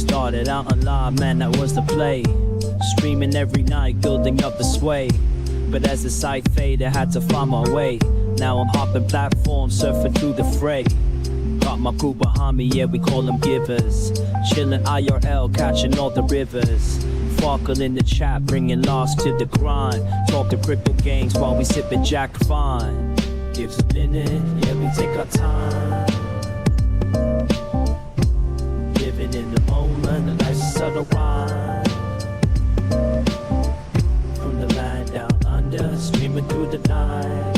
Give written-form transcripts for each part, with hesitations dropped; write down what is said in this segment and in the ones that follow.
Started out on live, man, that was the play. Streaming every night, building up the sway. But as the site faded, I had to find my way. Now I'm hopping platforms, surfing through the fray. Got my crew behind me, yeah, we call them givers. Chillin' IRL, catching all the rivers. Farkle in the chat, bringing loss to the grind. Talking crypto games while we sippin' Jack Fine. Gives a minute, yeah, we take our time. Living in the moment, the life's a subtle rhyme. From the land down under, streaming through the night.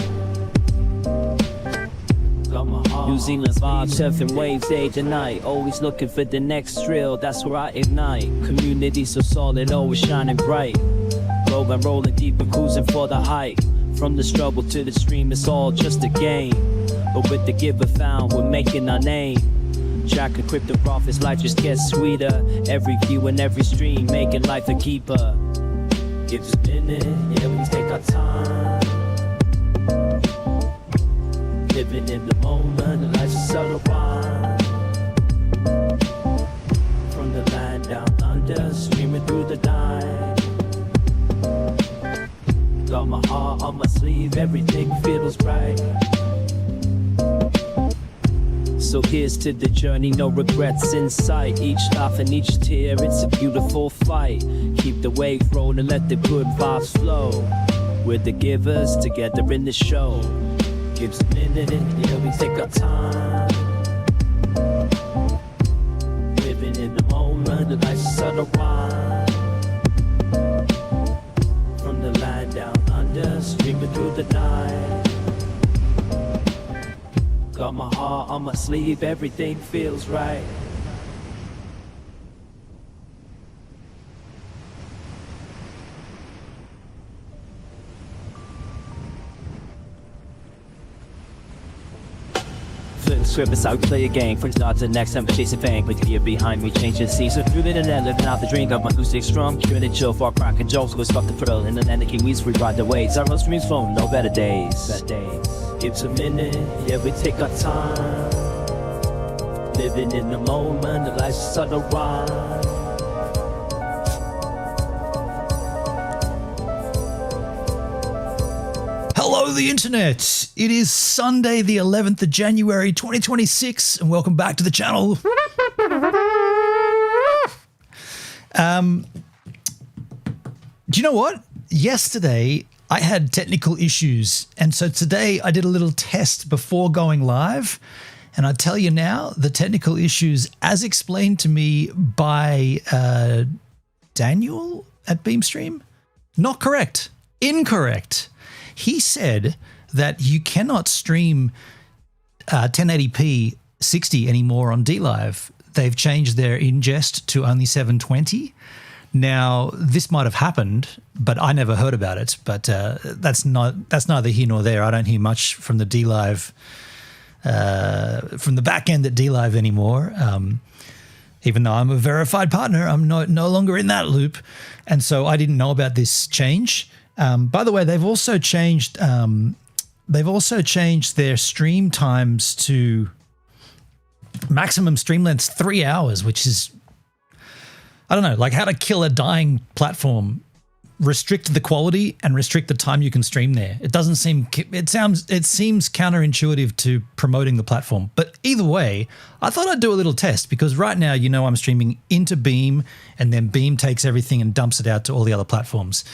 New Zealand's vibe, surfing waves day to night. Always looking for the next thrill, that's where I ignite. Community so solid, always shining bright. Rolling deep and cruising for the height. From the struggle to the stream, it's all just a game. But with the giver found, we're making our name. Jack and crypto profits, life just gets sweeter. Every view and every stream, making life a keeper. Give us a minute, yeah, we take our time. Living in the moment, the life's a subtle rhyme. From the land down under, streaming through the night. Got my heart on my sleeve, everything feels right. So here's to the journey, no regrets in sight. Each laugh and each tear, it's a beautiful fight. Keep the wave rolling, let the good vibes flow. We're the givers, together in the show. Gives a minute, yeah, we take our time. Living in the moment, the life's a subtle rhyme. From the land down under, streaming through the night. Got my heart on my sleeve, everything feels right. Script how we play a game. From start to next time, we're chasing fame. Put the gear behind me, changing seas. So through the net, living out the dream. Got my acoustic strong, curing it chill, far crack and jokes. Go stop the thrill. In the land, the kiwis, we ride the waves. Our own streams phone, no better days. Gives a minute, yeah, we take our time. Living in the moment, the life's a subtle rhyme. Hello, the internet. It is Sunday, the 11th of January, 2026, and welcome back to the channel. Do you know what? Yesterday, I had technical issues, and so today I did a little test before going live, and I tell you now, the technical issues, as explained to me by Daniel at Beamstream, not correct, incorrect. He said that you cannot stream 1080p 60 anymore on DLive. They've changed their ingest to only 720. Now, this might have happened, but I never heard about it. But that's neither here nor there. I don't hear much from the DLive, from the back end at DLive anymore. Even though I'm a verified partner, I'm no longer in that loop, and so I didn't know about this change. By the way, they've also changed their stream times to maximum stream lengths 3 hours, which is, I don't know, like how to kill a dying platform. Restrict the quality and restrict the time you can stream there. It seems counterintuitive to promoting the platform. But either way, I thought I'd do a little test because right now, you know, I'm streaming into Beam and then Beam takes everything and dumps it out to all the other platforms.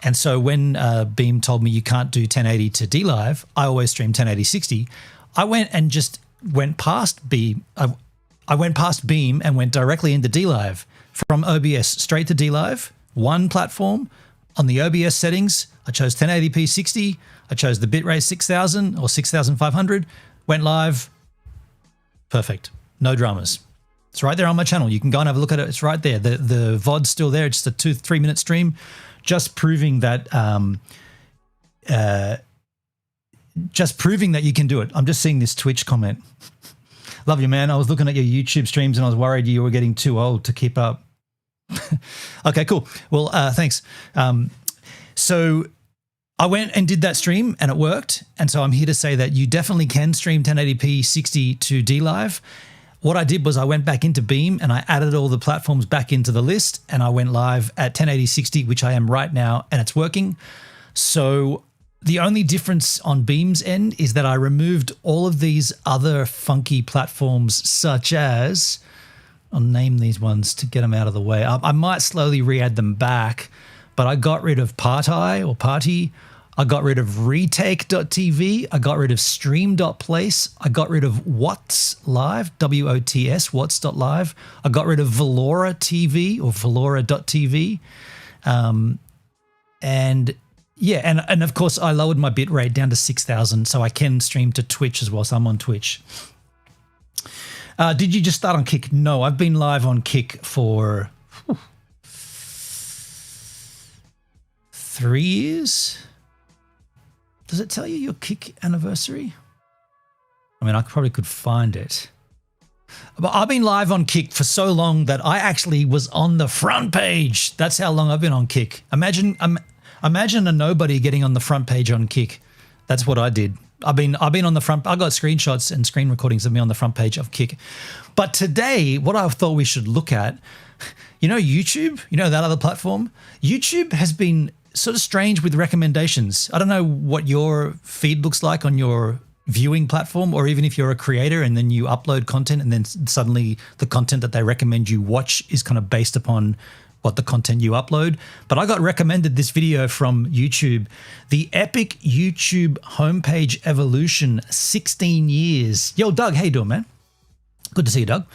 And so when Beam told me you can't do 1080 to DLive, I always stream 1080-60. I went and just went past Beam. I went past Beam and went directly into DLive from OBS straight to DLive, one platform. On the OBS settings, I chose 1080p 60. I chose the bitrate 6000 or 6500. Went live. Perfect. No dramas. It's right there on my channel. You can go and have a look at it. It's right there. The VOD's still there. It's just a 2-3 minute stream. Just proving that you can do it. I'm just seeing this Twitch comment. Love you, man. I was looking at your YouTube streams and I was worried you were getting too old to keep up. Okay, cool. Well, thanks. So I went and did that stream and it worked. And so I'm here to say that you definitely can stream 1080p 60 to DLive. what I did was I went back into Beam and I added all the platforms back into the list, and I went live at 1080/60, which I am right now, and it's working. So the only difference on Beam's end is that I removed all of these other funky platforms, such as, I'll name these ones to get them out of the way. I might slowly re-add them back, but I got rid of Party. I got rid of retake.tv. I got rid of stream.place. I got rid of What's Live, WOTS, What's.live. I got rid of Valora TV or Valora.tv. And yeah, and of course I lowered my bitrate down to 6,000 so I can stream to Twitch as well. So I'm on Twitch. Did you just start on Kick? No, I've been live on Kick for 3 years. Does it tell you your Kick anniversary? I mean, I probably could find it. But I've been live on Kick for so long that I actually was on the front page. That's how long I've been on Kick. Imagine a nobody getting on the front page on Kick. That's what I did. I've been on the front. I got screenshots and screen recordings of me on the front page of Kick. But today, what I thought we should look at, you know, YouTube, you know, that other platform. YouTube has been sort of strange with recommendations. I don't know what your feed looks like on your viewing platform, or even if you're a creator and then you upload content and then suddenly the content that they recommend you watch is kind of based upon what the content you upload. But I got recommended this video from YouTube, the epic YouTube homepage evolution, 16 years. Yo, Doug, how you doing, man? Good to see you, Doug.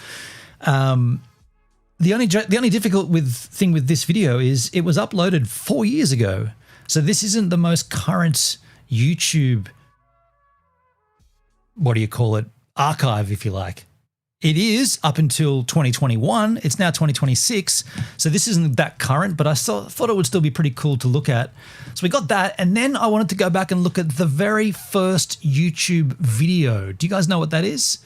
The only difficult thing with this video is it was uploaded 4 years ago. So this isn't the most current YouTube, what do you call it, archive, if you like. It is up until 2021. It's now 2026. So this isn't that current, but I thought it would still be pretty cool to look at. So we got that. And then I wanted to go back and look at the very first YouTube video. Do you guys know what that is?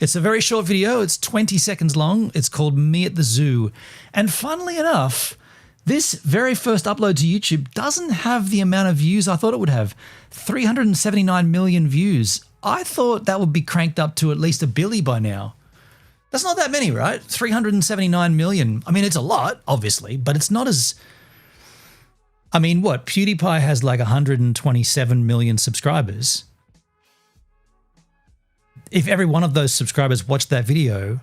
It's a very short video. It's 20 seconds long. It's called Me at the Zoo. And funnily enough, this very first upload to YouTube doesn't have the amount of views I thought it would have. 379 million views. I thought that would be cranked up to at least a billy by now. That's not that many, right? 379 million. I mean, it's a lot, obviously, but it's not as... I mean, what? PewDiePie has like 127 million subscribers. If every one of those subscribers watched that video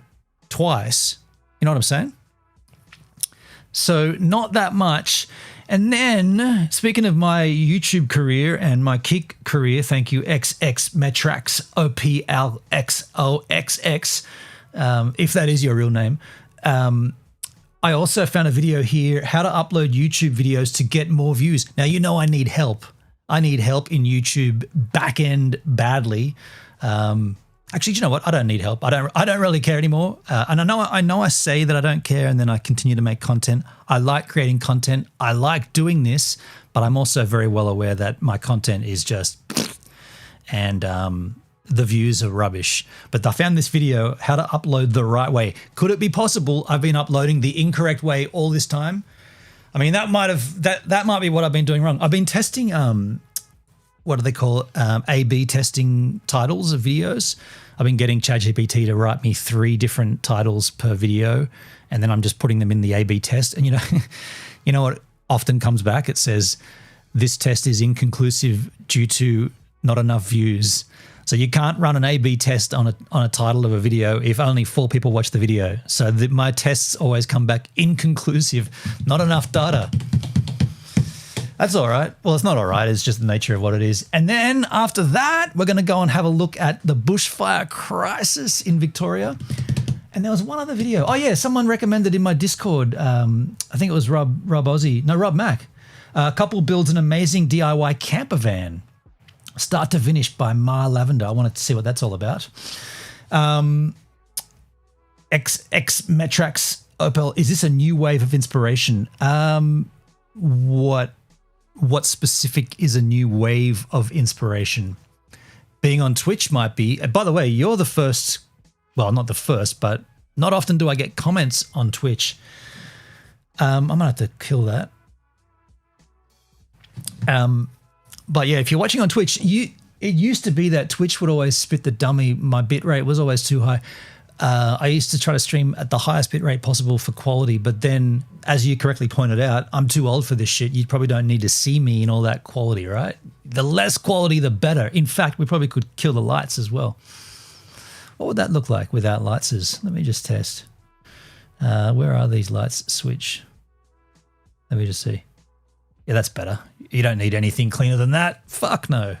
twice, you know what I'm saying? So not that much. And then, speaking of my YouTube career and my Kick career, thank you, XX Metrax, OPLXOXX, if that is your real name. I also found a video here, how to upload YouTube videos to get more views. Now, you know I need help. I need help in YouTube backend badly. Actually, do you know what? I don't need help. I don't really care anymore. And I know I say that I don't care, and then I continue to make content. I like creating content. I like doing this, but I'm also very well aware that my content is just, and the views are rubbish. But I found this video, how to upload the right way. Could it be possible I've been uploading the incorrect way all this time? I mean, that might be what I've been doing wrong. I've been testing what do they call it? A/B testing titles of videos. I've been getting ChatGPT to write me 3 different titles per video, and then I'm just putting them in the A/B test. And you know what often comes back? It says, this test is inconclusive due to not enough views. So you can't run an A/B test on a title of a video if only 4 people watch the video. So my tests always come back inconclusive, not enough data. That's all right. Well, it's not all right. It's just the nature of what it is. And then after that, we're going to go and have a look at the bushfire crisis in Victoria. And there was one other video. Oh, yeah, someone recommended in my Discord. I think it was Rob Mack. A couple builds an amazing DIY camper van, start to finish, by Mar Lavender. I wanted to see what that's all about. XX Metrax Opel. Is this a new wave of inspiration? What specific is a new wave of inspiration? Being on Twitch might be. By the way, you're the first, well, not the first, but not often do I get comments on Twitch. I'm going to have to kill that. But yeah, if you're watching on Twitch, it used to be that Twitch would always spit the dummy. My bitrate was always too high. I used to try to stream at the highest bit rate possible for quality, but then, as you correctly pointed out, I'm too old for this shit. You probably don't need to see me in all that quality, right? The less quality, the better. In fact, we probably could kill the lights as well. What would that look like without lights? Let me just test. Where are these lights? Switch. Let me just see. Yeah, that's better. You don't need anything cleaner than that. Fuck no.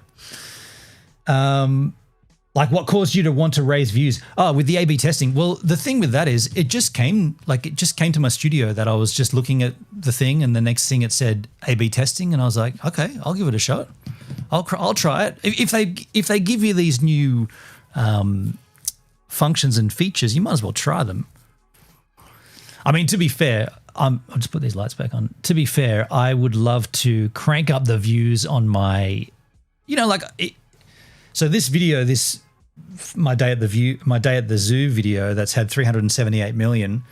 Like, what caused you to want to raise views? Oh, with the A/B testing. Well, the thing with that is it just came to my studio that I was just looking at the thing, and the next thing it said A/B testing, and I was like, okay, I'll give it a shot. I'll try it. If they give you these new functions and features, you might as well try them. I mean, to be fair, I'll just put these lights back on. To be fair, I would love to crank up the views on my, so this video, my day at the zoo video that's had 378 million.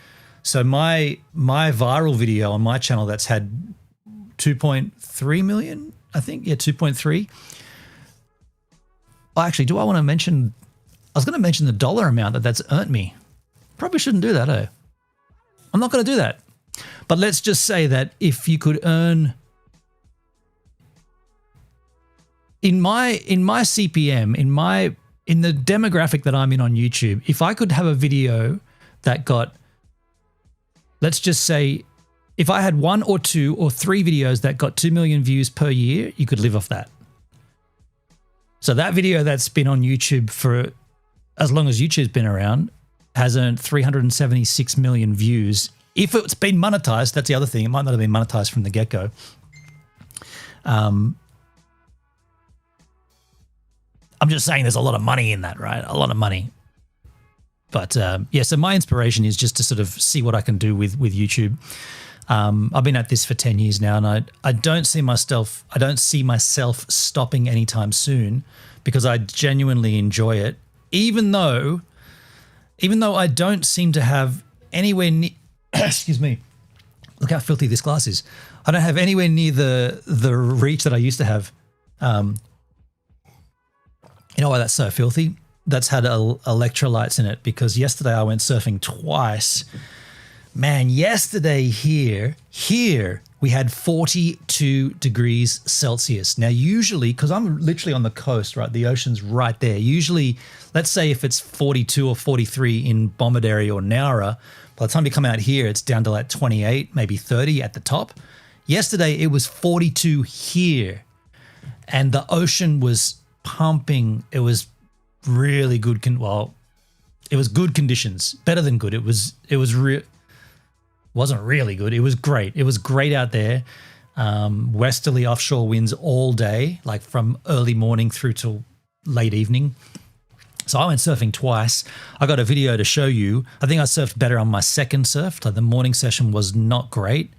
So my viral video on my channel that's had 2.3 million, I think. Yeah, 2.3. Well, actually, do I want to mention, I was going to mention the dollar amount that's earned me. Probably shouldn't do that, eh? I'm not going to do that. But let's just say that if you could earn in my CPM, in the demographic that I'm in on YouTube, if I could have a video that got, let's just say, if I had 1 or 2 or 3 videos that got 2 million views per year, you could live off that. So that video that's been on YouTube for as long as YouTube's been around has earned 376 million views. If it's been monetized, that's the other thing. It might not have been monetized from the get-go. I'm just saying there's a lot of money in that, right? A lot of money. But yeah, so my inspiration is just to sort of see what I can do with YouTube. I've been at this for 10 years now, and I don't see myself stopping anytime soon, because I genuinely enjoy it. Even though I don't seem to have anywhere near excuse me. Look how filthy this glass is. I don't have anywhere near the reach that I used to have. You know why that's so filthy? That's had electrolytes in it, because yesterday I went surfing twice. Man, yesterday here we had 42 degrees Celsius. Now, usually, because I'm literally on the coast, right? The ocean's right there. Usually, let's say if it's 42 or 43 in Bomaderry or Nowra, by the time you come out here, it's down to like 28, maybe 30 at the top. Yesterday, it was 42 here, and the ocean was pumping. It was really good. It was good conditions, better than good. Wasn't really good. It was great. It was great out there. Westerly offshore winds all day, like from early morning through till late evening. So I went surfing twice. I got a video to show you. I think I surfed better on my second surf. Like, the morning session was not great.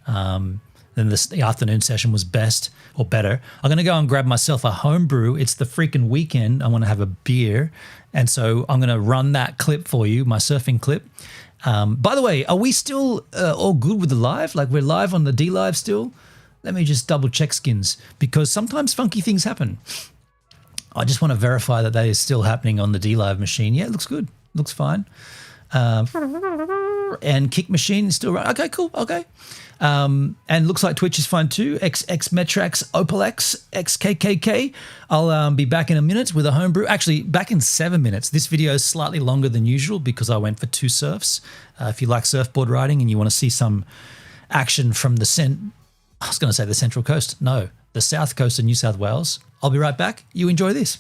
Then the afternoon session was best or better. I'm going to go and grab myself a homebrew. It's the freaking weekend. I want to have a beer. And so I'm going to run that clip for you, my surfing clip. By the way, are we still all good with the live? Like, we're live on the D Live still? Let me just double check, Skins, because sometimes funky things happen. I just want to verify that is still happening on the D Live machine. Yeah, it looks good. Looks fine. And Kick machine is still right. Okay, cool. Okay. And looks like Twitch is fine too. XXmetrax, OpalX, XKKK. I'll be back in a minute with a homebrew. Actually, back in 7 minutes. This video is slightly longer than usual because I went for 2 surfs. If you like surfboard riding and you want to see some action from the Central Coast. No, the South Coast of New South Wales. I'll be right back. You enjoy this.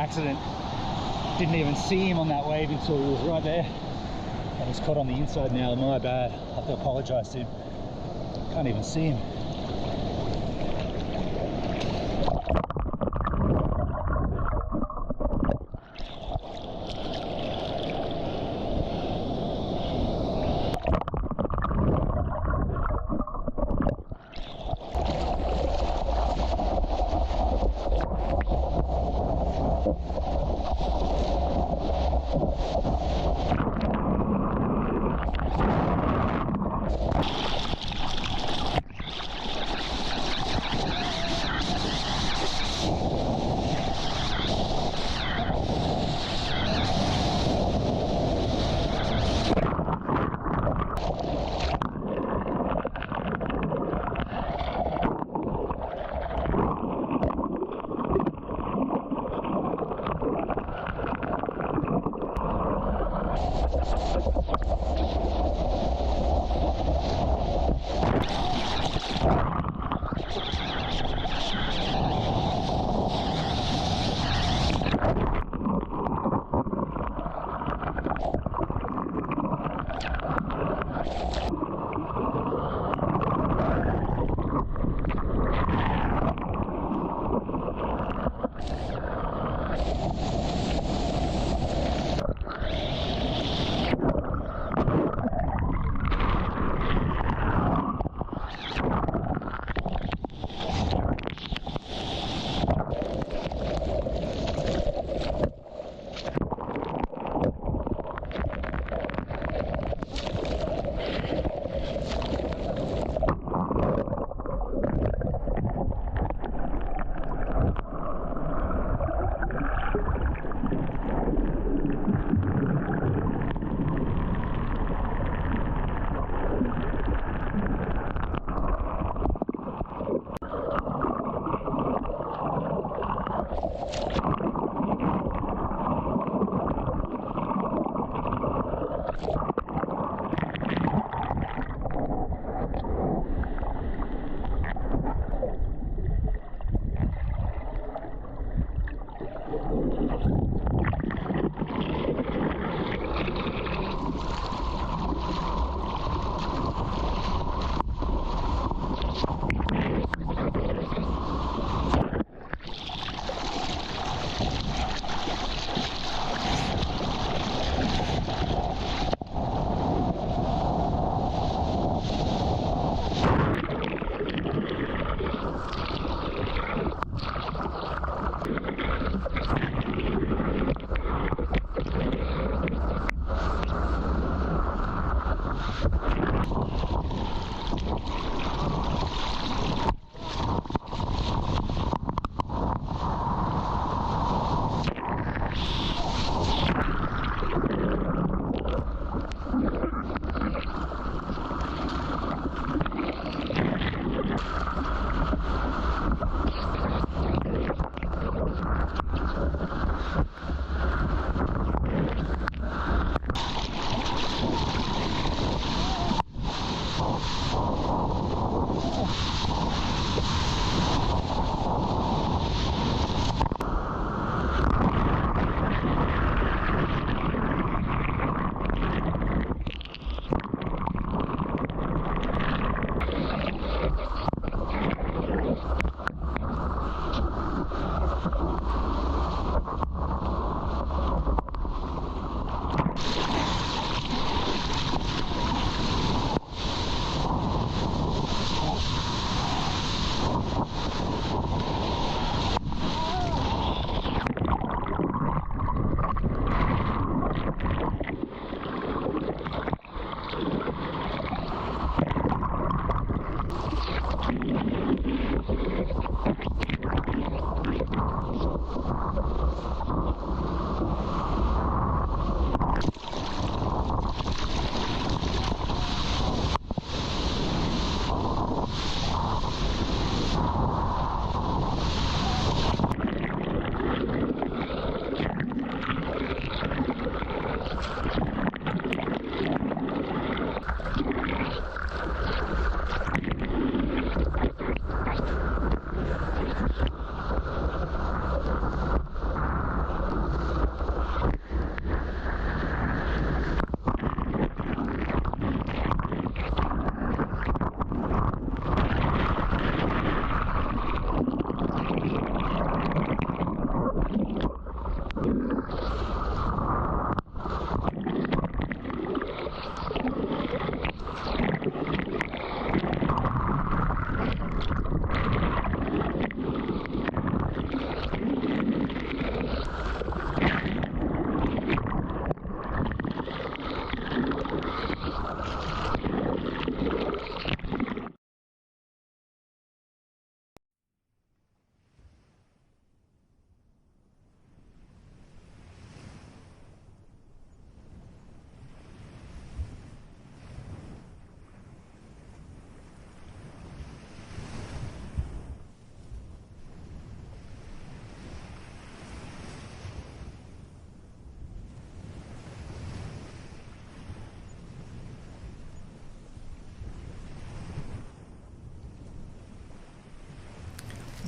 accident. Didn't even see him on that wave until he was right there. And he's caught on the inside now. My bad. I have to apologize to him. Can't even see him.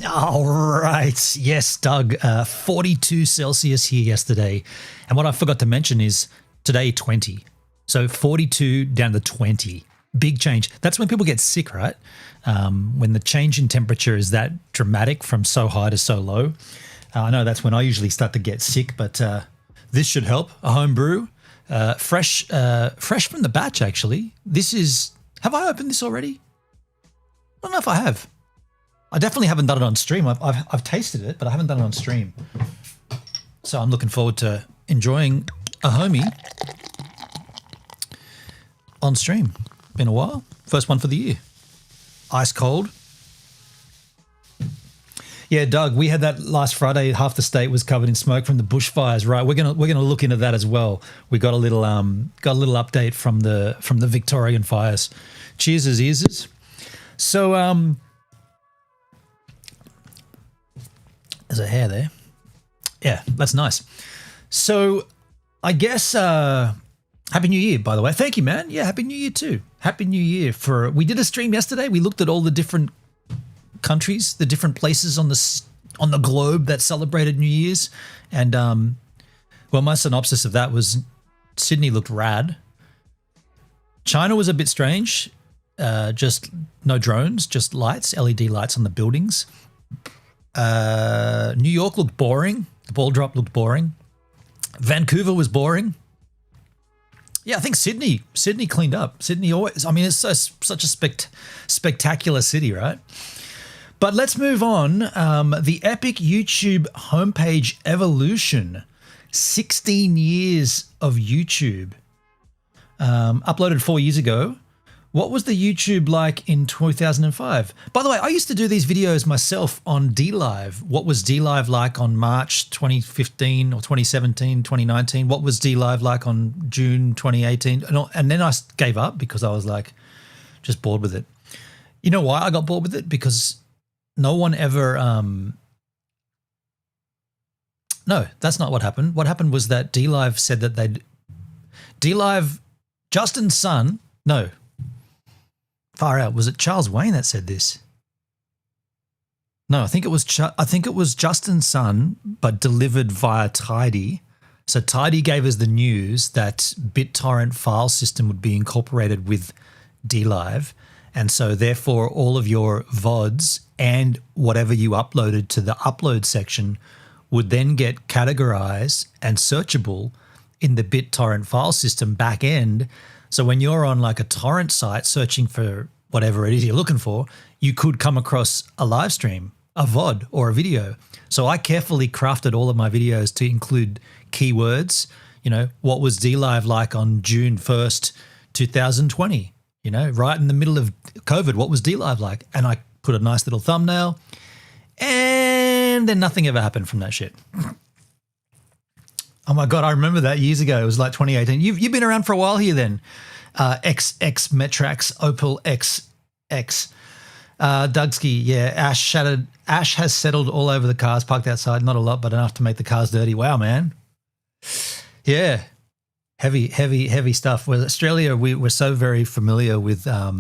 All right. Yes, Doug. 42 Celsius here yesterday. And what I forgot to mention is today 20. So 42 down to 20. Big change. That's when people get sick, right? When the change in temperature is that dramatic from so high to so low. I know that's when I usually start to get sick, but this should help. A home brew. Fresh from the batch, actually. This is... Have I opened this already? I don't know if I have. I definitely haven't done it on stream. I've tasted it, but I haven't done it on stream. So I'm looking forward to enjoying a homie on stream. Been a while. First one for the year. Ice cold. Yeah, Doug, we had that last Friday. Half the state was covered in smoke from the bushfires. Right, we're gonna look into that as well. We got a little update from the Victorian fires. Cheers as ears. So there's a hair there. Yeah, that's nice. So I guess Happy New Year, by the way. Thank you, man. Yeah, Happy New Year too. Happy New Year. We did a stream yesterday. We looked at all the different countries, the different places on the globe that celebrated New Year's. And well, my synopsis of that was Sydney looked rad. China was a bit strange. Just no drones, just lights, LED lights on the buildings. New York looked boring. The ball drop looked boring. Vancouver was boring. Yeah, I think Sydney cleaned up. Sydney always, I mean, it's such a spectacular city, right? But let's move on. The epic YouTube homepage evolution. 16 years of YouTube. Uploaded 4 years ago. What was the YouTube like in 2005? By the way, I used to do these videos myself on DLive. What was DLive like on March 2015 or 2017, 2019? What was DLive like on June 2018? And then I gave up because I was like, just bored with it. You know why I got bored with it? Because no one ever... No, that's not what happened. What happened was that DLive said that they'd... DLive, Justin's son... No. Far out. Was it Charles Wayne that said this? No, I think it was Justin's son, but delivered via Tidy. So Tidy gave us the news that BitTorrent file system would be incorporated with DLive, and so therefore all of your VODs and whatever you uploaded to the upload section would then get categorized and searchable in the BitTorrent file system back end. So when you're on like a torrent site searching for whatever it is you're looking for, you could come across a live stream, a VOD or a video. So I carefully crafted all of my videos to include keywords. You know, what was DLive like on June 1st, 2020? You know, right in the middle of COVID, what was DLive like? And I put a nice little thumbnail, and then nothing ever happened from that shit. Oh my God, I remember that years ago. It was like 2018. You've been around for a while here then. XX Metrax, Opal XX. Dugsky, yeah, Ash has settled all over the cars parked outside. Not a lot, but enough to make the cars dirty. Wow, man. Yeah. Heavy stuff. With Australia, we're so very familiar with, I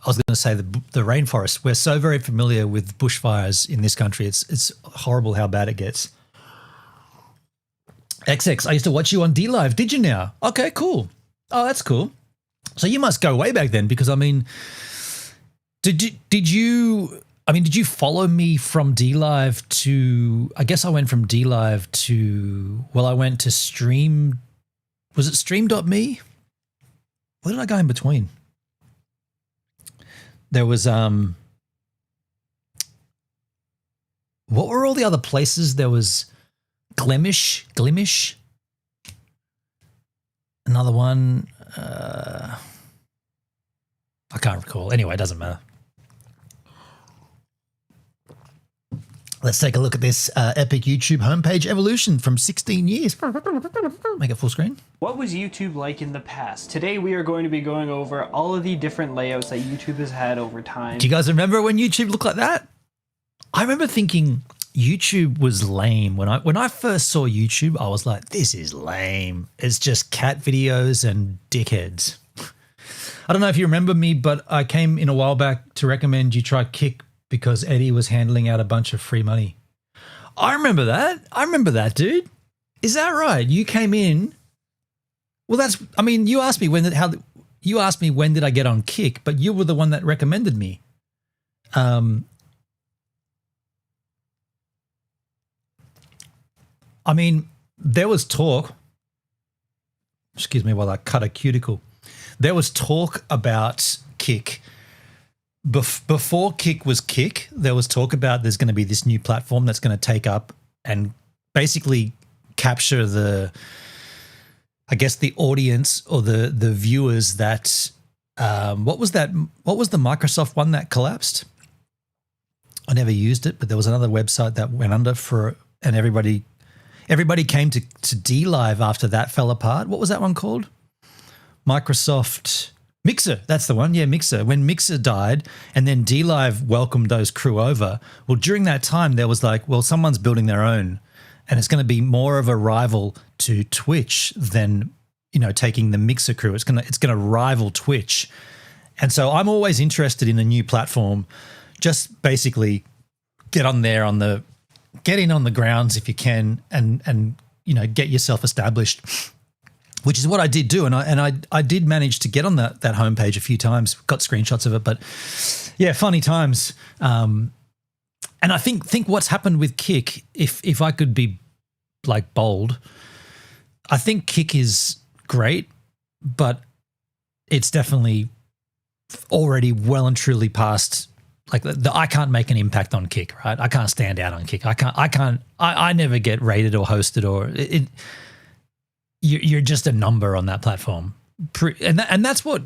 was going to say the rainforest. We're so very familiar with bushfires in this country. It's horrible how bad it gets. XX, I used to watch you on DLive. Did you now? Okay, cool. Oh, that's cool. So you must go way back then, because I mean, did you follow me from DLive to, I guess I went from DLive to, well, I went to Stream, was it stream.me? Where did I go in between? There was, what were all the other places? There was Glimish. Another one, I can't recall. Anyway, it doesn't matter. Let's take a look at this epic YouTube homepage evolution from 16 years. Make it full screen. What was YouTube like in the past? Today we are going to be going over all of the different layouts that YouTube has had over time. Do you guys remember when YouTube looked like that? I remember thinking YouTube was lame. When I first saw YouTube, I was like, this is lame. It's just cat videos and dickheads. I don't know if you remember me, but I came in a while back to recommend you try Kick because Eddie was handling out a bunch of free money. I remember that, dude. Is that right? You came in. Well, you asked me when did I get on Kick, but you were the one that recommended me. There was talk. Excuse me while I cut a cuticle. There was talk about Kick. Before Kick was Kick, there was talk about there's going to be this new platform that's going to take up and basically capture the audience or the viewers that what was the Microsoft one that collapsed? I never used it, but there was another website that went under and everybody came to DLive after that fell apart. What was that one called? Microsoft Mixer. That's the one. Yeah, Mixer. When Mixer died and then DLive welcomed those crew over, well, during that time there was like, well, someone's building their own and it's going to be more of a rival to Twitch than, taking the Mixer crew. It's going to rival Twitch. And so I'm always interested in a new platform. Just basically get in on the grounds if you can and get yourself established, which is what I did do. And I did manage to get on that homepage a few times, got screenshots of it, but yeah, funny times. And I think what's happened with Kick, if I could be like bold, I think Kick is great, but it's definitely already well and truly past. Like I can't make an impact on Kick, right? I can't stand out on Kick. I never get rated or hosted or you're just a number on that platform. And that's what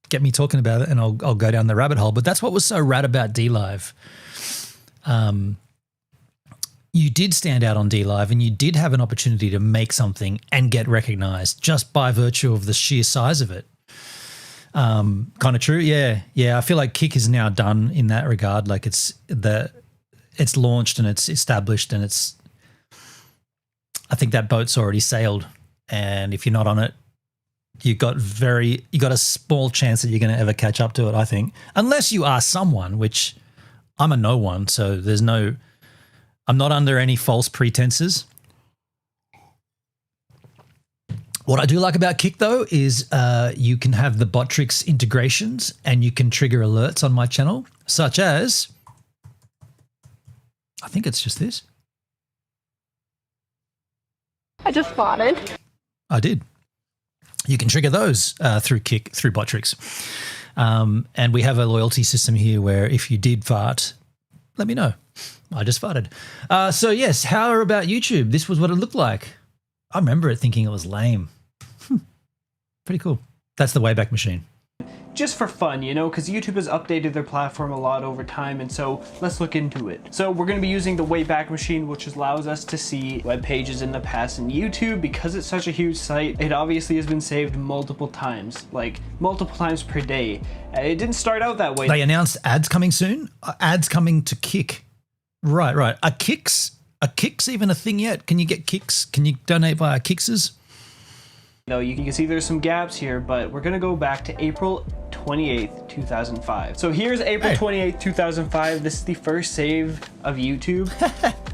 get me talking about it, and I'll go down the rabbit hole, but that's what was so rad about DLive. You did stand out on DLive and you did have an opportunity to make something and get recognized just by virtue of the sheer size of it. Kind of true. Yeah. I feel like Kick is now done in that regard. Like it's launched and it's established and I think that boat's already sailed. And if you're not on it, you got a small chance that you're going to ever catch up to it, I think, unless you are someone, which I'm a no one. So I'm not under any false pretenses. What I do like about Kick, though, is you can have the Botrix integrations and you can trigger alerts on my channel, such as, I think it's just this. I just farted. I did. You can trigger those through Kick, through Botrix. And we have a loyalty system here where if you did fart, let me know. I just farted. So, yes, how about YouTube? This was what it looked like. I remember it thinking it was lame. Pretty cool. That's the Wayback Machine. Just for fun, because YouTube has updated their platform a lot over time, and so let's look into it. So we're going to be using the Wayback Machine, which allows us to see web pages in the past in YouTube. Because it's such a huge site, it obviously has been saved multiple times, like multiple times per day. It didn't start out that way. They announced ads coming soon? Ads coming to Kick. Right. Are Kicks even a thing yet? Can you get Kicks? Can you donate via Kickses? You can see there's some gaps here, but we're gonna go back to April 28th, 2005. So here's April 28th, 2005. This is the first save of YouTube.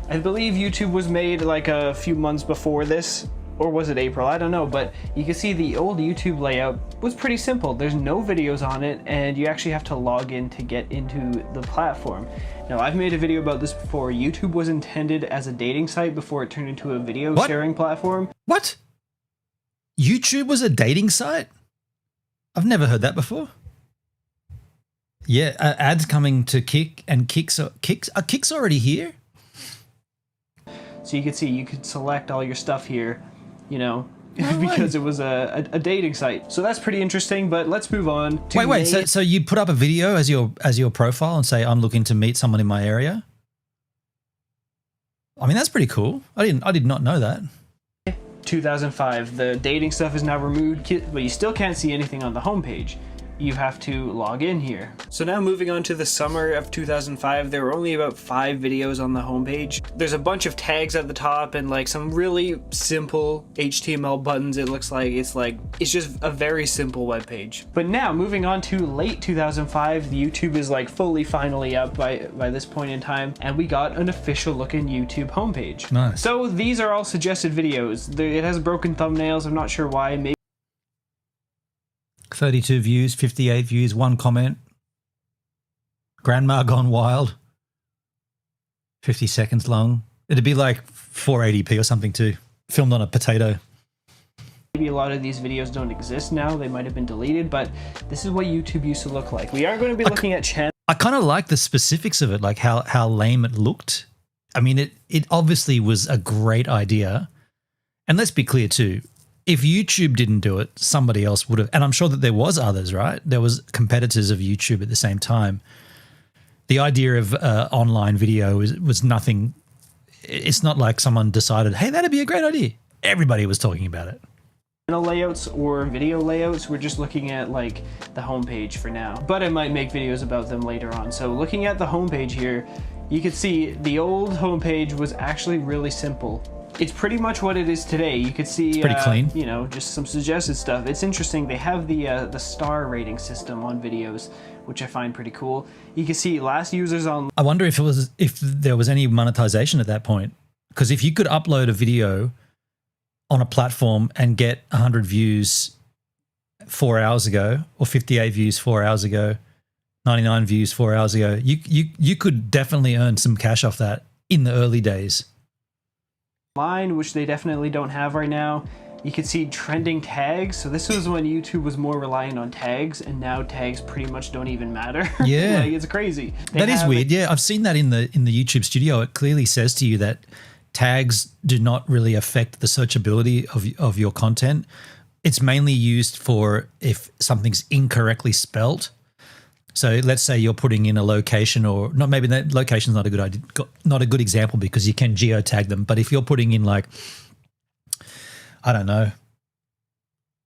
I believe YouTube was made like a few months before this, or was it April? I don't know, but you can see the old YouTube layout was pretty simple. There's no videos on it, and you actually have to log in to get into the platform. Now, I've made a video about this before. YouTube was intended as a dating site before it turned into a video sharing platform. What? YouTube was a dating site? I've never heard that before. Yeah, ads coming to Kick, and Kick's already here? So you can see, you could select all your stuff here, because it was a dating site. So that's pretty interesting, but let's move on to Wait, so you put up a video as your profile and say, I'm looking to meet someone in my area? I mean, that's pretty cool. I did not know that. 2005, the dating stuff is now removed, but you still can't see anything on the homepage. you have to log in here. So now moving on to the summer of 2005, there were only about 5 videos on the homepage. There's a bunch of tags at the top and like some really simple HTML buttons. It looks like it's just a very simple web page. But now moving on to late 2005, the YouTube is like fully finally up by this point in time, and we got an official looking YouTube homepage. Nice. So these are all suggested videos. It has broken thumbnails. I'm not sure why. Maybe 32 views, 58 views, 1 comment. Grandma Gone Wild. 50 seconds long. It'd be like 480p or something too. Filmed on a potato. maybe a lot of these videos don't exist now. They might have been deleted, but this is what YouTube used to look like. We are going to be looking at channels. I kind of like the specifics of it, like how lame it looked. I mean, it obviously was a great idea. And let's be clear too, if YouTube didn't do it, somebody else would have. And I'm sure that there was others, right? There was competitors of YouTube at the same time. The idea of online video was nothing. It's not like someone decided, hey, that'd be a great idea. Everybody was talking about it. Layouts or video layouts. We're just looking at like the homepage for now, but I might make videos about them later on. So looking at the homepage here, you can see the old homepage was actually really simple. It's pretty much what it is today. You could see, it's pretty clean. You know, just some suggested stuff. It's interesting. They have the star rating system on videos, which I find pretty cool. You can see last users on. I wonder if there was any monetization at that point, because if you could upload a video on a platform and get 100 views 4 hours ago, or 58 views 4 hours ago, 99 views 4 hours ago, you could definitely earn some cash off that in the early days. Line, which they definitely don't have right now. You can see trending tags. So this was when YouTube was more reliant on tags, and now tags pretty much don't even matter. Yeah, like, it's crazy. That is weird. Yeah, I've seen that in the YouTube studio. It clearly says to you that tags do not really affect the searchability of your content. It's mainly used for if something's incorrectly spelt. So let's say you're putting in a location, or not, maybe that location's not a good idea, not a good example, because you can geotag them. But if you're putting in, like, I don't know,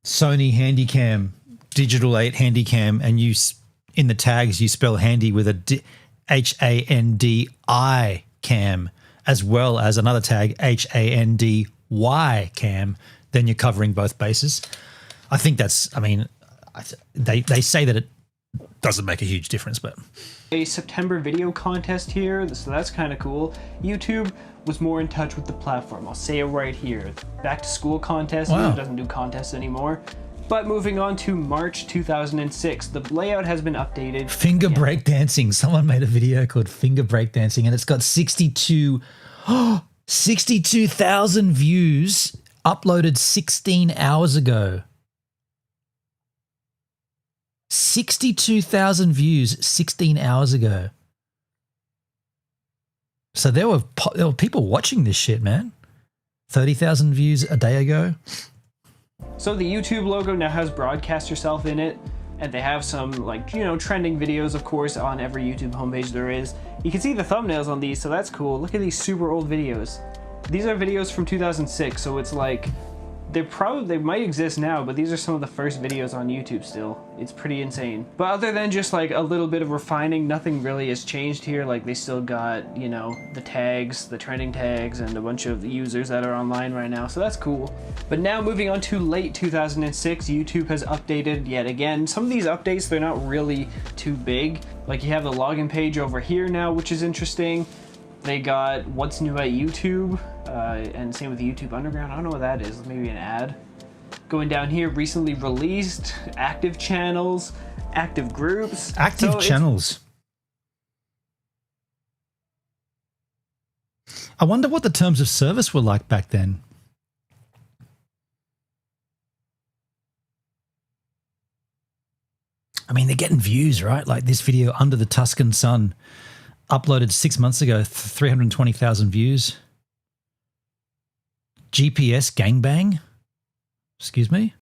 Sony Handycam, Digital 8 Handycam, and you in the tags you spell handy with a HANDI cam, as well as another tag HANDY cam, then you're covering both bases. I think that's, I mean, they say that it doesn't make a huge difference, but a September video contest here, so that's kind of cool. YouTube was more in touch with the platform. I'll say it right here. Back to school contest. Wow. YouTube doesn't do contests anymore. But moving on to March 2006, the layout has been updated. Finger breakdancing. Someone made a video called Finger Breakdancing, and it's got 62,000 views, uploaded 16 hours ago. 62,000 views 16 hours ago. So there were people watching this shit, man. 30,000 views a day ago. So the YouTube logo now has broadcast yourself in it, and they have some, like, you know, trending videos, of course, on every YouTube homepage there is. You can see the thumbnails on these, so that's cool. Look at these super old videos. These are videos from 2006, so it's like they might exist now, but these are some of the first videos on YouTube still. It's pretty insane. But other than just like a little bit of refining, nothing really has changed here. Like, they still got, you know, the tags, the trending tags, and a bunch of users that are online right now, so that's cool. But now moving on to late 2006, YouTube has updated yet again. Some of these updates, they're not really too big. Like, you have the login page over here now, which is interesting. They got what's new at YouTube, and same with YouTube Underground. I don't know what that is, maybe an ad. Going down here, recently released, active channels, active groups. Active channels. I wonder what the terms of service were like back then. I mean, they're getting views, right? Like this video, Under the Tuscan Sun, uploaded 6 months ago, 320,000 views. GPS gangbang, excuse me.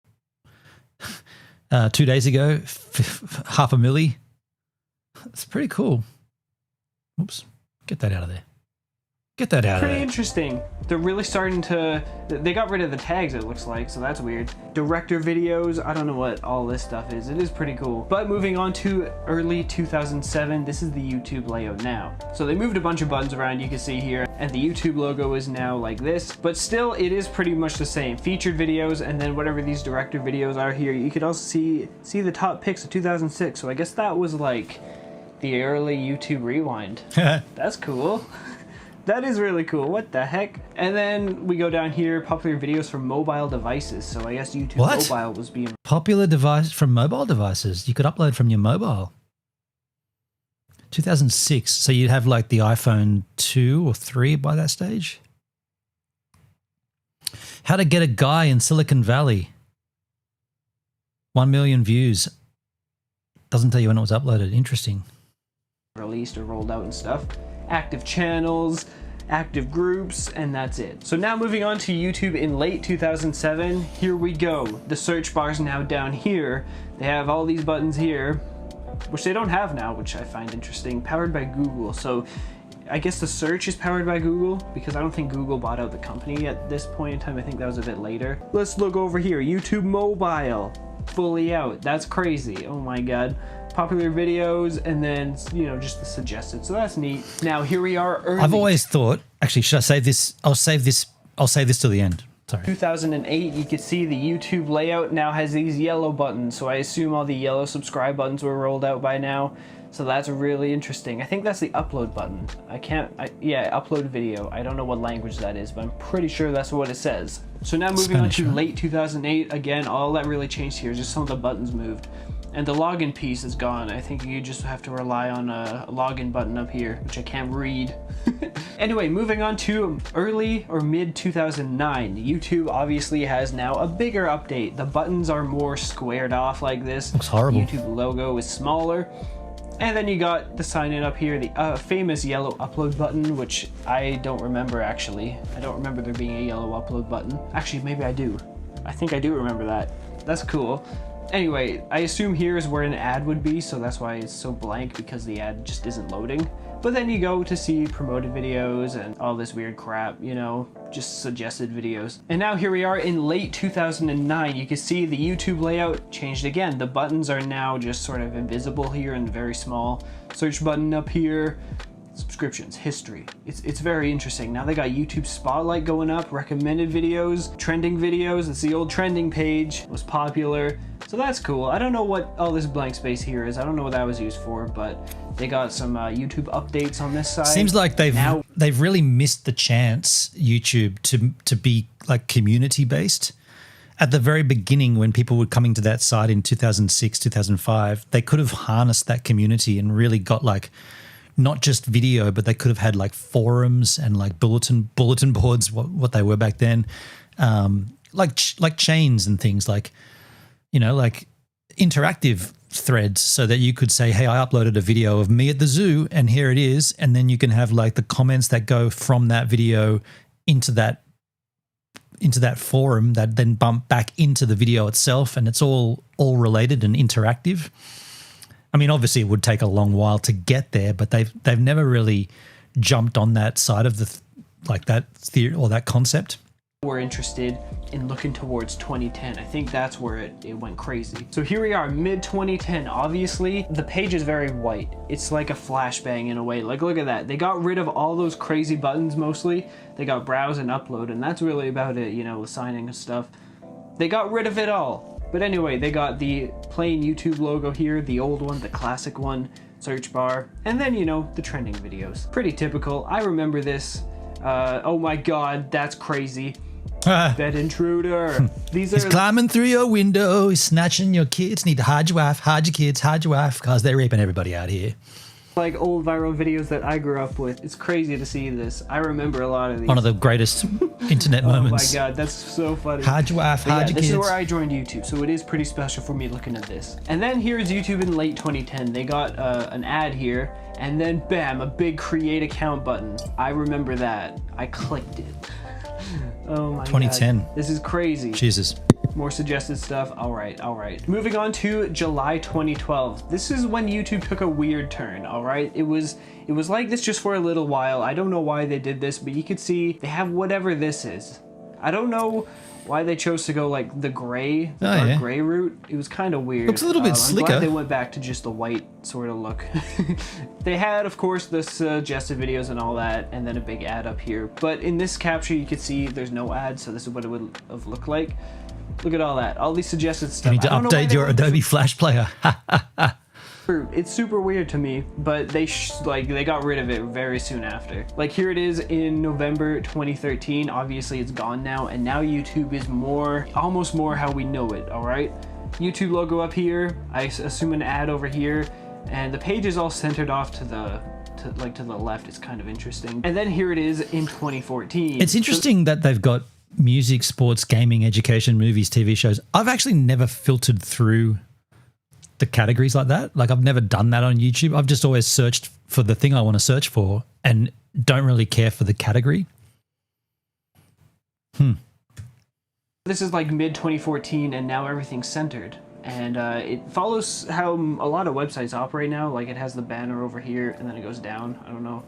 2 days ago, 500,000. It's pretty cool. Oops, get that out of there. Get that out of Pretty there. interesting. They're really starting to, they got rid of the tags, it looks like, so that's weird. Director videos, I don't know what all this stuff is. It is pretty cool. But moving on to early 2007, this is the YouTube layout now. So they moved a bunch of buttons around, you can see here, and the YouTube logo is now like this, but still it is pretty much the same. Featured videos, and then whatever these director videos are here. You could also see the top picks of 2006, so I guess that was like the early YouTube rewind. That's cool. That is really cool. What the heck? And then we go down here, popular videos from mobile devices. So I guess YouTube Mobile was being Popular device from mobile devices. You could upload from your mobile. 2006. So you'd have like the iPhone 2 or 3 by that stage. How to get a guy in Silicon Valley. 1 million views. Doesn't tell you when it was uploaded. Interesting. released or rolled out and stuff. Active channels, active groups, and that's it. So now moving on to YouTube in late 2007, here we go. The search bar's now down here. They have all these buttons here, which they don't have now, which I find interesting. Powered by Google. So I guess the search is powered by Google because I don't think Google bought out the company at this point in time. I think that was a bit later. Let's look over here. YouTube Mobile, fully out. That's crazy. Oh my God. Popular videos, and then, you know, just the suggested. So that's neat. Now here we are early. I've always thought, actually, should I save this? I'll save this till the end. Sorry. 2008, you could see the YouTube layout now has these yellow buttons. So I assume all the yellow subscribe buttons were rolled out by now. So that's really interesting. I think that's the upload button. Yeah, upload video. I don't know what language that is, but I'm pretty sure that's what it says. So now moving Spanish, on to right? late 2008, again, all that really changed here is just some of the buttons moved. And the login piece is gone. I think you just have to rely on a login button up here, which I can't read. Anyway, moving on to early or mid 2009. YouTube obviously has now a bigger update. The buttons are more squared off like this. Looks horrible. YouTube logo is smaller. And then you got the sign in up here, the famous yellow upload button, which I don't remember actually. I don't remember there being a yellow upload button. Actually, maybe I do. I think I do remember that. That's cool. Anyway, I assume here is where an ad would be, so that's why it's so blank, because the ad just isn't loading. But then you go to see promoted videos and all this weird crap, you know, just suggested videos. And now here we are in late 2009. You can see the YouTube layout changed again. The buttons are now just sort of invisible here and very small. Search button up here. Subscriptions, history. It's very interesting. Now they got YouTube Spotlight going up, recommended videos, trending videos. It's the old trending page, was popular. So that's cool. I don't know what all this blank space here is. I don't know what that was used for, but they got some YouTube updates on this side. Seems like they've really missed the chance, YouTube, to be like community based. At the very beginning, when people were coming to that site in 2006, 2005, they could have harnessed that community and really got like not just video, but they could have had like forums and like bulletin boards, what they were back then, like chains and things, like, you know, like interactive threads, so that you could say, hey, I uploaded a video of me at the zoo and here it is. And then you can have like the comments that go from that video into that forum that then bump back into the video itself. And it's all related and interactive. I mean, obviously it would take a long while to get there, but they've never really jumped on that side of that theory or that concept. We're interested in looking towards 2010. I think that's where it went crazy. So here we are, mid 2010. Obviously, the page is very white. It's like a flashbang in a way. Like, look at that. They got rid of all those crazy buttons mostly. They got browse and upload, and that's really about it, you know, the signing and stuff. They got rid of it all. But anyway, they got the plain YouTube logo here, the old one, the classic one, search bar, and then, you know, the trending videos. Pretty typical. I remember this. Oh my God, that's crazy. Bed intruder. He's climbing through your window. He's snatching your kids. Need to hide your wife, hide your kids, hide your wife, because they're raping everybody out here. Like old viral videos that I grew up with. It's crazy to see this. I remember a lot of these. One of the greatest internet moments. Oh my God, that's so funny. Hide your wife, hide your kids. This is where I joined YouTube, so it is pretty special for me looking at this. And then here's YouTube in late 2010. They got an ad here, and then bam, a big create account button. I remember that. I clicked it. Oh my 2010. God. This is crazy. Jesus. More suggested stuff. All right, all right. Moving on to July 2012. This is when YouTube took a weird turn, all right? It was like this just for a little while. I don't know why they did this, but you could see they have whatever this is. I don't know why they chose to go like the gray, dark gray route. It was kind of weird. Looks a little bit slicker. I'm glad they went back to just the white sort of look. They had, of course, the suggested videos and all that, and then a big ad up here. But in this capture, you could see there's no ad, so this is what it would have looked like. Look at all that, all these suggested stuff. You need to update your Adobe Flash Player. It's super weird to me, but they got rid of it very soon after. Like here it is in November 2013. Obviously it's gone now, and now YouTube is almost more how we know it, all right? YouTube logo up here, I assume an ad over here, and the page is all centered off to the left. It's kind of interesting. And then here it is in 2014. It's interesting that they've got music, sports, gaming, education, movies, TV shows. I've actually never filtered through the categories like that. Like I've never done that on YouTube. I've just always searched for the thing I want to search for and don't really care for the category. This is like mid 2014 and now everything's centered. And it follows how a lot of websites operate now. Like it has the banner over here and then it goes down. I don't know.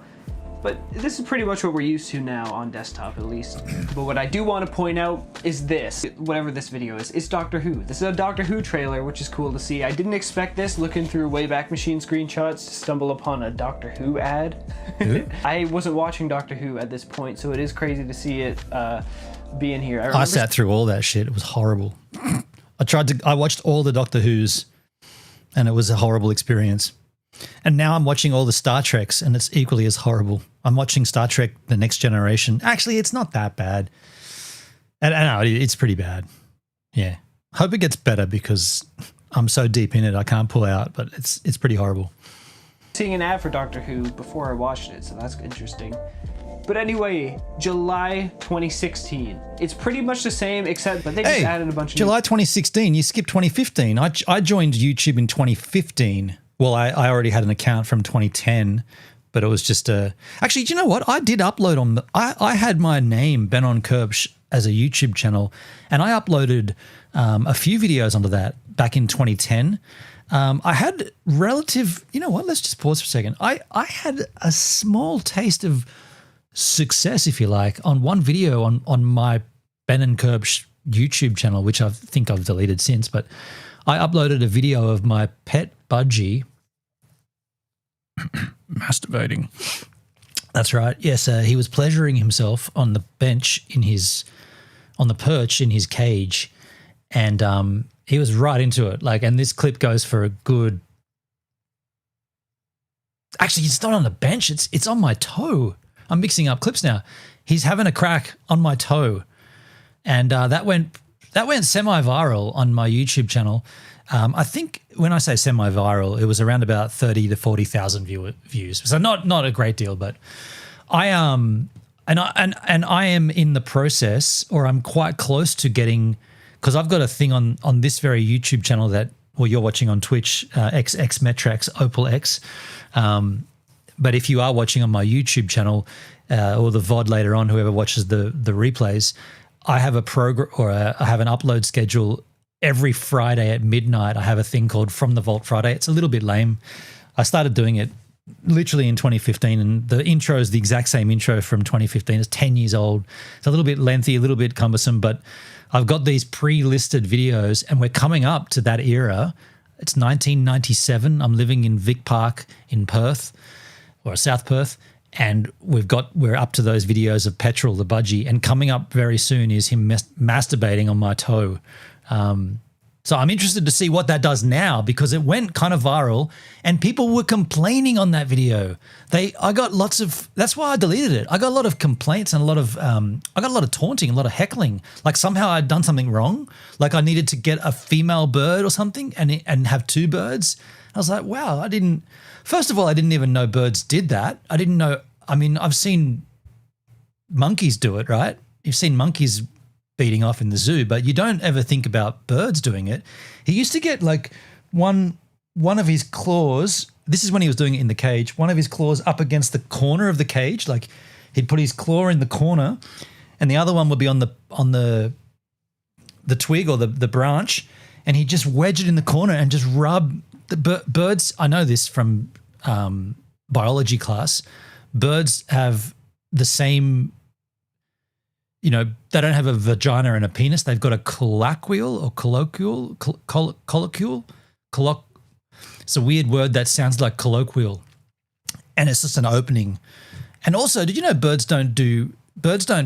But this is pretty much what we're used to now on desktop, at least. But what I do want to point out is this, whatever this video is, it's Doctor Who. This is a Doctor Who trailer, which is cool to see. I didn't expect this, looking through Wayback Machine screenshots, to stumble upon a Doctor Who ad. I wasn't watching Doctor Who at this point, so it is crazy to see it be in here. I sat through all that shit. It was horrible. I watched all the Doctor Who's and it was a horrible experience. And now I'm watching all the Star Treks and it's equally as horrible. I'm watching Star Trek The Next Generation. Actually, it's not that bad. And I know it's pretty bad. Yeah. Hope it gets better because I'm so deep in it I can't pull out, but it's pretty horrible. Seeing an ad for Doctor Who before I watched it, so that's interesting. But anyway, July 2016. It's pretty much the same, except but they just added a bunch of July 2016, you skipped 2015. I joined YouTube in 2015. Well, I already had an account from 2010, but it was just actually, do you know what? I did upload on I had my name, Ben on Curbs, as a YouTube channel, and I uploaded a few videos onto that back in 2010. I had relative, you know what? Let's just pause for a second. I had a small taste of success, if you like, on one video on my Ben and Curbs YouTube channel, which I think I've deleted since, but I uploaded a video of my pet budgie masturbating. That's right. Yes, he was pleasuring himself on the bench on the perch in his cage, and he was right into it. And this clip goes for a good. Actually, it's not on the bench. It's on my toe. I'm mixing up clips now. He's having a crack on my toe, and that went semi-viral on my YouTube channel. I think when I say semi-viral, it was around about 30 to 40,000 views. So not a great deal, but I and I am in the process, or I'm quite close to getting, because I've got a thing on this very YouTube channel that, well, you're watching on Twitch, XX Metrax Opal X. But if you are watching on my YouTube channel or the VOD later on, whoever watches the replays, I have a program, or I have an upload schedule. Every Friday at midnight, I have a thing called From the Vault Friday. It's a little bit lame. I started doing it literally in 2015, and the intro is the exact same intro from 2015. It's 10 years old. It's a little bit lengthy, a little bit cumbersome, but I've got these pre-listed videos, and we're coming up to that era. It's 1997. I'm living in Vic Park in Perth, or South Perth, and we're up to those videos of Petrol the budgie, and coming up very soon is him masturbating on my toe. So I'm interested to see what that does now, because it went kind of viral and people were complaining on that video. I got lots of, that's why I deleted it. I got a lot of complaints and I got a lot of taunting, a lot of heckling. Like somehow I'd done something wrong. Like I needed to get a female bird or something and have two birds. I was like, wow, first of all, I didn't even know birds did that. I didn't know, I've seen monkeys do it, right? You've seen monkeys beating off in the zoo, but you don't ever think about birds doing it. He used to get like one of his claws, this is when he was doing it in the cage, one of his claws up against the corner of the cage. Like he'd put his claw in the corner and the other one would be on the the twig or the branch, and he'd just wedge it in the corner and just rub the birds. I know this from biology class. Birds have the same, they don't have a vagina and a penis. They've got a colloquial. It's a weird word that sounds like colloquial, and it's just an opening. And also, did you know birds don't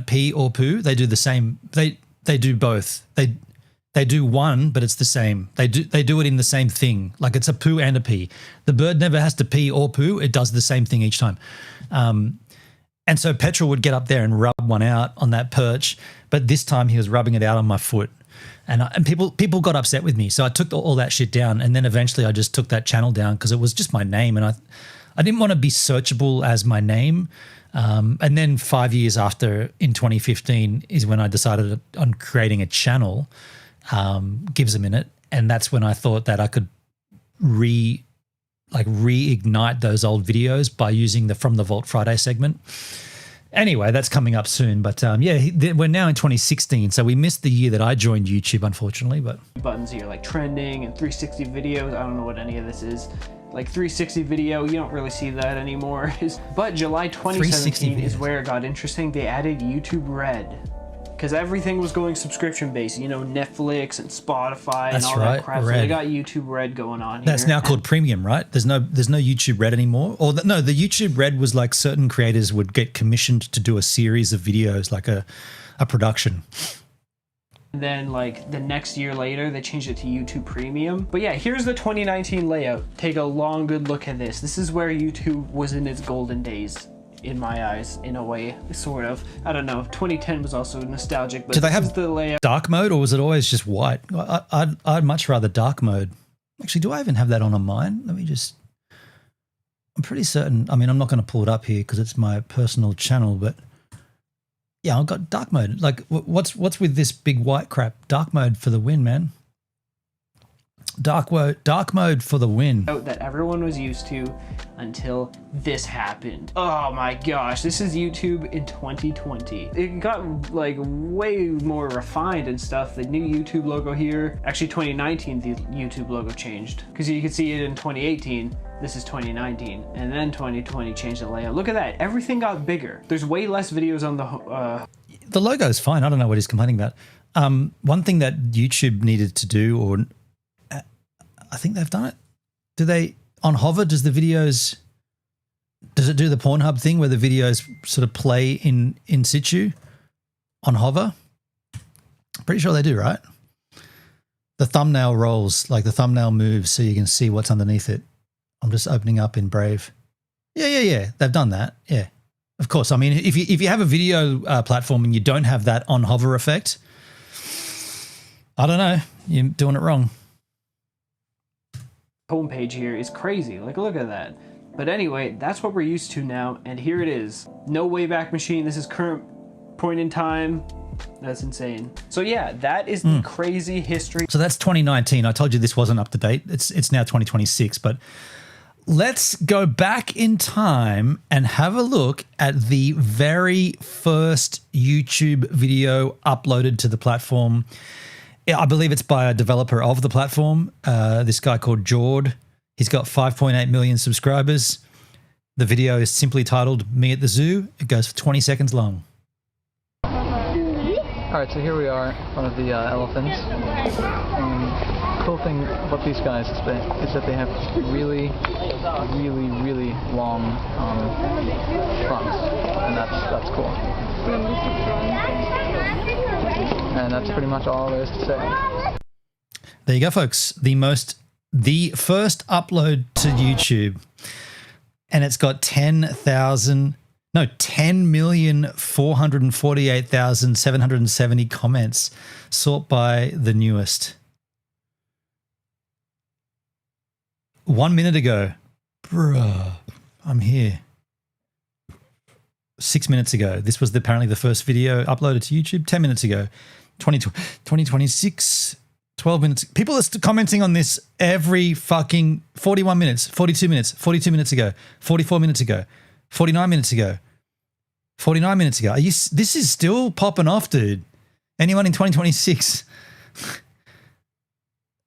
pee or poo? They do the same. They do both. They do one, but it's the same. They do it in the same thing. Like it's a poo and a pee. The bird never has to pee or poo. It does the same thing each time. And so Petrol would get up there and rub one out on that perch, but this time he was rubbing it out on my foot. And people got upset with me. So I took all that shit down, and then eventually I just took that channel down because it was just my name, and I didn't want to be searchable as my name. And then 5 years after, in 2015, is when I decided on creating a channel, Gives a Minute, and that's when I thought that I could reignite those old videos by using the From the Vault Friday segment. Anyway, that's coming up soon. But we're now in 2016, so we missed the year that I joined YouTube, unfortunately. But buttons here like trending and 360 videos. I don't know what any of this is. Like 360 video, you don't really see that anymore. But July 2017 is where it got interesting. They added YouTube Red. Because everything was going subscription-based, Netflix and Spotify and all that crap. Red. So they got YouTube Red going on here. That's now called Premium, right? There's no YouTube Red anymore. Or the YouTube Red was like certain creators would get commissioned to do a series of videos, like a production. And then like the next year later, they changed it to YouTube Premium. But yeah, here's the 2019 layout. Take a long, good look at this. This is where YouTube was in its golden days. In my eyes, in a way, sort of. I don't know. 2010 was also nostalgic, but do they have the layout. Dark mode, or was it always just white? I'd much rather dark mode. Actually, do I even have that on mine? Let me just. I'm pretty certain. I mean, I'm not going to pull it up here because it's my personal channel, but yeah, I've got dark mode. Like, what's with this big white crap? Dark mode for the win, man. Dark mode for the win. That everyone was used to until this happened. Oh my gosh, this is YouTube in 2020. It got like way more refined and stuff. The new YouTube logo here, actually 2019 the YouTube logo changed because you can see it in 2018. This is 2019, and then 2020 changed the layout. Look at that, everything got bigger. There's way less videos on the logo is fine. I don't know what he's complaining about. One thing that YouTube needed to do, or I think they've done it. Do they, on Hover, does it do the Pornhub thing where the videos sort of play in situ on Hover? Pretty sure they do, right? The thumbnail rolls, like the thumbnail moves so you can see what's underneath it. I'm just opening up in Brave. Yeah. They've done that. Yeah, of course. I mean, if you have a video platform and you don't have that on Hover effect, I don't know, you're doing it wrong. Homepage here is crazy. Like, look at that. But anyway, that's what we're used to now, and here it is. No Wayback Machine. This is current point in time. That's insane. So yeah, that is the crazy history. So that's 2019. I told you this wasn't up to date. It's now 2026, but let's go back in time and have a look at the very first YouTube video uploaded to the platform. I believe it's by a developer of the platform, this guy called Jord. He's got 5.8 million subscribers. The video is simply titled Me at the Zoo. It goes for 20 seconds long. All right, so here we are in front of the elephants. And the cool thing about these guys is that they have really, really, really long trunks, and that's cool. And that's pretty much all there is to say. There you go, folks. The first upload to YouTube, and it's got 10,448,770 comments, sort by the newest. 1 minute ago, bruh, I'm here. 6 minutes ago, this was apparently the first video uploaded to YouTube. 10 minutes ago, 2026, 12 minutes. People are commenting on this every fucking 41 minutes, 42 minutes, 42 minutes ago, 44 minutes ago, 49 minutes ago, 49 minutes ago. This is still popping off, dude. Anyone in 2026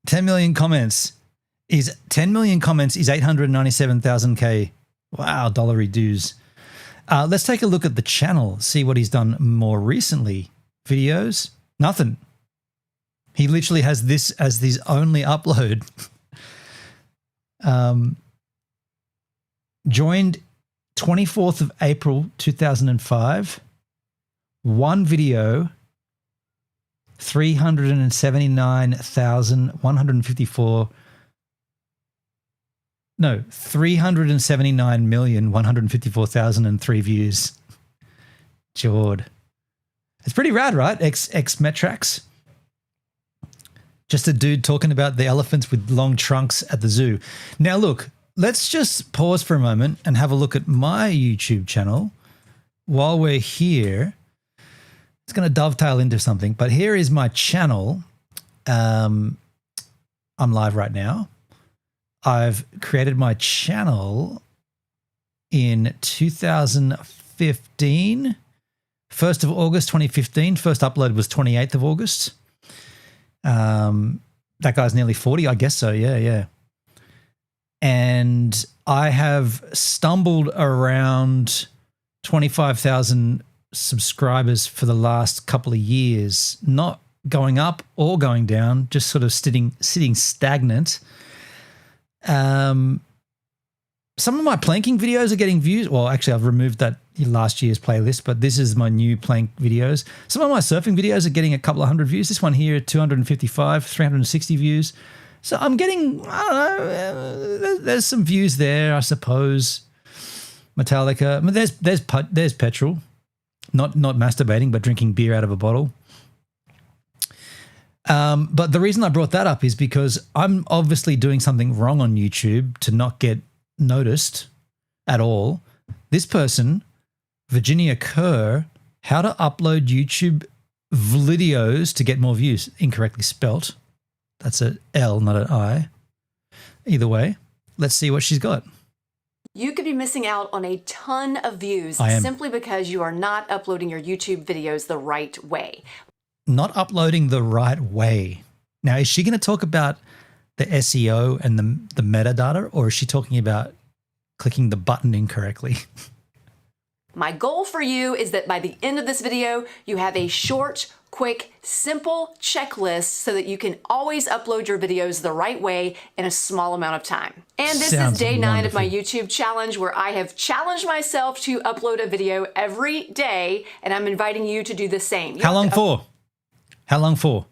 10 million comments is 897,000K. Wow, dollary dues. Let's take a look at the channel, see what he's done more recently. Videos, nothing. He literally has this as his only upload. Joined 24th of April 2005. One video, 379,154,003 views. Jord. It's pretty rad, right? X Metrax. Just a dude talking about the elephants with long trunks at the zoo. Now, look, let's just pause for a moment and have a look at my YouTube channel while we're here. It's going to dovetail into something, but here is my channel. I'm live right now. I've created my channel in 2015, 1st of August 2015. First upload was 28th of August. That guy's nearly 40, I guess so. Yeah. And I have stumbled around 25,000 subscribers for the last couple of years, not going up or going down, just sort of sitting stagnant. Some of my planking videos are getting views. Well, actually, I've removed that last year's playlist, but this is my new plank videos. Some of my surfing videos are getting a couple of hundred views. This one here, 255, 360 views. So I'm getting, I don't know, there's some views there, I suppose. Metallica. I mean, there's petrol. Not masturbating, but drinking beer out of a bottle. But the reason I brought that up is because I'm obviously doing something wrong on YouTube to not get noticed at all. This person, Virginia Kerr, how to upload YouTube videos to get more views. Incorrectly spelt. That's an L, not an I. Either way, let's see what she's got. You could be missing out on a ton of views simply because you are not uploading your YouTube videos the right way. Not uploading the right way. Now, is she going to talk about the SEO and the metadata, or is she talking about clicking the button incorrectly? My goal for you is that by the end of this video, you have a short, quick, simple checklist so that you can always upload your videos the right way in a small amount of time. And this is day 9 of my YouTube challenge, where I have challenged myself to upload a video every day, and I'm inviting you to do the same. How long for? How long for?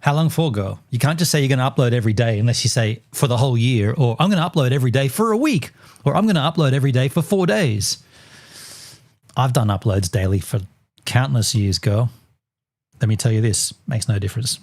How long for, girl? You can't just say you're going to upload every day unless you say for the whole year, or I'm going to upload every day for a week, or I'm going to upload every day for 4 days. I've done uploads daily for countless years, girl. Let me tell you this, makes no difference.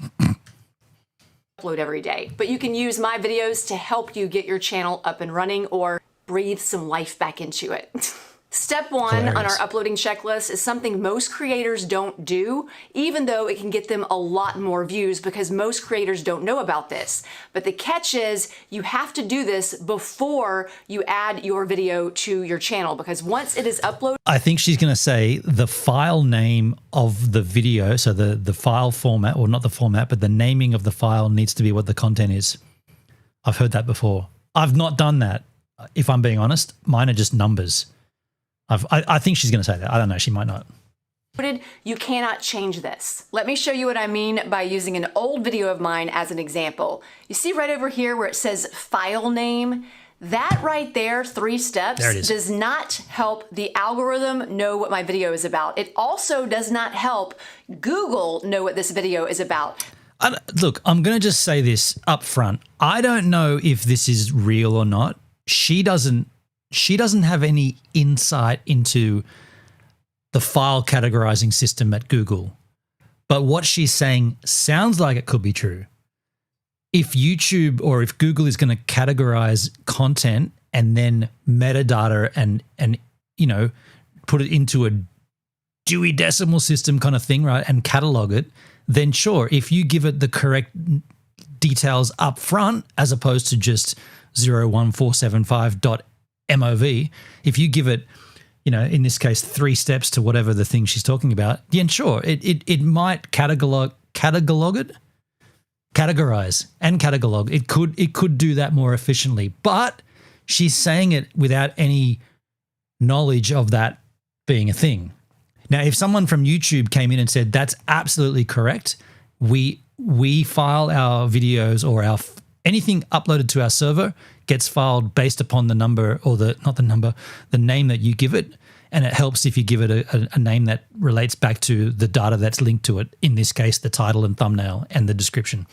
Upload every day, but you can use my videos to help you get your channel up and running or breathe some life back into it. Step 1 on our uploading checklist is something most creators don't do, even though it can get them a lot more views because most creators don't know about this. But the catch is you have to do this before you add your video to your channel, because once it is uploaded... I think she's going to say the file name of the video, so the file format, or not the format, but the naming of the file needs to be what the content is. I've heard that before. I've not done that, if I'm being honest. Mine are just numbers. I think she's going to say that. I don't know. She might not. You cannot change this. Let me show you what I mean by using an old video of mine as an example. You see right over here where it says file name? That right there, 3 steps, does not help the algorithm know what my video is about. It also does not help Google know what this video is about. Look, I'm going to just say this up front. I don't know if this is real or not. She doesn't have any insight into the file categorizing system at Google. But what she's saying sounds like it could be true. If YouTube or if Google is going to categorize content and then metadata and you know, put it into a Dewey Decimal System kind of thing, right, and catalog it, then sure, if you give it the correct details up front as opposed to just 01475.mov, if you give it you know, in this case, 3 steps to whatever the thing she's talking about, yeah, and sure, it might categorize and catalog. It could do that more efficiently, but she's saying it without any knowledge of that being a thing. Now, if someone from YouTube came in and said that's absolutely correct, we file our videos or anything uploaded to our server gets filed based upon the number or the name that you give it. And it helps if you give it a name that relates back to the data that's linked to it. In this case, the title and thumbnail and the description.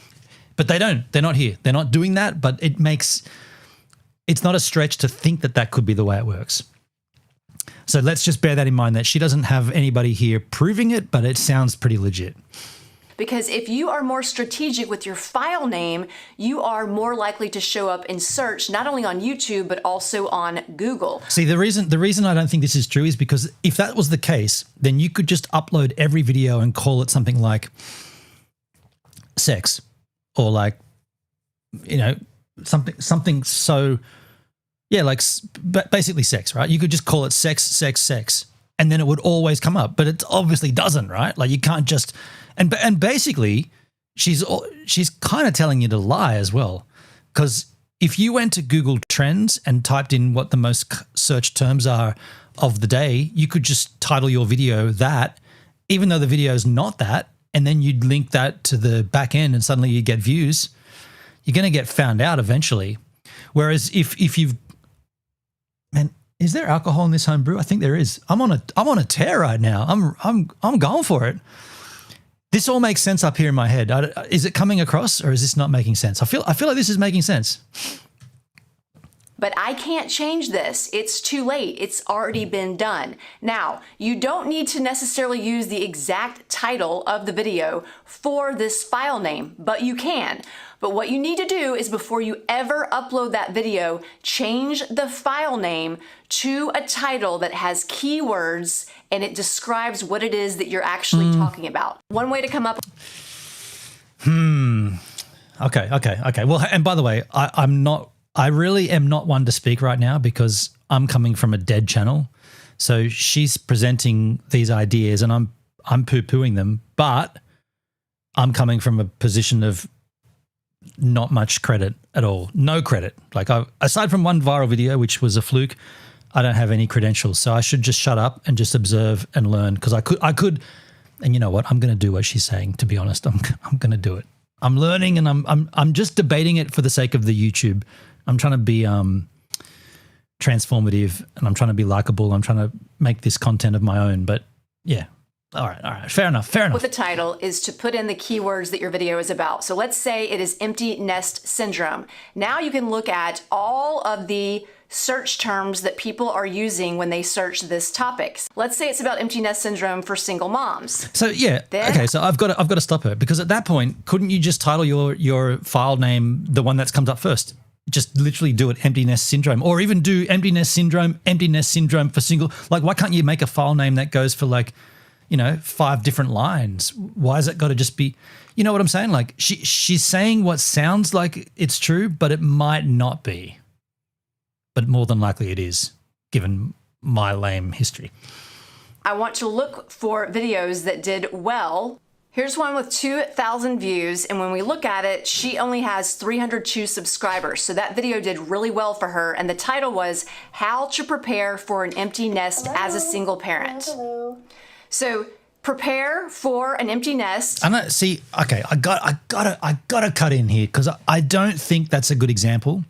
But they don't. They're not here. They're not doing that. But it's not a stretch to think that could be the way it works. So let's just bear that in mind, that she doesn't have anybody here proving it, but it sounds pretty legit. Because if you are more strategic with your file name, you are more likely to show up in search, not only on YouTube, but also on Google. See, the reason I don't think this is true is because if that was the case, then you could just upload every video and call it something like sex or like, you know, something so, yeah, like basically sex, right? You could just call it sex, and then it would always come up, but it obviously doesn't, right? Like you can't just... And basically, she's kind of telling you to lie as well, because if you went to Google Trends and typed in what the most searched terms are of the day, you could just title your video that, even though the video is not that, and then you'd link that to the back end and suddenly you get views. You're going to get found out eventually. Whereas if you've... Man, is there alcohol in this home brew? I think there is. I'm on a tear right now. I'm going for it. This all makes sense up here in my head. Is it coming across, or is this not making sense? I feel like this is making sense. But I can't change this. It's too late. It's already been done. Now, you don't need to necessarily use the exact title of the video for this file name, but you can. But what you need to do is, before you ever upload that video, change the file name to a title that has keywords and it describes what it is that you're actually talking about. One way to come up... Okay. Well, and by the way, I really am not one to speak right now because I'm coming from a dead channel. So she's presenting these ideas and I'm poo-pooing them, but I'm coming from a position of not much credit at all. No credit. Like aside from one viral video, which was a fluke, I don't have any credentials. So I should just shut up and just observe and learn, because I could, and you know what? I'm going to do what she's saying, to be honest. I'm going to do it. I'm learning, and I'm just debating it for the sake of the YouTube. I'm trying to be transformative, and I'm trying to be likable. I'm trying to make this content of my own, but yeah. All right. Fair enough. With the title is to put in the keywords that your video is about. So let's say it is empty nest syndrome. Now you can look at all of the search terms that people are using when they search this topic. Let's say it's about empty nest syndrome for single moms. So yeah, okay. So I've got to stop her, because at that point, couldn't you just title your file name the one that comes up first? Just literally do it empty nest syndrome, or even do empty nest syndrome for single. Like, why can't you make a file name that goes for, like, you know, 5 different lines? Why has it got to just be, you know what I'm saying? Like she's saying what sounds like it's true, but it might not be. But more than likely it is, given my lame history. I want to look for videos that did well. Here's one with 2,000 views, and when we look at it, she only has 302 subscribers. So that video did really well for her, and the title was How to Prepare for an Empty Nest as a Single Parent. So prepare for an empty nest. And I gotta cut in here, because I don't think that's a good example.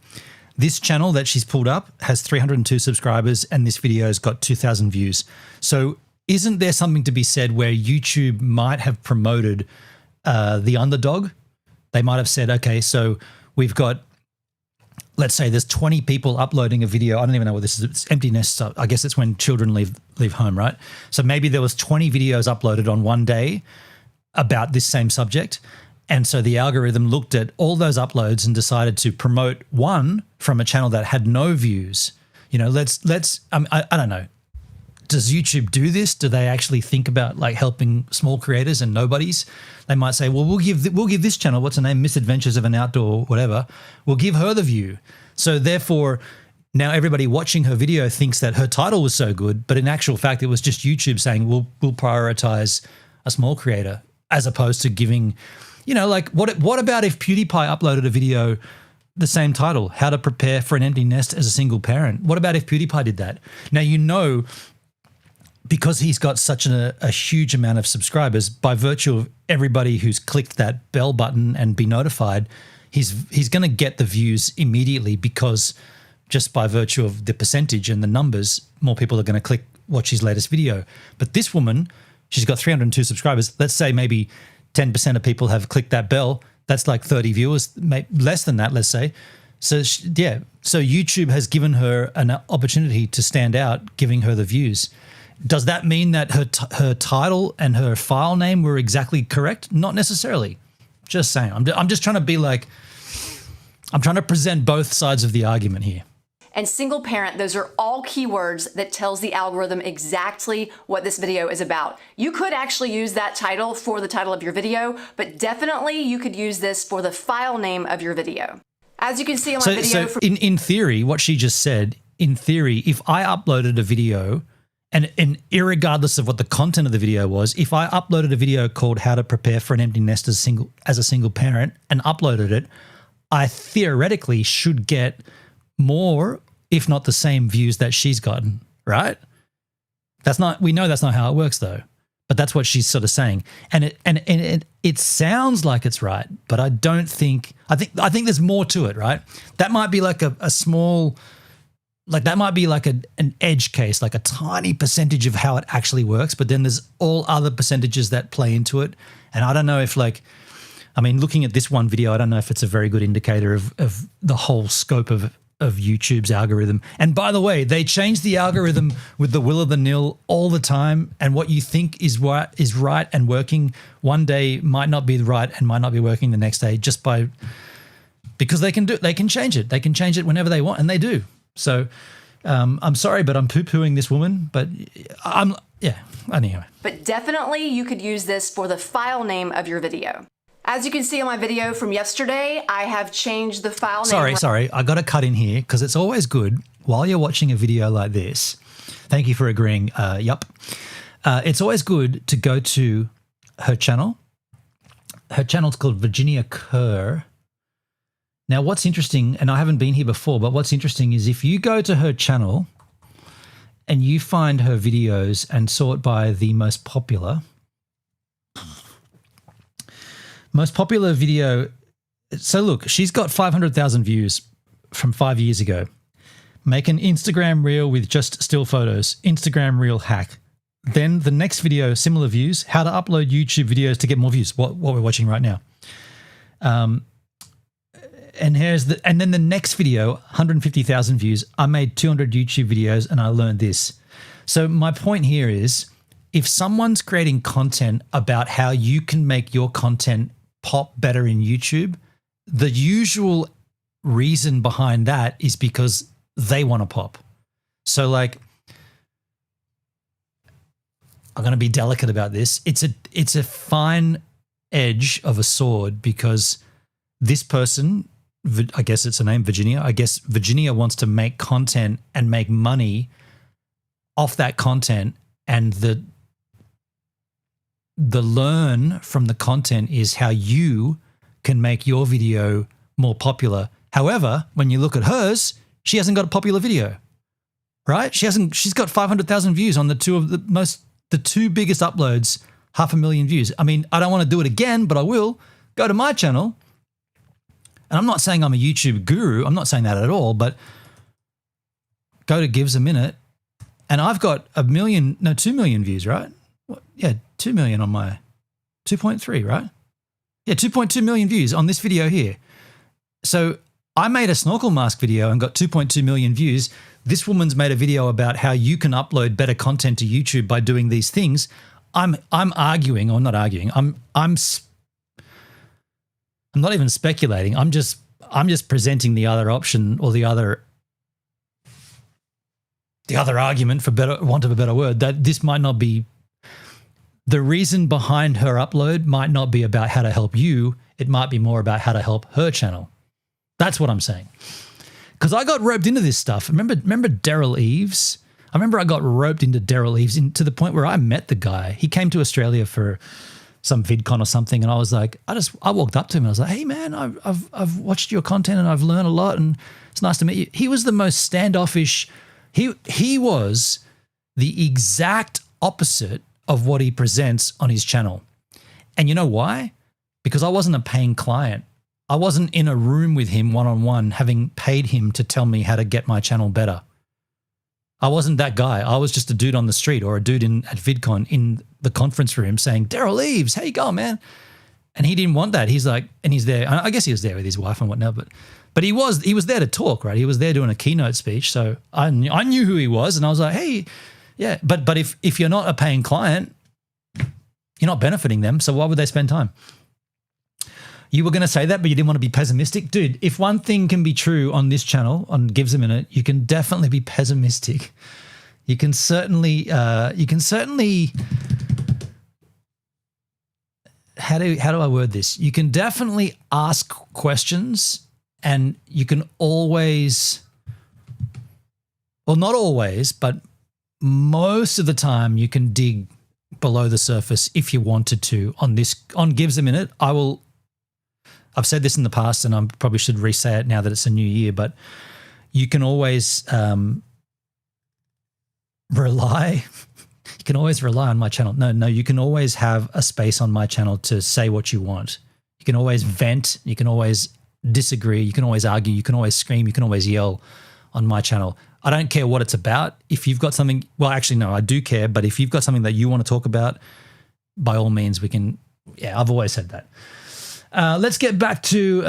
This channel that she's pulled up has 302 subscribers, and this video's got 2,000 views. So isn't there something to be said where YouTube might have promoted the underdog? They might have said, okay, so we've got, let's say there's 20 people uploading a video. I don't even know what this is. It's empty nest. So I guess it's when children leave home, right? So maybe there was 20 videos uploaded on one day about this same subject. And so the algorithm looked at all those uploads and decided to promote one from a channel that had no views. You know, I don't know. Does YouTube do this? Do they actually think about, like, helping small creators and nobodies? They might say, well, we'll give this channel, what's her name, Misadventures of an Outdoor whatever, we'll give her the view. So therefore, Now everybody watching her video thinks that her title was so good, but in actual fact, it was just YouTube saying, we'll prioritize a small creator, as opposed to giving, you know, like what about if PewDiePie uploaded a video, the same title, How to Prepare for an Empty Nest as a Single Parent? What about if PewDiePie did that? Now, you know, because he's got such a huge amount of subscribers, by virtue of everybody who's clicked that bell button and be notified, he's going to get the views immediately, because just by virtue of the percentage and the numbers, more people are going to click watch his latest video. But this woman, she's got 302 subscribers. Let's say maybe 10% of people have clicked that bell. That's like 30 viewers, less than that, let's say. So yeah, so YouTube has given her an opportunity to stand out, giving her the views. Does that mean that her title and her file name were exactly correct? Not necessarily. Just saying. I'm just trying to be like, I'm trying to present both sides of the argument here. And single parent, those are all keywords that tells the algorithm exactly what this video is about. You could actually use that title for the title of your video, but definitely you could use this for the file name of your video. As you can see on my video. So in theory, what she just said, in theory, if I uploaded a video, and irregardless of what the content of the video was, if I uploaded a video called How to Prepare for an Empty Nest as a single parent and uploaded it, I theoretically should get more, if not the same views that she's gotten, right? We know that's not how it works though, but that's what she's sort of saying. And it sounds like it's right, but I think there's more to it, right? That might be like a small, like that might be like an edge case, like a tiny percentage of how it actually works, but then there's all other percentages that play into it. And I don't know if looking at this one video, I don't know if it's a very good indicator of the whole scope of YouTube's algorithm. And by the way, they change the algorithm with the will of the nil all the time. And what you think is right and working one day might not be right and might not be working the next day, because they can change it. They can change it whenever they want, and they do. So I'm sorry, but I'm poo-pooing this woman. But anyway. But definitely you could use this for the file name of your video. As you can see on my video from yesterday, I have changed the file name. Sorry, I got to cut in here because it's always good while you're watching a video like this. Thank you for agreeing. Yup. It's always good to go to her channel. Her channel's called Virginia Kerr. Now, what's interesting, and I haven't been here before, but what's interesting is if you go to her channel and you find her videos and sort by the most popular video. So look, she's got 500,000 views from 5 years ago. Make an Instagram reel with just still photos. Instagram reel hack. Then the next video, similar views. How to upload YouTube videos to get more views. What we're watching right now. And then the next video, 150,000 views. I made 200 YouTube videos and I learned this. So my point here is, if someone's creating content about how you can make your content pop better in YouTube, the usual reason behind that is because they want to pop. So like, I'm going to be delicate about this. It's a fine edge of a sword, because this person, I guess it's her name, Virginia. I guess Virginia wants to make content and make money off that content, and the learn from the content is how you can make your video more popular. However, when you look at hers, she hasn't got a popular video, right? She's got 500,000 views on the two biggest uploads, 500,000 views. I mean, I don't want to do it again, but I will. Go to my channel. And I'm not saying I'm a YouTube guru. I'm not saying that at all, but go to Gives a Minute and I've got 2 million views, right? Yeah, 2 million on my 2.3, right? Yeah, 2.2 million views on this video here. So I made a snorkel mask video and got 2.2 million views. This woman's made a video about how you can upload better content to YouTube by doing these things. I'm arguing, or not arguing. I'm not even speculating. I'm just presenting the other option, or the other argument, for want of a better word, that this might not be the reason behind her upload. Might not be about how to help you. It might be more about how to help her channel. That's what I'm saying. because I got roped into this stuff. Remember Daryl Eves? I remember I got roped into Daryl Eves to the point where I met the guy. He came to Australia for some VidCon or something, and I was like, I walked up to him and I was like, hey man, I've watched your content and I've learned a lot and it's nice to meet you. He was the most standoffish. He was the exact opposite of what he presents on his channel. And you know why? Because I wasn't a paying client. I wasn't in a room with him one-on-one having paid him to tell me how to get my channel better. I wasn't that guy. I was just a dude on the street or a dude at VidCon in the conference room saying, Daryl Eves, how you going, man? And he didn't want that. He's like, and he's there. I guess he was there with his wife and whatnot, but he was there to talk, right? He was there doing a keynote speech. So I knew who he was and I was like, hey, yeah. But if you're not a paying client, you're not benefiting them. So why would they spend time? You were going to say that, but you didn't want to be pessimistic. Dude, if one thing can be true on this channel, on Gives a Minute, you can definitely be pessimistic. You can certainly, how do I word this? You can definitely ask questions and you can always, well, not always, but most of the time you can dig below the surface if you wanted to. On Gives a Minute, I've said this in the past and I probably should re-say it now that it's a new year, but you can always rely on my channel. No, you can always have a space on my channel to say what you want. You can always vent, you can always disagree, you can always argue, you can always scream, you can always yell on my channel. I don't care what it's about. If you've got something, well, actually, no, I do care, but if you've got something that you want to talk about, by all means, we can, yeah, I've always said that. Let's get back to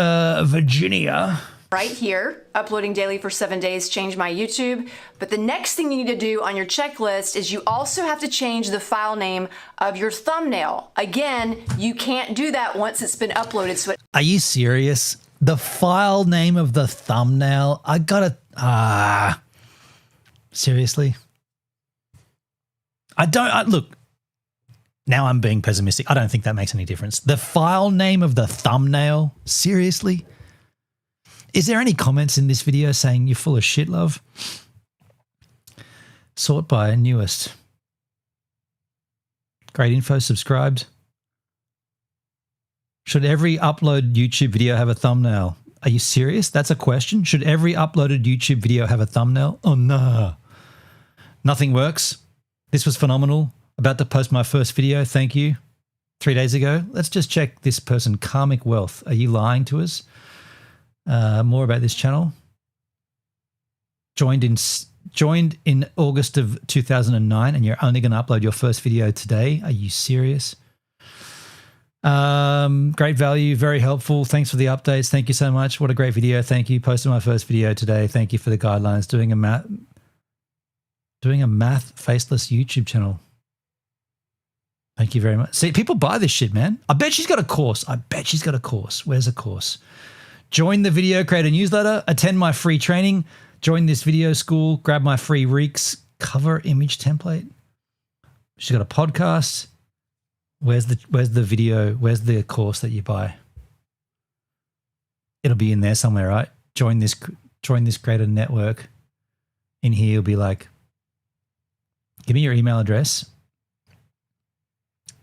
Virginia. Right here, uploading daily for 7 days, change my YouTube. But the next thing you need to do on your checklist is you also have to change the file name of your thumbnail. Again, you can't do that once it's been uploaded. So Are you serious? The file name of the thumbnail? I gotta, seriously? Look, now I'm being pessimistic. I don't think that makes any difference. The file name of the thumbnail? Seriously? Is there any comments in this video saying you're full of shit, love? Sort by newest. Great info, subscribed. Should every uploaded YouTube video have a thumbnail? Are you serious? That's a question? Should every uploaded YouTube video have a thumbnail? Oh, no. Nothing works. This was phenomenal. About to post my first video. Thank you. 3 days ago. Let's just check this person. Karmic Wealth. Are you lying to us? More about this channel. Joined in August of 2009 and you're only going to upload your first video today. Are you serious? Great value. Very helpful. Thanks for the updates. Thank you so much. What a great video. Thank you. Posted my first video today. Thank you for the guidelines. Doing a math faceless YouTube channel. Thank you very much. See, people buy this shit, man. I bet she's got a course. Where's a course? Join the video creator newsletter, attend my free training, join this video school, grab my free Reeks cover image template. She's got a podcast. Where's the video? Where's the course that you buy? It'll be in there somewhere, right? Join this creator network. In here, you'll be like, give me your email address.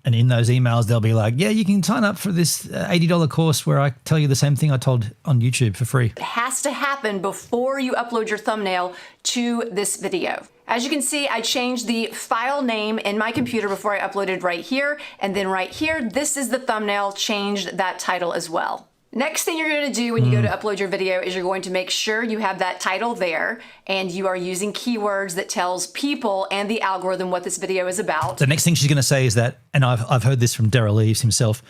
And in those emails, they'll be like, yeah, you can sign up for this $80 course where I tell you the same thing I told on YouTube for free. it has to happen before you upload your thumbnail to this video. As you can see, I changed the file name in my computer before I uploaded right here. And then right here, this is the thumbnail, changed that title as well. Next thing you're going to do when you go to upload your video is you're going to make sure you have that title there and you are using keywords that tells people and the algorithm what this video is about. The next thing she's going to say is that, and I've heard this from Daryl Eves himself,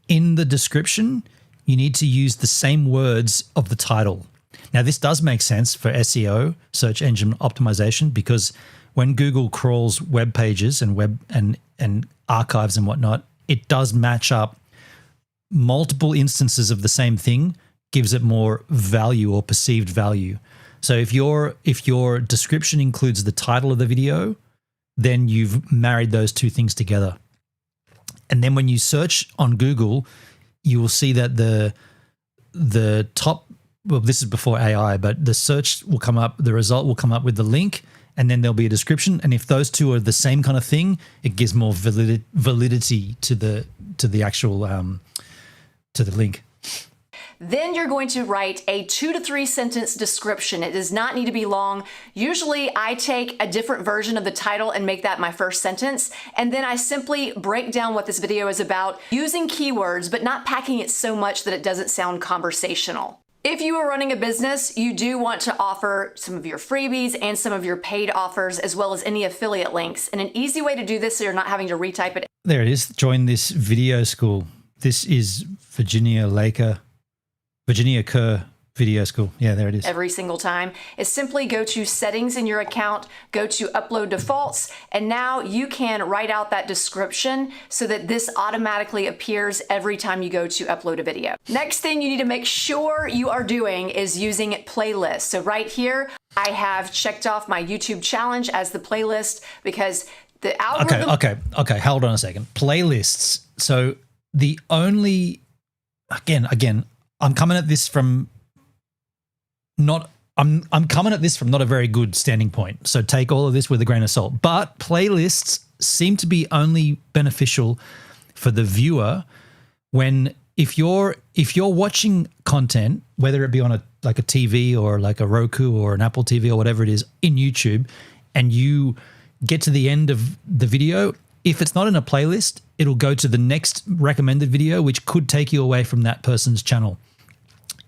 in the description, you need to use the same words of the title. Now, this does make sense for SEO, search engine optimization, because when Google crawls web pages and web and archives and whatnot, it does match up multiple instances of the same thing, gives it more value or perceived value. So if your description includes the title of the video, then you've married those two things together. And then when you search on Google, you will see that the top well, this is before AI, but the search will come up, the result will come up with the link, and then there'll be a description. And if those two are the same kind of thing, it gives more validity to the actual to the link. Then you're going to write a 2 to 3 sentence description. It does not need to be long. Usually I take a different version of the title and make that my first sentence. And then I simply break down what this video is about using keywords, but not packing it so much that it doesn't sound conversational. If you are running a business, you do want to offer some of your freebies and some of your paid offers, as well as any affiliate links. And an easy way to do this so you're not having to retype it. There it is. Join this video school. This is Virginia Kerr Video School. Yeah, there it is. Every single time is simply go to settings in your account, go to upload defaults, and now you can write out that description so that this automatically appears every time you go to upload a video. Next thing you need to make sure you are doing is using playlists. So right here, I have checked off my YouTube challenge as the playlist because the algorithm... Okay, hold on a second. Playlists. So the only, again, I'm coming at this from not a very good standing point. So take all of this with a grain of salt. But playlists seem to be only beneficial for the viewer when if you're watching content, whether it be on a TV or like a Roku or an Apple TV or whatever it is in YouTube, and you get to the end of the video, if it's not in a playlist, it'll go to the next recommended video, which could take you away from that person's channel.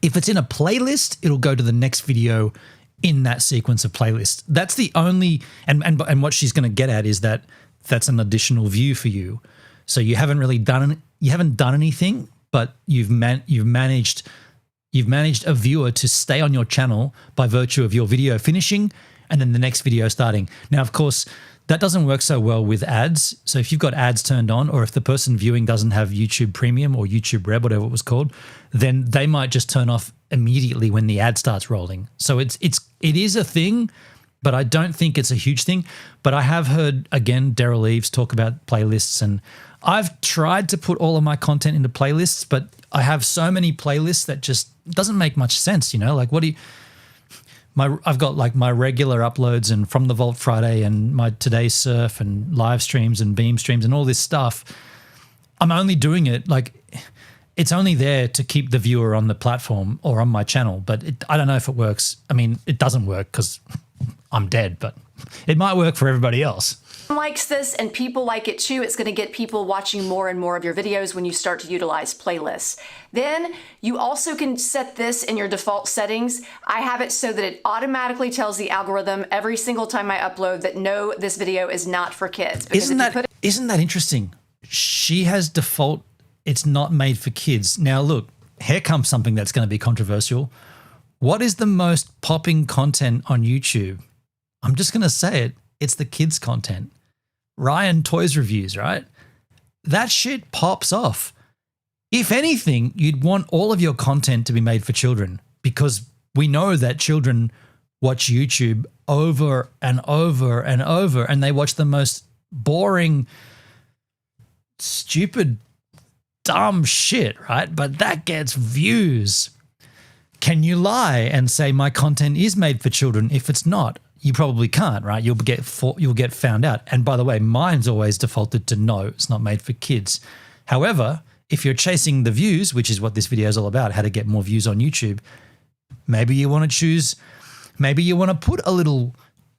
If it's in a playlist, it'll go to the next video in that sequence of playlists. That's the only, and what she's going to get at is that that's an additional view for you. So you haven't really done anything, but you've managed a viewer to stay on your channel by virtue of your video finishing and then the next video starting. Now, of course, that doesn't work so well with ads. So if you've got ads turned on, or if the person viewing doesn't have YouTube Premium or YouTube Red, whatever it was called, then they might just turn off immediately when the ad starts rolling. So it is a thing, but I don't think it's a huge thing. But I have heard, again, Daryl Eves talk about playlists, and I've tried to put all of my content into playlists, but I have so many playlists that just doesn't make much sense, you know? Like, what do you... I've got like my regular uploads and From the Vault Friday and my Today's Surf and live streams and beam streams and all this stuff. I'm only doing it, like, it's only there to keep the viewer on the platform or on my channel, but I don't know if it works. I mean, it doesn't work because I'm dead, but it might work for everybody else. Likes this and people like it too. It's going to get people watching more and more of your videos when you start to utilize playlists. Then you also can set this in your default settings. I have it so that it automatically tells the algorithm every single time I upload that no, this video is not for kids. Isn't that interesting? She has default, it's not made for kids. Now look, here comes something that's going to be controversial. What is the most popping content on YouTube? I'm just going to say it. It's the kids content. Ryan Toys Reviews, right? That shit pops off. If anything, you'd want all of your content to be made for children, because we know that children watch YouTube over and over and over, and they watch the most boring, stupid, dumb shit, right? But that gets views. Can you lie and say my content is made for children if it's not? You probably can't, right? You'll get found out. And by the way, mine's always defaulted to no, it's not made for kids. However, if you're chasing the views, which is what this video is all about, how to get more views on YouTube, maybe you want to put a little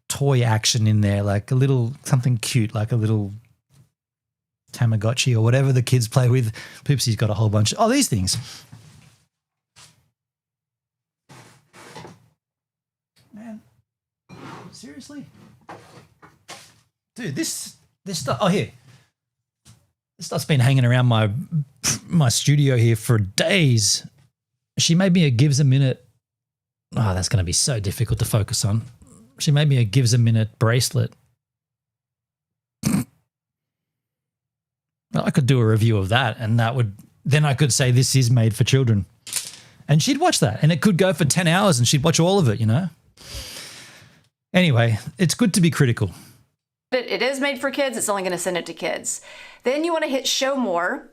toy action in there, like a little something cute, like a little Tamagotchi or whatever the kids play with. Poopsie's got a whole bunch. Oh, these things. Man. Seriously? Dude, this stuff, oh here. This stuff's been hanging around my studio here for days. She made me a gives a minute. Oh, that's going to be so difficult to focus on. She made me a gives a minute bracelet. Well, I could do a review of that, and then I could say this is made for children. And she'd watch that, and it could go for 10 hours and she'd watch all of it, you know? Anyway, it's good to be critical. It is made for kids. It's only going to send it to kids. Then you want to hit show more,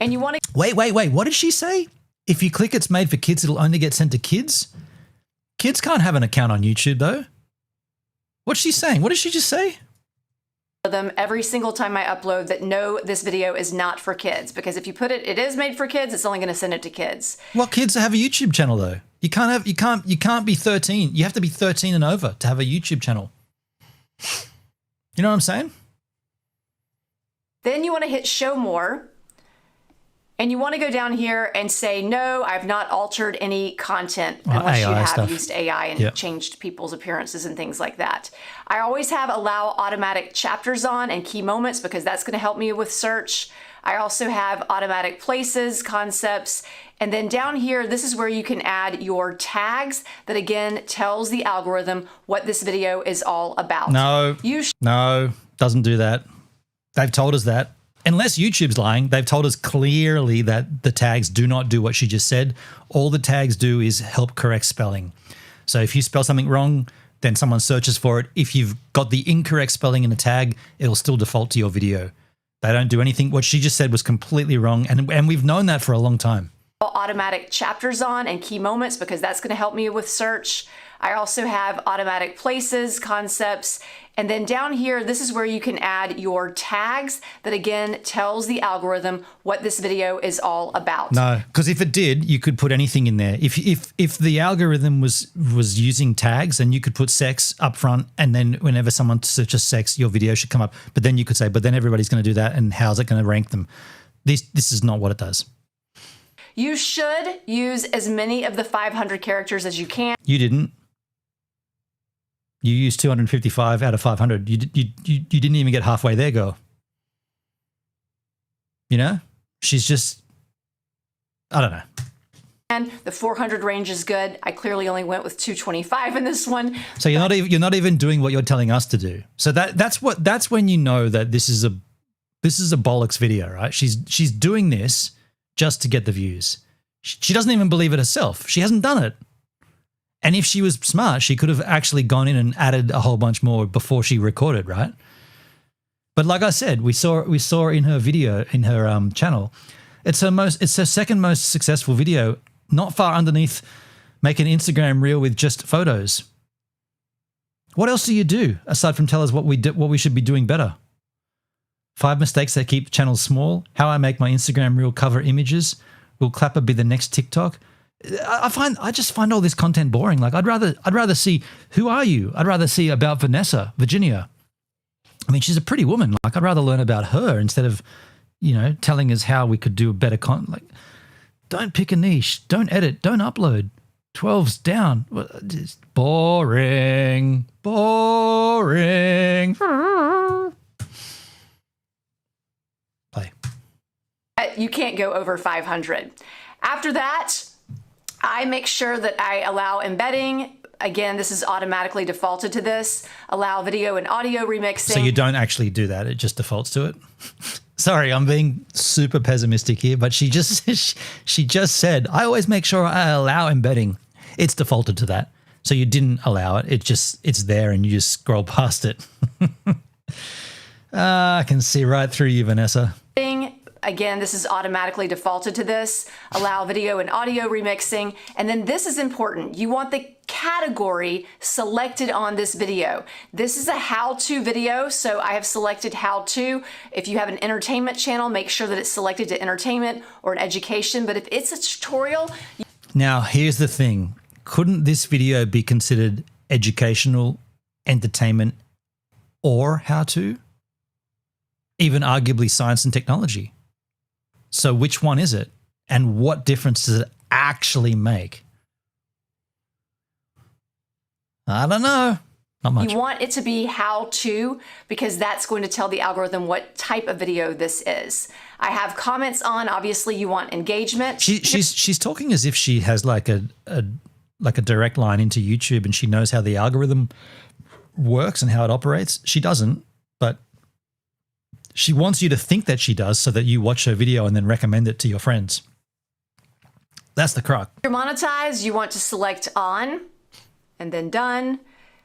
and you want to... Wait. What did she say? If you click it's made for kids, it'll only get sent to kids. Kids can't have an account on YouTube though. What's she saying? What did she just say? Them every single time I upload that no, this video is not for kids, because if you put it is made for kids, it's only going to send it to kids. What kids have a YouTube channel though? You can't be 13. You have to be 13 and over to have a YouTube channel. You know what I'm saying? Then you want to hit show more. And you want to go down here and say, no, I've not altered any content unless you have used AI and changed people's appearances and things like that. I always have allow automatic chapters on and key moments because that's going to help me with search. I also have automatic places, concepts, and then down here, this is where you can add your tags that again tells the algorithm what this video is all about. No, doesn't do that. They've told us that. Unless YouTube's lying, they've told us clearly that the tags do not do what she just said. All the tags do is help correct spelling. So if you spell something wrong, then someone searches for it. If you've got the incorrect spelling in a tag, it'll still default to your video. They don't do anything. What she just said was completely wrong, and we've known that for a long time. Automatic chapters on and key moments because that's going to help me with search. I also have automatic places, concepts, and then down here, this is where you can add your tags that again tells the algorithm what this video is all about. No, because if it did, you could put anything in there. If the algorithm was using tags, then you could put sex up front, and then whenever someone searches sex, your video should come up. But then you could say, but then everybody's going to do that, and how's it going to rank them? This is not what it does. You should use as many of the 500 characters as you can. You didn't. You used 255 out of 500. You didn't even get halfway there, girl. You know? She's just, I don't know. And the 400 range is good. I clearly only went with 225 in this one. So you're not even doing what you're telling us to do. So that's when you know that this is a bollocks video, right? She's doing this just to get the views. She doesn't even believe it herself. She hasn't done it. And if she was smart, she could have actually gone in and added a whole bunch more before she recorded, right? But like I said, we saw in her video, in her channel, it's her second most successful video, not far underneath make an Instagram reel with just photos. What else do you do aside from tell us what we should be doing better? 5 mistakes that keep channels small. How I make my Instagram reel cover images. Will Clapper be the next TikTok? I just find all this content boring. Like I'd rather see who are you? I'd rather see about Virginia. I mean, she's a pretty woman. Like I'd rather learn about her instead of, you know, telling us how we could do better content. Like, don't pick a niche. Don't edit. Don't upload. 12's down. It's boring. Boring. Play. You can't go over 500. After that, I make sure that I allow embedding. Again, this is automatically defaulted to this. Allow video and audio remixing. So you don't actually do that. It just defaults to it. Sorry, I'm being super pessimistic here, but she just said, I always make sure I allow embedding. It's defaulted to that. So you didn't allow it. It's there and you just scroll past it. I can see right through you, Vanessa. Again, this is automatically defaulted to this. Allow video and audio remixing. And then this is important. You want the category selected on this video. This is a how-to video, so I have selected how-to. If you have an entertainment channel, make sure that it's selected to entertainment or an education. But if it's a tutorial... Now, here's the thing. Couldn't this video be considered educational, entertainment, or how-to? Even arguably science and technology. So which one is it? And what difference does it actually make? I don't know. Not much. You want it to be how to, because that's going to tell the algorithm what type of video this is. I have comments on, obviously you want engagement. She's talking as if she has like a direct line into YouTube and she knows how the algorithm works and how it operates. She doesn't, but she wants you to think that she does so that you watch her video and then recommend it to your friends. That's the crux. You're monetized, you want to select on and then done.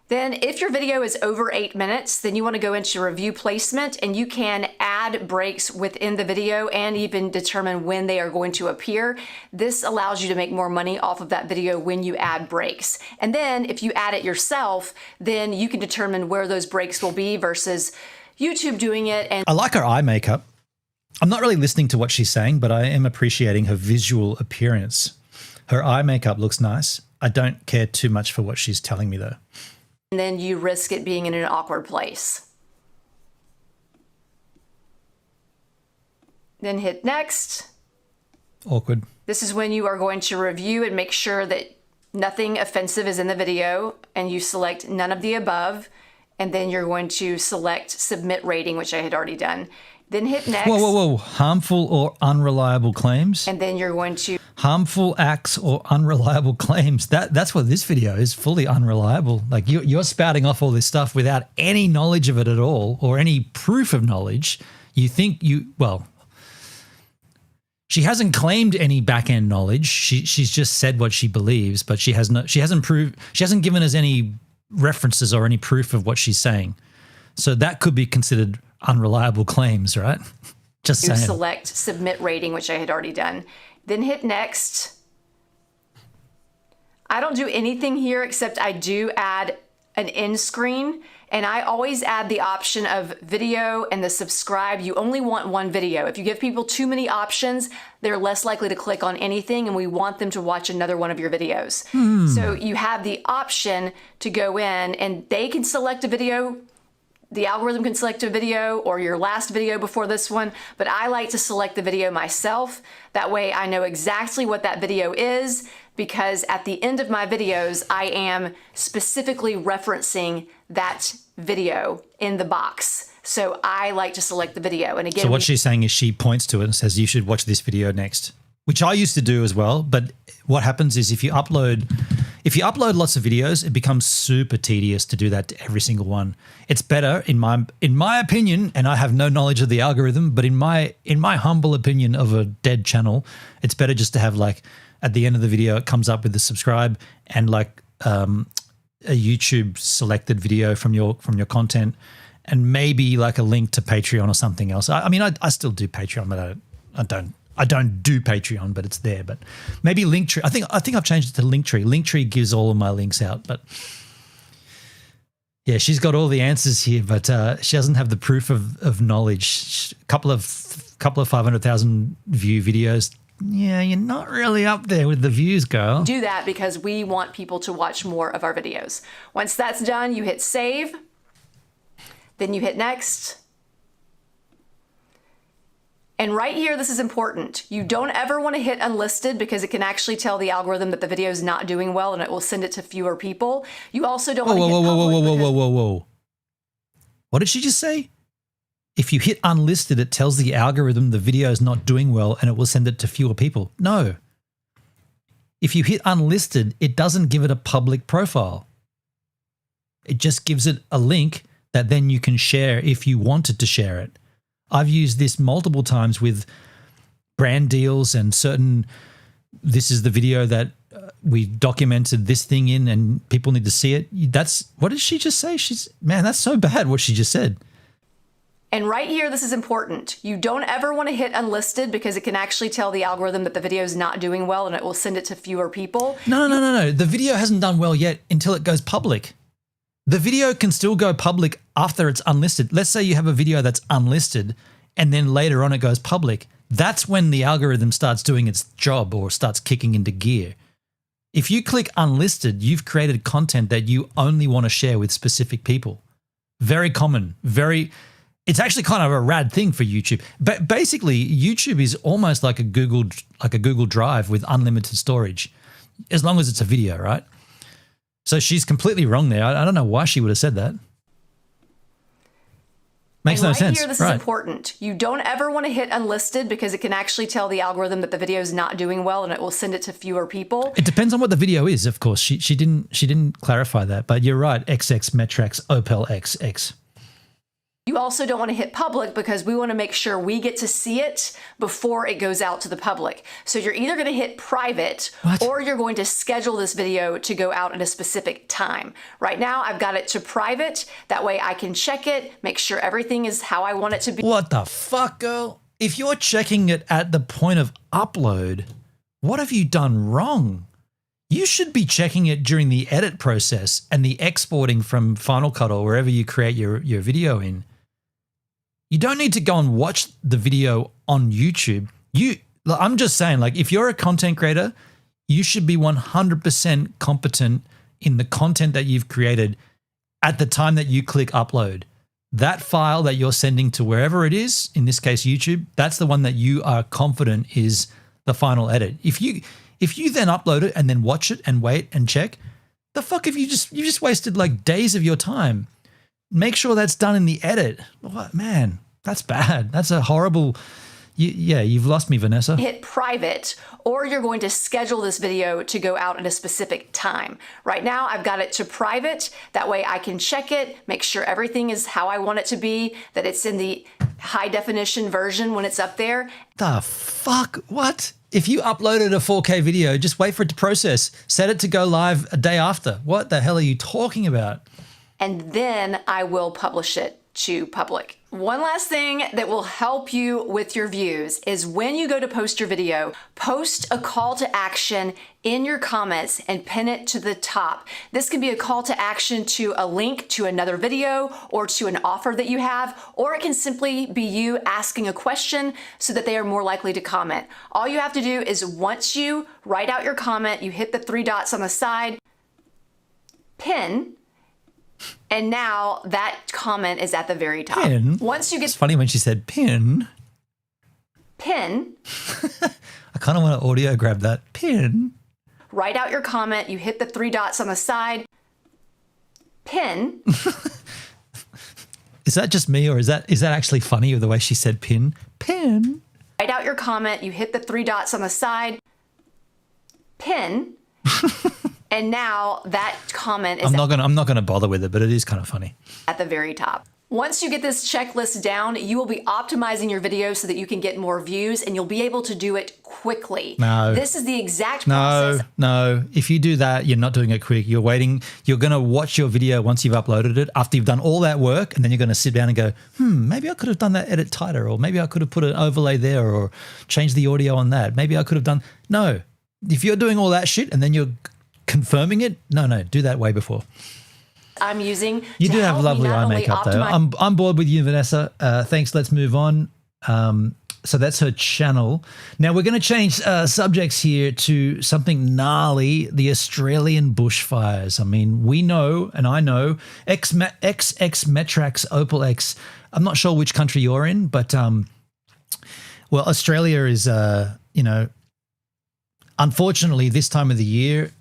Then if your video is over 8 minutes, then you want to go into review placement and you can add breaks within the video and even determine when they are going to appear. This allows you to make more money off of that video when you add breaks. And then if you add it yourself, then you can determine where those breaks will be versus YouTube doing it. And I like her eye makeup. I'm not really listening to what she's saying, but I am appreciating her visual appearance. Her eye makeup looks nice. I don't care too much for what she's telling me though. And then you risk it being in an awkward place. Then hit next. Awkward. This is when you are going to review and make sure that nothing offensive is in the video, and you select none of the above, and then you're going to select submit rating, which I had already done. Then hit next. Whoa, whoa, whoa. Harmful or unreliable claims? And then you're going to harmful acts or unreliable claims. That's what this video is, fully unreliable. Like you're spouting off all this stuff without any knowledge of it at all or any proof of knowledge. You think well, she hasn't claimed any back-end knowledge. She's just said what she believes, but she hasn't given us any references or any proof of what she's saying. So that could be considered unreliable claims, right? Just saying. Select submit rating, which I had already done. Then hit next. I don't do anything here except I do add an end screen, and I always add the option of video and the subscribe. You only want one video. If you give people too many options, they're less likely to click on anything, and we want them to watch another one of your videos. So you have the option to go in and they can select a video. The algorithm can select a video or your last video before this one, but I like to select the video myself. That way I know exactly what that video is, because at the end of my videos, I am specifically referencing that video in the box. So I like to select the video. And again, so what she's saying is she points to it and says, you should watch this video next, which I used to do as well. But what happens is if you upload lots of videos, it becomes super tedious to do that to every single one. It's better in my opinion, and I have no knowledge of the algorithm, but in my humble opinion of a dead channel, it's better just to have like at the end of the video, it comes up with the subscribe and like a YouTube selected video from your content, and maybe like a link to Patreon or something else. I mean, I still do Patreon, but I don't do Patreon, but it's there. But maybe Linktree. I think I've changed it to Linktree. Linktree gives all of my links out. But yeah, she's got all the answers here, but she doesn't have the proof of knowledge. A couple of 500,000 view videos. Yeah, you're not really up there with the views, girl. Do that because we want people to watch more of our videos. Once that's done, you hit save. Then you hit next. And right here, this is important. You don't ever want to hit unlisted because it can actually tell the algorithm that the video is not doing well and it will send it to fewer people. You also don't want to hit public. Whoa. What did she just say? If you hit unlisted, it tells the algorithm the video is not doing well and it will send it to fewer people. No. If you hit unlisted, it doesn't give it a public profile. It just gives it a link that then you can share if you wanted to share it. I've used this multiple times with brand deals and certain, this is the video that we documented this thing in and people need to see it. What did she just say? Man, that's so bad what she just said. And right here, this is important. You don't ever want to hit unlisted because it can actually tell the algorithm that the video is not doing well and it will send it to fewer people. No. The video hasn't done well yet until it goes public. The video can still go public after it's unlisted. Let's say you have a video that's unlisted and then later on it goes public. That's when the algorithm starts doing its job or starts kicking into gear. If you click unlisted, you've created content that you only want to share with specific people. Very common, it's actually kind of a rad thing for YouTube. But basically, YouTube is almost like a Google Drive with unlimited storage, as long as it's a video, right? So she's completely wrong there. I don't know why she would have said that. Makes no sense. Here, this is important. You don't ever want to hit unlisted because it can actually tell the algorithm that the video is not doing well and it will send it to fewer people. It depends on what the video is, of course. She didn't clarify that, but you're right. XX Metrax Opel XX. You also don't want to hit public because we want to make sure we get to see it before it goes out to the public. So you're either going to hit private or you're going to schedule this video to go out at a specific time. Right now, I've got it to private. That way I can check it, make sure everything is how I want it to be. What the fuck, girl? If you're checking it at the point of upload, what have you done wrong? You should be checking it during the edit process and the exporting from Final Cut or wherever you create your video in. You don't need to go and watch the video on YouTube. I'm just saying, like, if you're a content creator, you should be 100% competent in the content that you've created at the time that you click upload. That file that you're sending to wherever it is, in this case YouTube, that's the one that you are confident is the final edit. If you then upload it and then watch it and wait and check, the fuck if you just wasted like days of your time. Make sure that's done in the edit. What, man, that's bad. That's a horrible, you've lost me, Vanessa. Hit private, or you're going to schedule this video to go out at a specific time. Right now, I've got it to private. That way I can check it, make sure everything is how I want it to be, that it's in the high definition version when it's up there. The fuck? What? If you uploaded a 4K video, just wait for it to process. Set it to go live a day after. What the hell are you talking about? And then I will publish it to public. One last thing that will help you with your views is when you go to post your video, post a call to action in your comments and pin it to the top. This can be a call to action to a link to another video or to an offer that you have, or it can simply be you asking a question so that they are more likely to comment. All you have to do is once you write out your comment, you hit the 3 dots on the side, pin, and now that comment is at the very top. Pin? Once you get— It's funny when she said pin. Pin. I kind of want to audio grab that. Pin. Write out your comment. You hit the 3 dots on the side. Pin. Is that just me, or is that actually funny the way she said pin? Pin. Write out your comment. You hit the 3 dots on the side. Pin. And now that comment is I'm not gonna bother with it, but it is kind of funny. At the very top. Once you get this checklist down, you will be optimizing your video so that you can get more views and you'll be able to do it quickly. No. This is the exact process. No. If you do that, you're not doing it quick. You're waiting. You're going to watch your video once you've uploaded it after you've done all that work, and then you're going to sit down and go, maybe I could have done that edit tighter, or maybe I could have put an overlay there or changed the audio on that. Maybe I could have done. No. If you're doing all that shit and then you're confirming it, no, do that way before. I'm using. You do have lovely eye makeup though. I'm bored with you, Vanessa. Thanks. Let's move on. So that's her channel. Now we're going to change subjects here to something gnarly, the Australian bushfires. I mean, we know, and I know, XX Metrax Opal X. I'm not sure which country you're in, but well, Australia is, unfortunately this time of the year,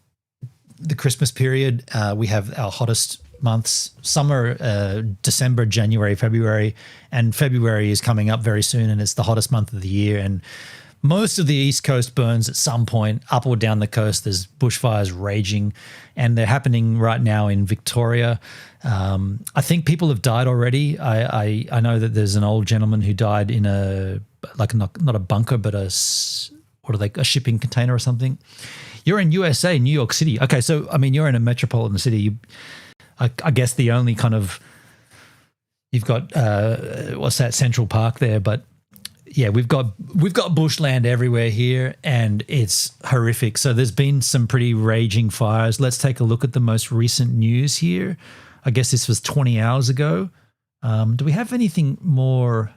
the Christmas period, we have our hottest months, summer, December, January, February, and February is coming up very soon, and it's the hottest month of the year. And most of the East Coast burns at some point, up or down the coast. There's bushfires raging, and they're happening right now in Victoria. I think people have died already. I know that there's an old gentleman who died in not a bunker, but a shipping container or something. You're in USA, New York City. Okay, so I mean, you're in a metropolitan city. I guess the only kind of, you've got what's that, Central Park there, but yeah, we've got bushland everywhere here, and it's horrific. So there's been some pretty raging fires. Let's take a look at the most recent news here. I guess this was 20 hours ago. Do we have anything more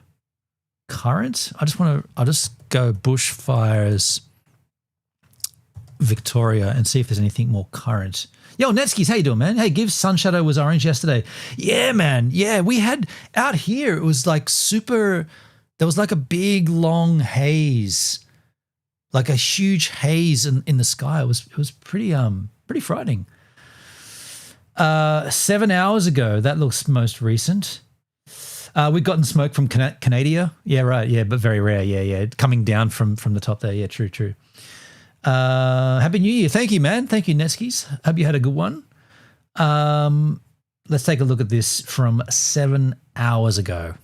current? I'll just go bushfires Victoria and see if there's anything more current. Yo, Netskis, how you doing, man? Hey, Gibbs, sun shadow was orange yesterday. Yeah, man. Yeah, we had out here, it was like super, there was like a big long haze, like a huge haze in the sky. It was pretty frightening. 7 hours ago, that looks most recent. We've gotten smoke from Canada. Yeah, right. Yeah, but very rare. Yeah. Coming down from the top there. Yeah, true. Happy New Year. Thank you, man. Thank you, Neskis. Hope you had a good one. let's take a look at this from 7 hours ago.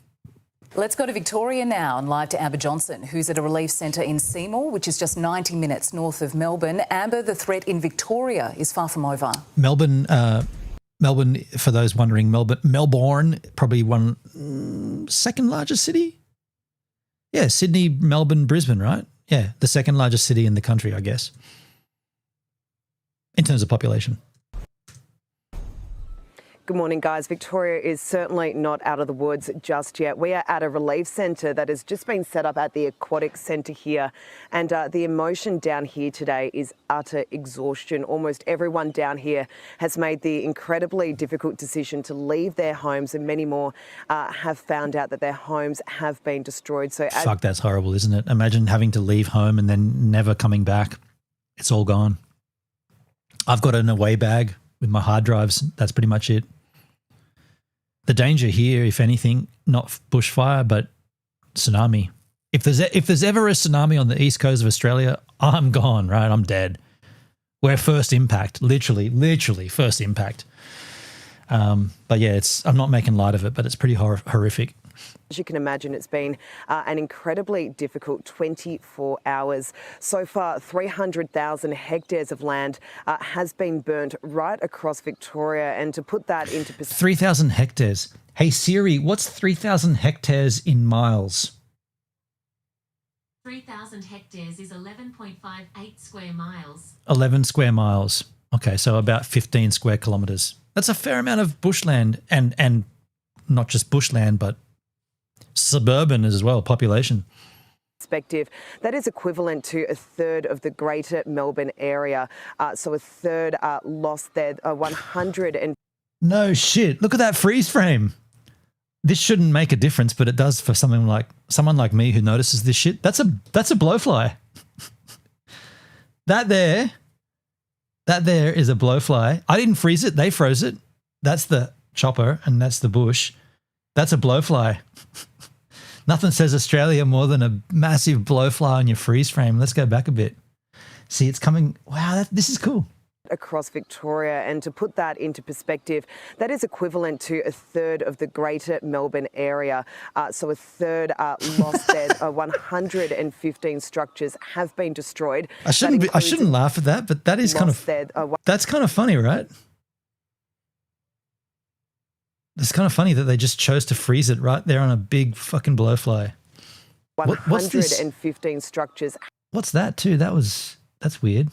Let's go to Victoria now and live to Amber Johnson, who's at a relief centre in Seymour, which is just 90 minutes north of Melbourne. Amber, the threat in Victoria is far from over. Melbourne, for those wondering, Melbourne, probably second largest city? Yeah, Sydney, Melbourne, Brisbane, right? Yeah, the second largest city in the country, I guess, in terms of population. Good morning, guys. Victoria is certainly not out of the woods just yet. We are at a relief centre that has just been set up at the aquatic centre here. And the emotion down here today is utter exhaustion. Almost everyone down here has made the incredibly difficult decision to leave their homes, and many more have found out that their homes have been destroyed. So, fuck, that's horrible, isn't it? Imagine having to leave home and then never coming back. It's all gone. I've got an away bag with my hard drives. That's pretty much it. The danger here, if anything, not bushfire, but tsunami. If there's ever a tsunami on the east coast of Australia, I'm gone, right? I'm dead. We're first impact, literally first impact. But yeah, I'm not making light of it, but it's pretty horrific. As you can imagine, it's been an incredibly difficult 24 hours. So far, 300,000 hectares of land has been burnt right across Victoria. And to put that into perspective... 3,000 hectares. Hey Siri, what's 3,000 hectares in miles? 3,000 hectares is 11.58 square miles. 11 square miles. Okay, so about 15 square kilometres. That's a fair amount of bushland, and not just bushland, but suburban as well, population. That is equivalent to a third of the greater Melbourne area. So a third lost there, 100 and... No shit. Look at that freeze frame. This shouldn't make a difference, but it does for someone like me who notices this shit. That's a blowfly. That there is a blowfly. I didn't freeze it. They froze it. That's the chopper and that's the bush. That's a blowfly. Nothing says Australia more than a massive blowfly on your freeze frame. Let's go back a bit. See, it's coming. Wow, this is cool. Across Victoria, and to put that into perspective, that is equivalent to a third of the greater Melbourne area. So a third lost there. 115 structures have been destroyed. I shouldn't laugh at that, but that is kind of that's kind of funny, right? It's kind of funny that they just chose to freeze it right there on a big fucking blowfly. 115 structures. What's that too? That's weird.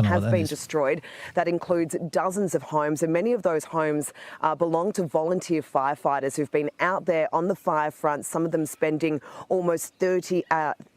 Have been destroyed. That includes dozens of homes, and many of those homes belong to volunteer firefighters who've been out there on the fire front, some of them spending almost 30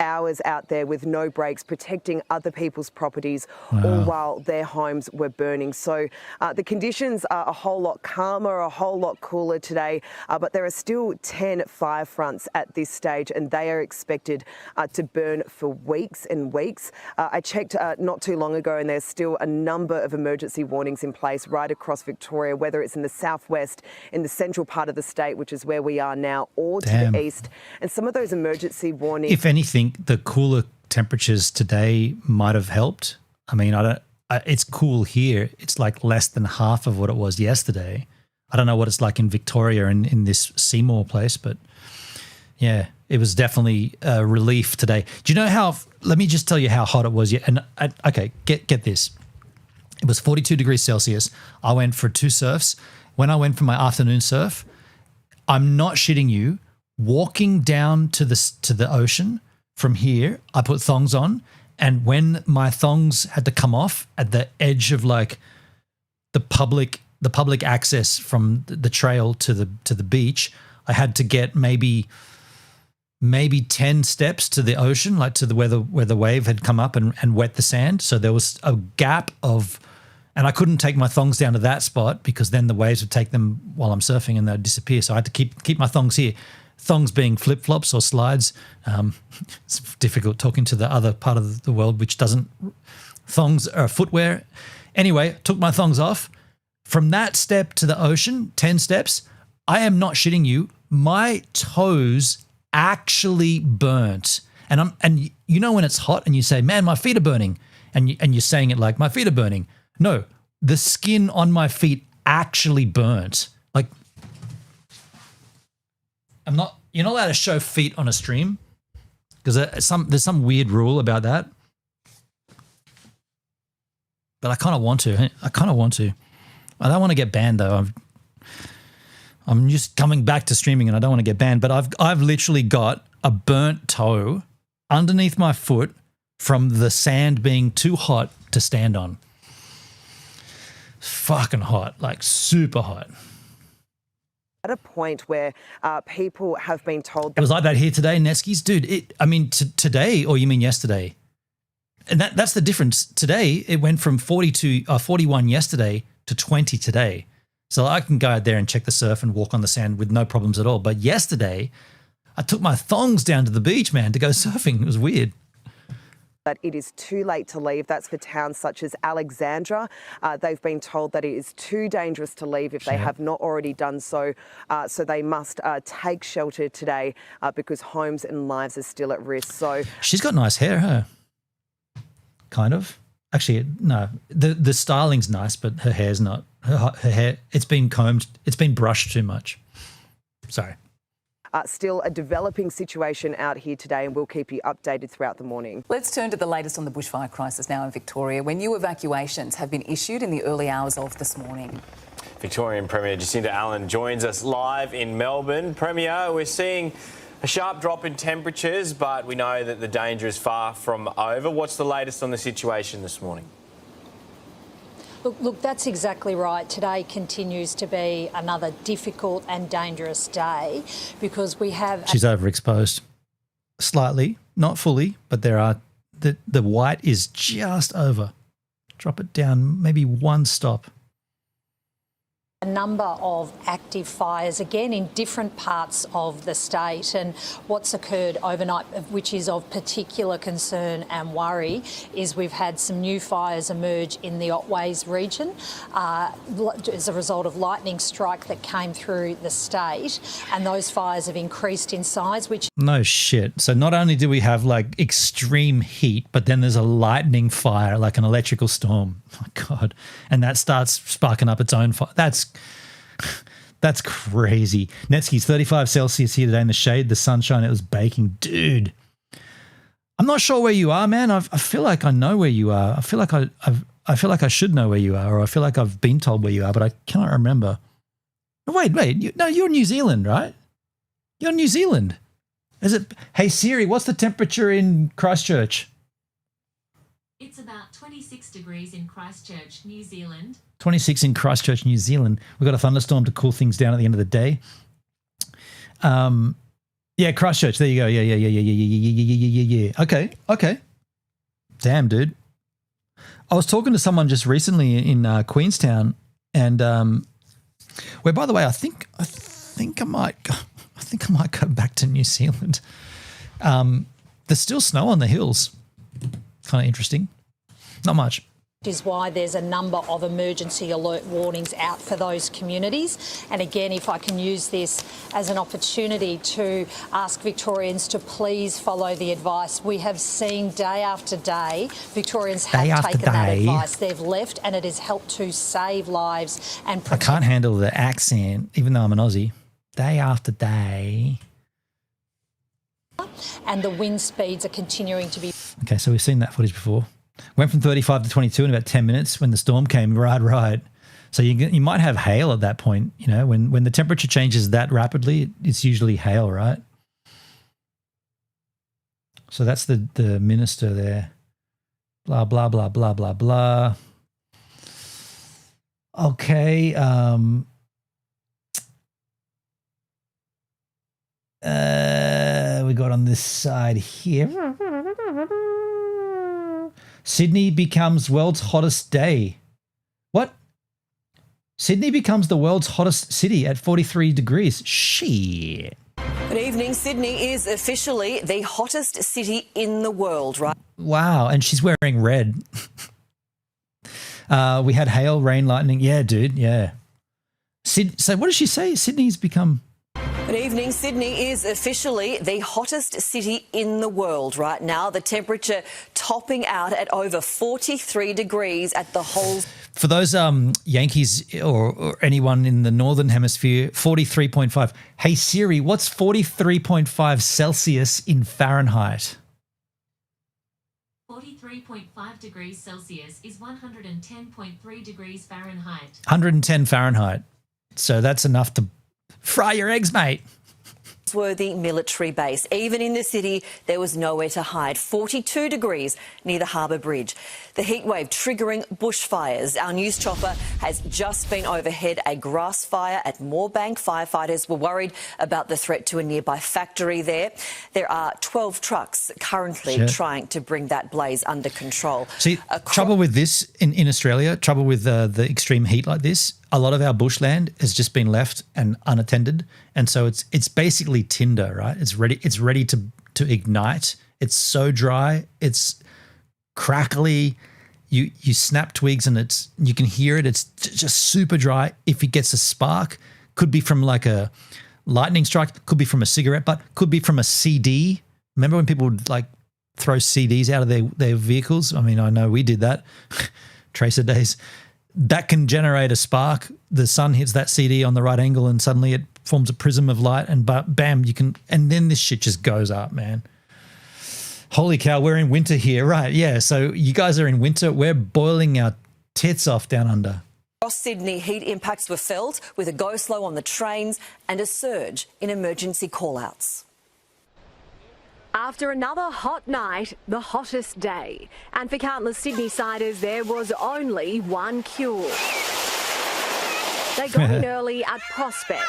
hours out there with no breaks, protecting other people's properties, all while their homes were burning. So the conditions are a whole lot calmer, a whole lot cooler today, but there are still 10 fire fronts at this stage, and they are expected to burn for weeks and weeks. I checked not too long ago, and there's still a number of emergency warnings in place right across Victoria, whether it's in the southwest, in the central part of the state, which is where we are now, or to the east. And some of those emergency warnings... If anything, the cooler temperatures today might have helped. I mean, it's cool here. It's like less than half of what it was yesterday. I don't know what it's like in Victoria and in this Seymour place, but yeah, it was definitely a relief today. Do you know how... Let me just tell you how hot it was. Okay, get this. It was 42 degrees Celsius. I went for 2 surfs. When I went for my afternoon surf, I'm not shitting you, walking down to the ocean from here, I put thongs on, and when my thongs had to come off at the edge of like the public access from the trail to the beach, I had to get maybe 10 steps to the ocean, like to where the wave had come up and wet the sand. So there was a gap and I couldn't take my thongs down to that spot because then the waves would take them while I'm surfing and they'd disappear. So I had to keep my thongs here. Thongs being flip-flops or slides. It's difficult talking to the other part of the world which doesn't. Thongs are footwear. Anyway, took my thongs off. From that step to the ocean, 10 steps, I am not shitting you. My toes actually burnt, and you know when it's hot and you say, man, my feet are burning, and you're saying it like my feet are burning. No, the skin on my feet actually burnt. Like, you're not allowed to show feet on a stream because there's some weird rule about that. But I kind of want to. I don't want to get banned though. I'm just coming back to streaming and I don't want to get banned. But I've literally got a burnt toe underneath my foot from the sand being too hot to stand on. Fucking hot, like super hot. At a point where people have been told... It was like that here today, Netskis. Dude, today, or you mean yesterday? And that's the difference. Today, it went from 41 yesterday to 20 today. So I can go out there and check the surf and walk on the sand with no problems at all. But yesterday, I took my thongs down to the beach, man, to go surfing. It was weird. That it is too late to leave. That's for towns such as Alexandra. They've been told that it is too dangerous to leave if they have not already done so. So they must take shelter today because homes and lives are still at risk. So she's got nice hair, huh? Kind of. Actually, no. The styling's nice, but her hair's not. Her hair, it's been combed. It's been brushed too much. Sorry. Still a developing situation out here today, and we'll keep you updated throughout the morning. Let's turn to the latest on the bushfire crisis now in Victoria, where new evacuations have been issued in the early hours of this morning. Victorian Premier Jacinta Allen joins us live in Melbourne. Premier, we're seeing a sharp drop in temperatures, but we know that the danger is far from over. What's the latest on the situation this morning? Look, that's exactly right. Today continues to be another difficult and dangerous day because we have... She's overexposed. Slightly, not fully, but there are... The white is just over. Drop it down, maybe one stop. A number of active fires, again, in different parts of the state. And what's occurred overnight, which is of particular concern and worry, is we've had some new fires emerge in the Otways region as a result of lightning strike that came through the state. And those fires have increased in size, which... No shit. So not only do we have like extreme heat, but then there's a lightning fire, like an electrical storm. Oh my God. And that starts sparking up its own fire. That's crazy. Netski's 35 Celsius here today in the shade, the sunshine, it was baking. Dude, I'm not sure where you are, man. I feel like I know where you are. I feel like I should know where you are, or I feel like I've been told where you are, but I cannot remember. Wait. You're in New Zealand, right? You're in New Zealand. Is it? Hey Siri, what's the temperature in Christchurch? It's about 26 degrees in Christchurch, New Zealand. 26 in Christchurch, New Zealand. We've got a thunderstorm to cool things down at the end of the day. Yeah, Christchurch. There you go. Yeah. Okay. Damn, dude. I was talking to someone just recently in Queenstown, and where, by the way, I think I might go back to New Zealand. There's still snow on the hills. Kind of interesting. Not much. Is why there's a number of emergency alert warnings out for those communities. And again, if I can use this as an opportunity to ask Victorians to please follow the advice. We have seen day after day, Victorians have taken that advice. They've left and it has helped to save lives and protect. I can't handle the accent, even though I'm an Aussie. Day after day. And the wind speeds are continuing to be... Okay, so we've seen that footage before. Went from 35 to 22 in about 10 minutes when the storm came. Right. So you might have hail at that point. You know, when the temperature changes that rapidly, it's usually hail, right? So that's the minister there. Blah, blah, blah, blah, blah, blah. Okay. We got on this side here. Sydney becomes world's hottest day. What? Sydney becomes the world's hottest city at 43 degrees. Shit. Good evening. Sydney is officially the hottest city in the world, right? Wow. And she's wearing red. We had hail, rain, lightning. Yeah, dude. Yeah. So what did she say? Sydney's become... Good evening. Sydney is officially the hottest city in the world right now. The temperature topping out at over 43 degrees at the whole. For those Yankees or anyone in the Northern Hemisphere, 43.5. Hey Siri, what's 43.5 Celsius in Fahrenheit? 43.5 degrees Celsius is 110.3 degrees Fahrenheit. 110 Fahrenheit. So that's enough to fry your eggs, mate. Worthy military base. Even in the city, there was nowhere to hide. 42 degrees near the Harbour Bridge. The heatwave triggering bushfires. Our news chopper has just been overhead a grass fire at Moorebank. Firefighters were worried about the threat to a nearby factory there. There are 12 trucks currently trying to bring that blaze under control. See, trouble with this in Australia, trouble with the extreme heat like this, a lot of our bushland has just been left and unattended, and so it's basically tinder, right? It's ready to ignite. It's so dry, it's crackly. You snap twigs and you can hear it. It's just super dry. If it gets a spark, could be from like a lightning strike, could be from a cigarette butt, could be from a CD. Remember when people would like throw CDs out of their vehicles? I mean, I know we did that. Tracer days. That can generate a spark. The sun hits that CD on the right angle and suddenly it forms a prism of light and bam, and then this shit just goes up, man. Holy cow, we're in winter here. Right, yeah, so you guys are in winter. We're boiling our tits off down under. Across Sydney, heat impacts were felt with a go-slow on the trains and a surge in emergency call-outs. After another hot night, the hottest day. And for countless Sydney-siders, there was only one cure. They got in early at Prospect.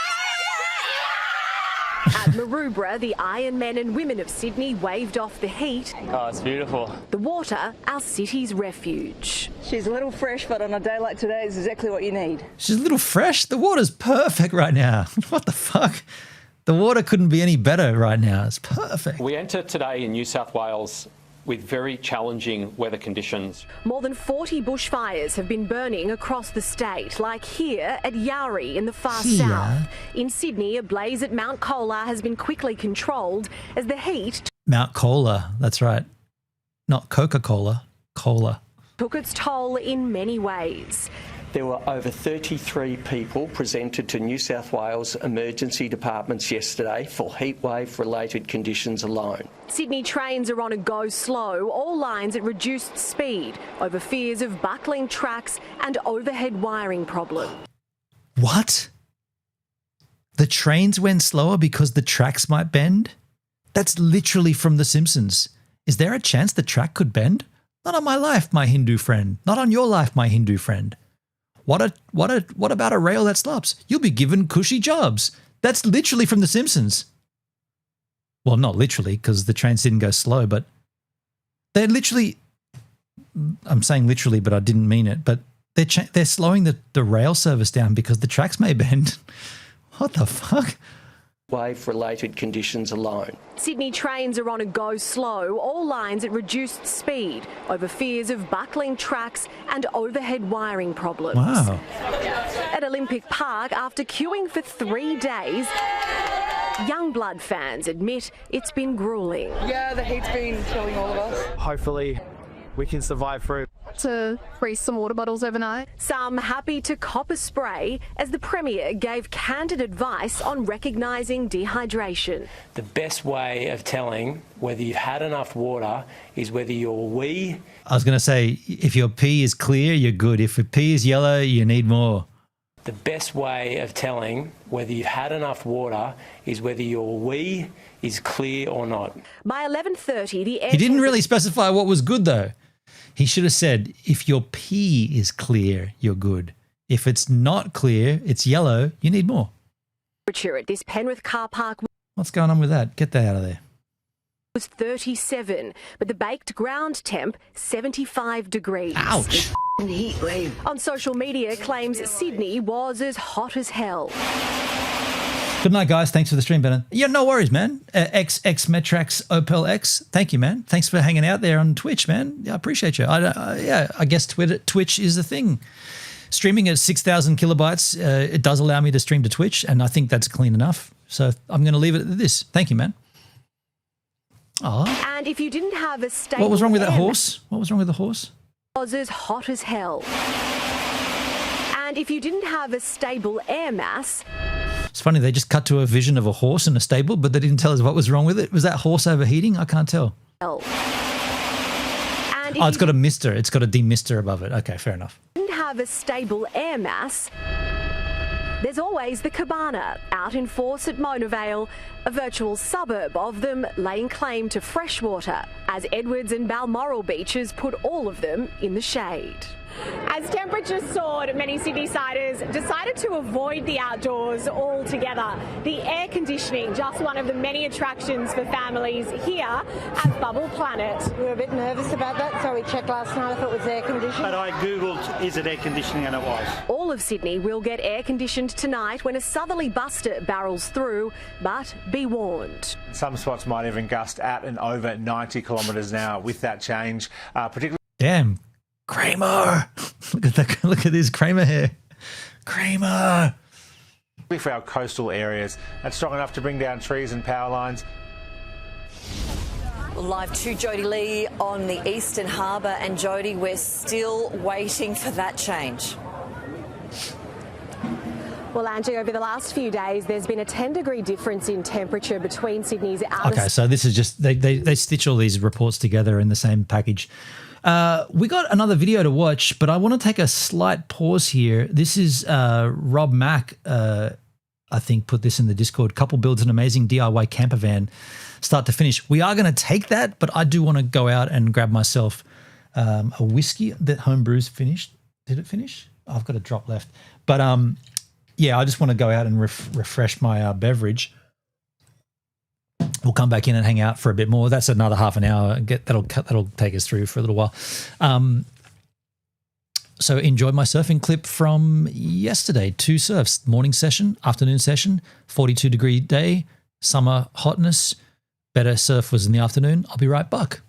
At Maroubra, the Iron Men and Women of Sydney waved off the heat. Oh, it's beautiful. The water, our city's refuge. She's a little fresh, but on a day like today, it's exactly what you need. She's a little fresh? The water's perfect right now. What the fuck? The water couldn't be any better right now. It's perfect. We enter today in New South Wales with very challenging weather conditions. More than 40 bushfires have been burning across the state, like here at Yarrie in the far south. In Sydney, a blaze at Mount Colah has been quickly controlled as the heat... Mount Colah, that's right. Not Coca-Cola, Cola. ...took its toll in many ways. There were over 33 people presented to New South Wales emergency departments yesterday for heatwave-related conditions alone. Sydney trains are on a go-slow, all lines at reduced speed, over fears of buckling tracks and overhead wiring problems. What? The trains went slower because the tracks might bend? That's literally from The Simpsons. Is there a chance the track could bend? Not on my life, my Hindu friend. Not on your life, my Hindu friend. What about a rail that stops? You'll be given cushy jobs. That's literally from The Simpsons. Well, not literally, because the trains didn't go slow, but they're literally, I'm saying literally, but I didn't mean it, but they're slowing the rail service down because the tracks may bend. What the fuck? Wave-related conditions alone. Sydney trains are on a go-slow, all lines at reduced speed, over fears of buckling tracks and overhead wiring problems. Wow. At Olympic Park, after queuing for 3 days, Youngblood fans admit it's been gruelling. Yeah, the heat's been killing all of us. Hopefully we can survive through. To freeze some water bottles overnight. Some happy to cop a spray as the Premier gave candid advice on recognising dehydration. The best way of telling whether you've had enough water is whether your wee... I was going to say, if your pee is clear, you're good. If your pee is yellow, you need more. The best way of telling whether you've had enough water is whether your wee is clear or not. By 11:30, the air... He didn't really specify what was good, though. He should have said, if your pee is clear, you're good. If it's not clear, it's yellow, you need more. Temperature at this Penrith car park... What's going on with that? Get that out of there. ...was 37, but the baked ground temp, 75 degrees. Ouch! Heat wave. On social media, claims Sydney was as hot as hell. Good night, guys. Thanks for the stream, Bennett. Yeah, no worries, man. XX Metrax Opel X. Thank you, man. Thanks for hanging out there on Twitch, man. Yeah, I appreciate you. I guess Twitch is the thing. Streaming at 6,000 kilobytes, it does allow me to stream to Twitch, and I think that's clean enough. So I'm going to leave it at this. Thank you, man. Oh. And if you didn't have a stable... What was wrong with that horse? What was wrong with the horse? Was as hot as hell. And if you didn't have a stable air mass... It's funny, they just cut to a vision of a horse in a stable, but they didn't tell us what was wrong with it. Was that horse overheating? I can't tell. And Oh, it's got a mister. It's got a demister above it. Okay, fair enough. Didn't have a stable air mass... There's always the Cabana, out in force at Mona Vale, a virtual suburb of them laying claim to freshwater, as Edwards and Balmoral beaches put all of them in the shade. As temperatures soared, many Sydney-siders decided to avoid the outdoors altogether. The air conditioning, just one of the many attractions for families here at Bubble Planet. We were a bit nervous about that, so we checked last night if it was air conditioning. But I googled, is it air conditioning, and it was. All of Sydney will get air conditioned tonight when a southerly buster barrels through, but be warned. Some spots might even gust at and over 90 kilometres an hour with that change, particularly... Damn. Kramer. Look at that. Look at this Kramer hair. Kramer. For our coastal areas, that's strong enough to bring down trees and power lines. Live to Jodie Lee on the Eastern Harbour, and Jodie, we're still waiting for that change. Well, Angie, over the last few days, there's been a 10-degree difference in temperature between Sydney's outer... Okay, so this is just, they stitch all these reports together in the same package. We got another video to watch, but I want to take a slight pause here. This is Rob Mack, I think, put this in the Discord. Couple builds an amazing DIY camper van, start to finish. We are going to take that, but I do want to go out and grab myself a whiskey that Homebrew's finished. Did it finish? Oh, I've got a drop left. But yeah, I just want to go out and refresh my beverage. We'll come back in and hang out for a bit more. That's another half an hour. That'll take us through for a little while. So enjoyed my surfing clip from yesterday. 2 surfs, morning session, afternoon session, 42-degree day, summer hotness. Better surf was in the afternoon. I'll be right back.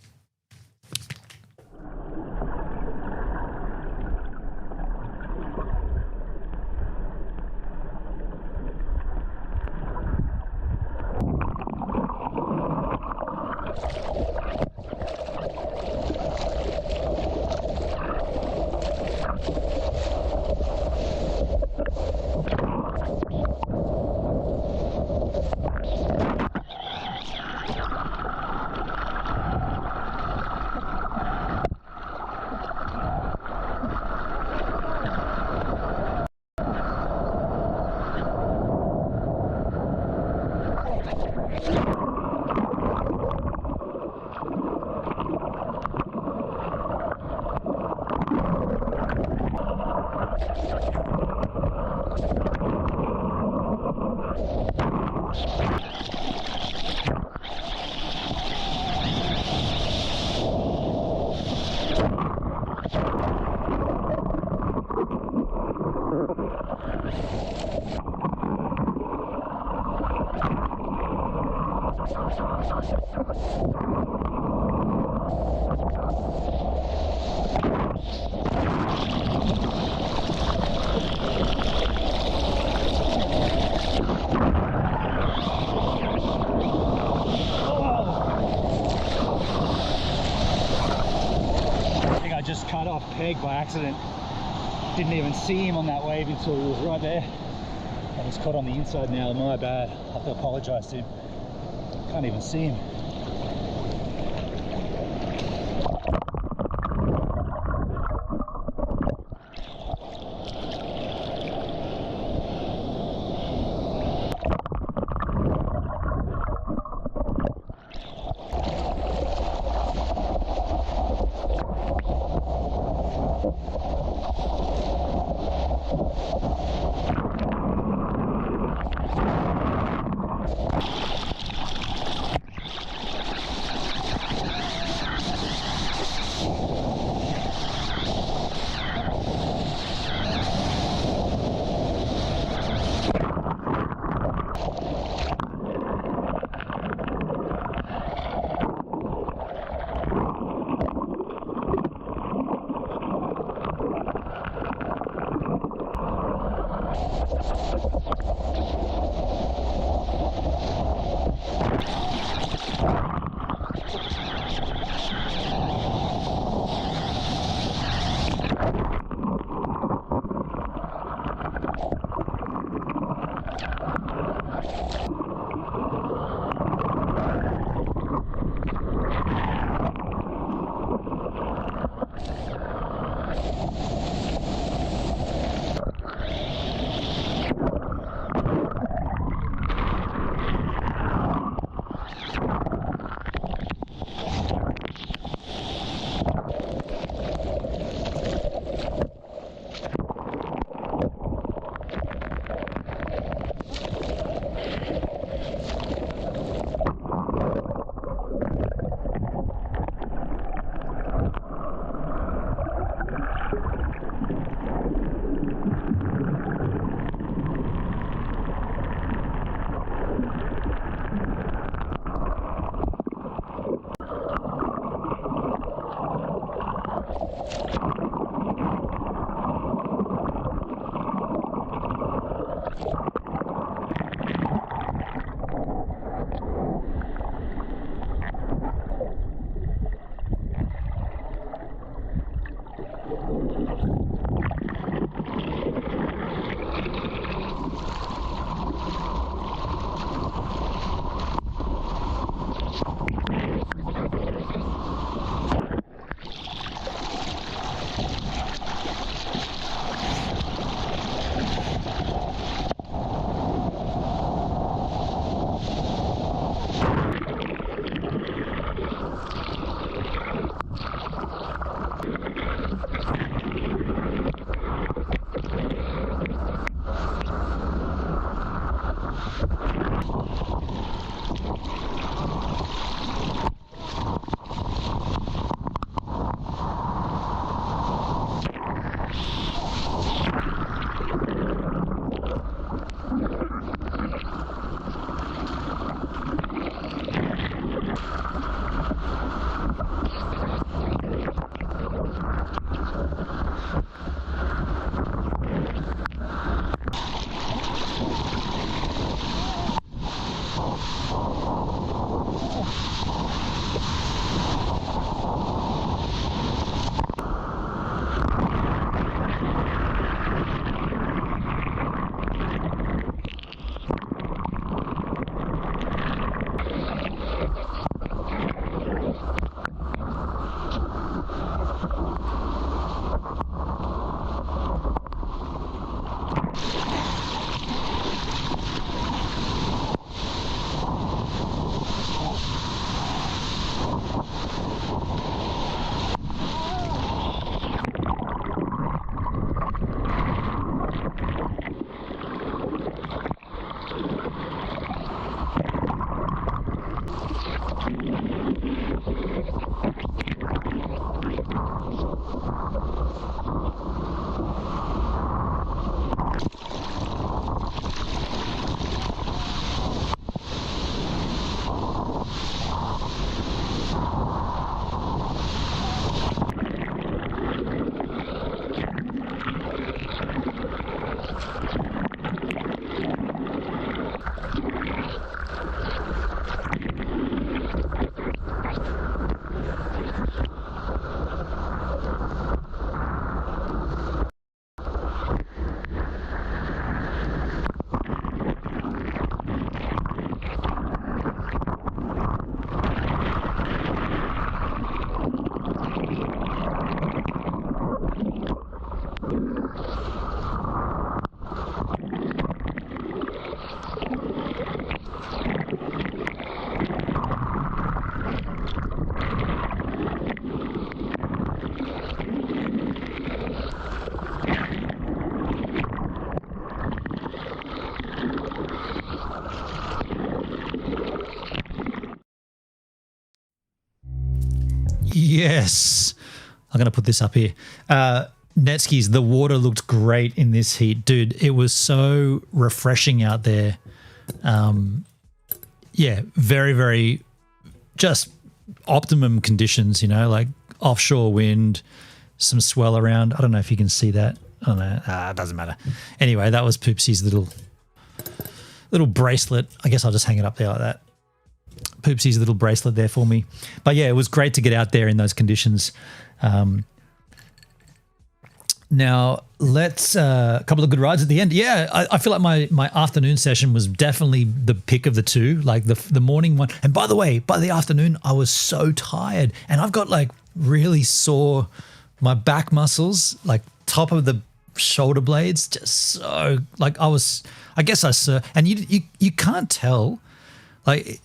By accident. Didn't even see him on that wave until he was right there, and he's caught on the inside now. My bad. I have to apologise to him. Can't even see him. yes. I'm going to put this up here. Netskis, the water looked great in this heat. Dude, it was so refreshing out there. Yeah, very, very just optimum conditions, you know, like offshore wind, some swell around. I don't know if you can see that. I don't know. It doesn't matter. Anyway, that was Poopsie's little bracelet. I guess I'll just hang it up there like that. Poopsie's little bracelet there for me. But yeah, it was great to get out there in those conditions. Now, let's a couple of good rides at the end. Yeah, I feel like my afternoon session was definitely the pick of the two, like the morning one. And by the way, by the afternoon, I was so tired. And I've got like really sore, my back muscles, like top of the shoulder blades, just so, like I guess and you can't tell, like,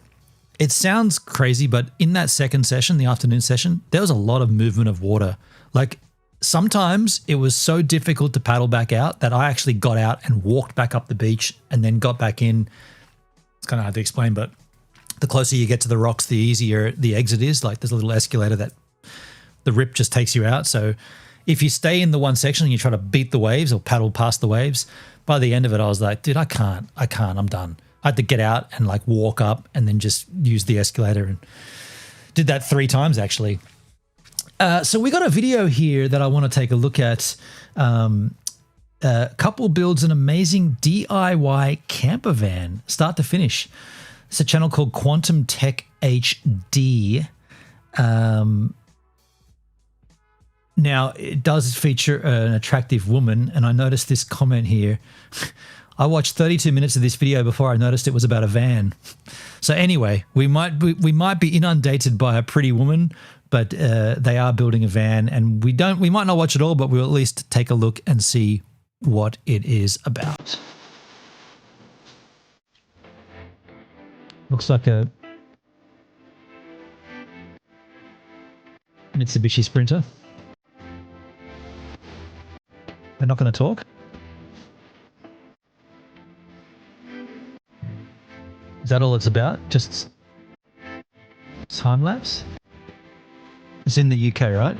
it sounds crazy, but in that second session, the afternoon session, there was a lot of movement of water. Like sometimes it was so difficult to paddle back out that I actually got out and walked back up the beach and then got back in. It's kind of hard to explain, but the closer you get to the rocks, the easier the exit is. Like there's a little escalator that the rip just takes you out. So if you stay in the one section and you try to beat the waves or paddle past the waves, by the end of it, I was like, dude, I can't, I'm done. I had to get out and like walk up and then just use the escalator, and did that 3 times actually. So we got a video here that I want to take a look at. Couple builds an amazing DIY camper van, start to finish. It's a channel called Quantum Tech HD. Now, it does feature an attractive woman, and I noticed this comment here. I watched 32 minutes of this video before I noticed it was about a van. So anyway, we might be inundated by a pretty woman, but they are building a van, and we might not watch it all, but we'll at least take a look and see what it is about. Looks like a Mitsubishi Sprinter. They're not going to talk? Is that all it's about? Just time lapse? It's in the UK, right?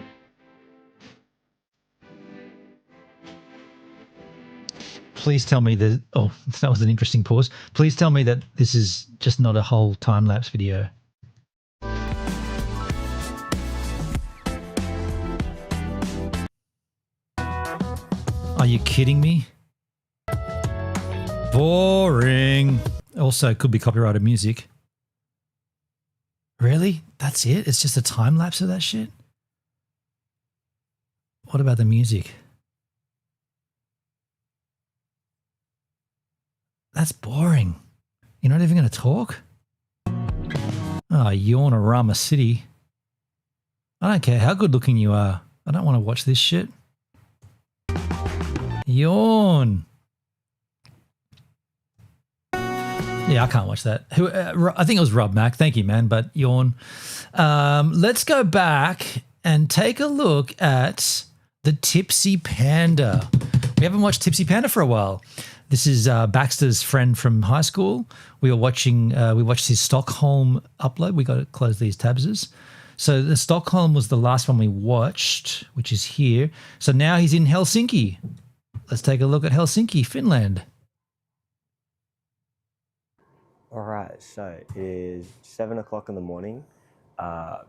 Please tell me that... Oh, that was an interesting pause. Please tell me that this is just not a whole time lapse video. Are you kidding me? Boring. Also, could be copyrighted music. Really? That's it? It's just a time lapse of that shit? What about the music? That's boring. You're not even going to talk? Oh, Yawnarama City. I don't care how good looking you are. I don't want to watch this shit. Yawn. Yeah, I can't watch that. I think it was Rob Mack. Thank you, man. But yawn. Let's go back and take a look at the Tipsy Panda. We haven't watched Tipsy Panda for a while. This is Baxter's friend from high school. We watched his Stockholm upload. We got to close these tabs. So the Stockholm was the last one we watched, which is here. So now he's in Helsinki. Let's take a look at Helsinki, Finland. All right, so it is 7 o'clock in the morning.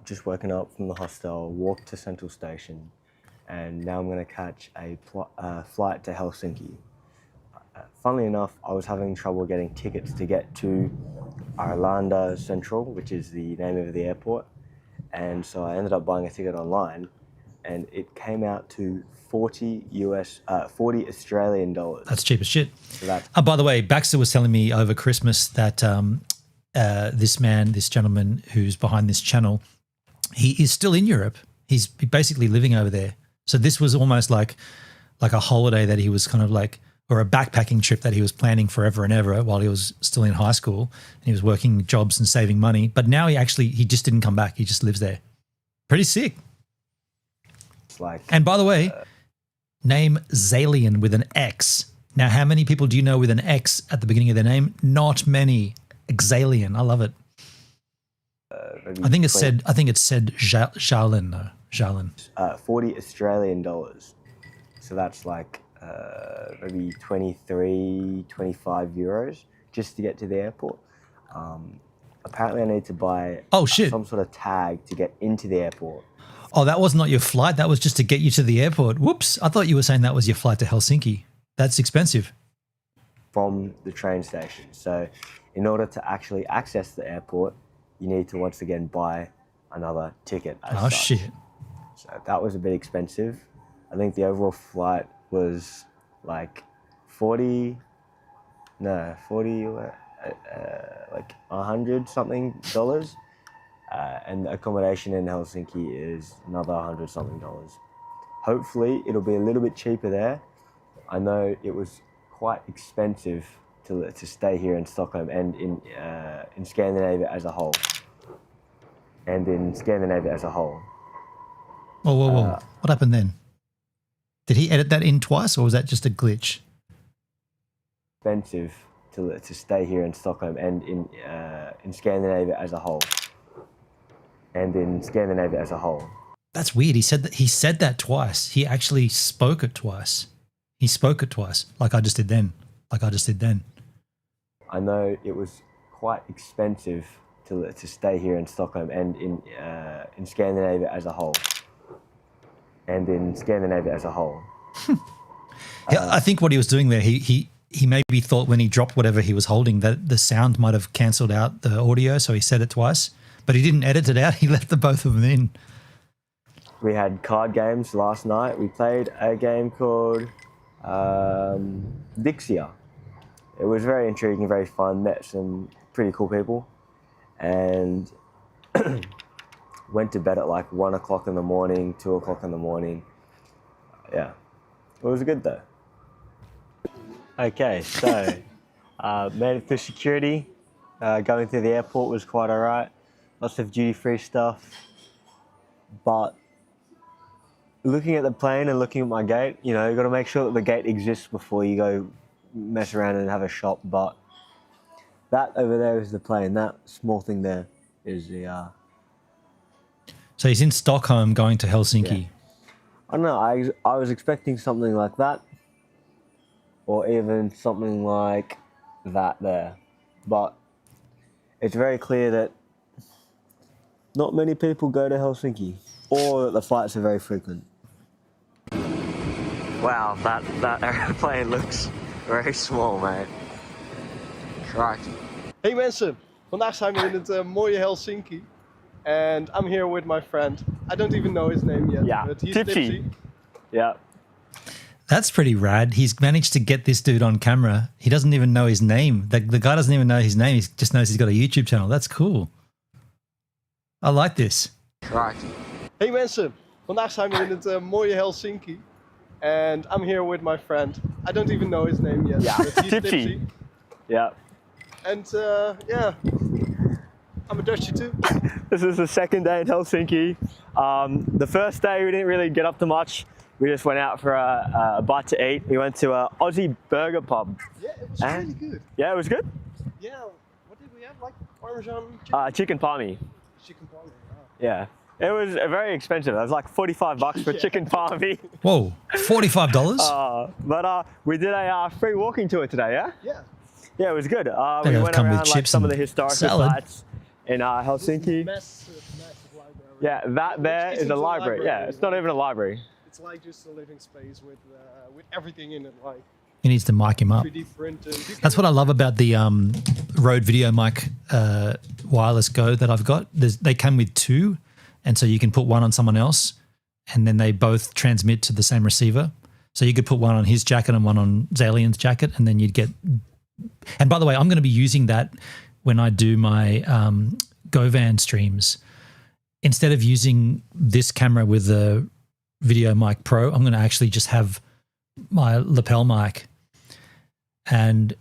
Just woken up from the hostel, walked to Central Station, and now I'm going to catch a flight to Helsinki. Funnily enough, I was having trouble getting tickets to get to Arlanda Central, which is the name of the airport, and so I ended up buying a ticket online, and it came out to 40 Australian dollars. That's cheap as shit. So by the way, Baxter was telling me over Christmas that this gentleman who's behind this channel, he is still in Europe. He's basically living over there. So this was almost like a holiday that he was kind of like, or a backpacking trip that he was planning forever and ever while he was still in high school. And he was working jobs and saving money. But now he just didn't come back. He just lives there. Pretty sick. And by the way, name Zalian with an X. Now, how many people do you know with an X at the beginning of their name? Not many. Xalian. I love it. I think it's said Shaolin though. Charlene? 40 Australian dollars. So that's like maybe 23, 25 euros just to get to the airport. Apparently I need to buy some sort of tag to get into the airport. Oh, that was not your flight. That was just to get you to the airport. Whoops. I thought you were saying that was your flight to Helsinki. That's expensive. From the train station. So in order to actually access the airport, you need to once again buy another ticket. Oh, shit. So that was a bit expensive. I think the overall flight was like 100 something dollars. And the accommodation in Helsinki is another 100 something dollars. Hopefully it'll be a little bit cheaper there. I know it was quite expensive to stay here in Stockholm and in Scandinavia as a whole. Whoa. What happened then? Did he edit that in twice or was that just a glitch? Expensive to stay here in Stockholm and in Scandinavia as a whole. That's weird. He said that twice. He actually spoke it twice. Like I just did then. I know it was quite expensive to stay here in Stockholm and in Scandinavia as a whole. Yeah, I think what he was doing there, he maybe thought when he dropped whatever he was holding that the sound might have cancelled out the audio, so he said it twice. But he didn't edit it out. He left the both of them in. We had card games last night. We played a game called Dixia. It was very intriguing, very fun. Met some pretty cool people, and went to bed at like 1 o'clock in the morning, 2 o'clock in the morning. Yeah, it was good though. Okay, so made it through security. Going through the airport was quite all right. Lots of duty-free stuff, but looking at the plane and looking at my gate, you know, you got to make sure that the gate exists before you go mess around and have a shop. But that over there is the plane. That small thing there is the. So he's in Stockholm going to Helsinki. Yeah. I don't know. I was expecting something like that, or even something like that there, but it's very clear that not many people go to Helsinki, or that the flights are very frequent. Wow, that airplane looks very small, mate. Right. Hey mensen, vandaag zijn we in het mooie Helsinki. And I'm here with my friend. I don't even know his name yet, but he's Tipsy. Yeah. That's pretty rad. He's managed to get this dude on camera. He doesn't even know his name. The guy doesn't even know his name. He just knows he's got a YouTube channel. That's cool. I like this. Right. Hey mensen, vandaag zijn we in het mooie Helsinki. And I'm here with my friend. I don't even know his name yet, but he's Tipsy. Yeah. And yeah, I'm a Dutchie too. This is the second day in Helsinki. The first day we didn't really get up to much. We just went out for a bite to eat. We went to an Aussie burger pub. Yeah, it was really good. Yeah, it was good? Yeah, what did we have? Like Parmesan chicken? Chicken palmy. Chicken palmy, wow. Yeah. It was very expensive. It was like $45 for chicken palmy. Whoa, $45? But we did a free walking tour today, yeah? Yeah. Yeah, it was good. We went around like some of the historical sites in Helsinki. Massive library. Yeah, that there is a library. Yeah, it's not even a library. It's like just a living space with everything in it, like. He needs to mic him up. 3D printing. That's what I love about the Rode Video Mic Wireless Go that I've got. They come with two, and so you can put one on someone else, and then they both transmit to the same receiver. So you could put one on his jacket and one on Zalian's jacket, and then you'd get. And by the way, I'm going to be using that when I do my GoVan streams. Instead of using this camera with the Video Mic Pro, I'm going to actually just have my lapel mic. And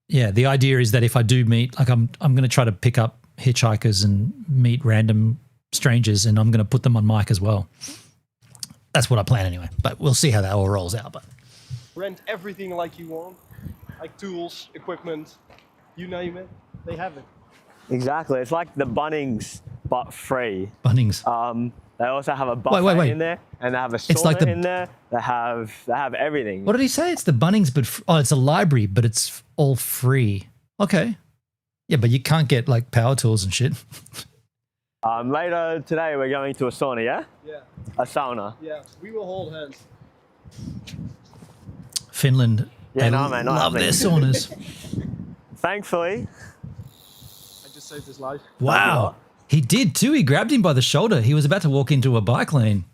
yeah, the idea is that if I do meet, like I'm going to try to pick up hitchhikers and meet random strangers, and I'm going to put them on mic as well. That's what I plan anyway, but we'll see how that all rolls out. But rent everything like you want, like tools, equipment, you name it, they have it. Exactly. It's like the Bunnings, but free. Bunnings. They also have a buffet in there, and they have a sauna in there. They have everything. What did he say? It's the Bunnings, but it's a library, but it's all free. Okay. Yeah, but you can't get like power tools and shit. Later today, we're going to a sauna, yeah? Yeah. A sauna. Yeah, we will hold hands. Finland, Yeah, they no, mate, not love their happening. saunas. Thankfully. I just saved his life. Wow. He did too. He grabbed him by the shoulder. He was about to walk into a bike lane.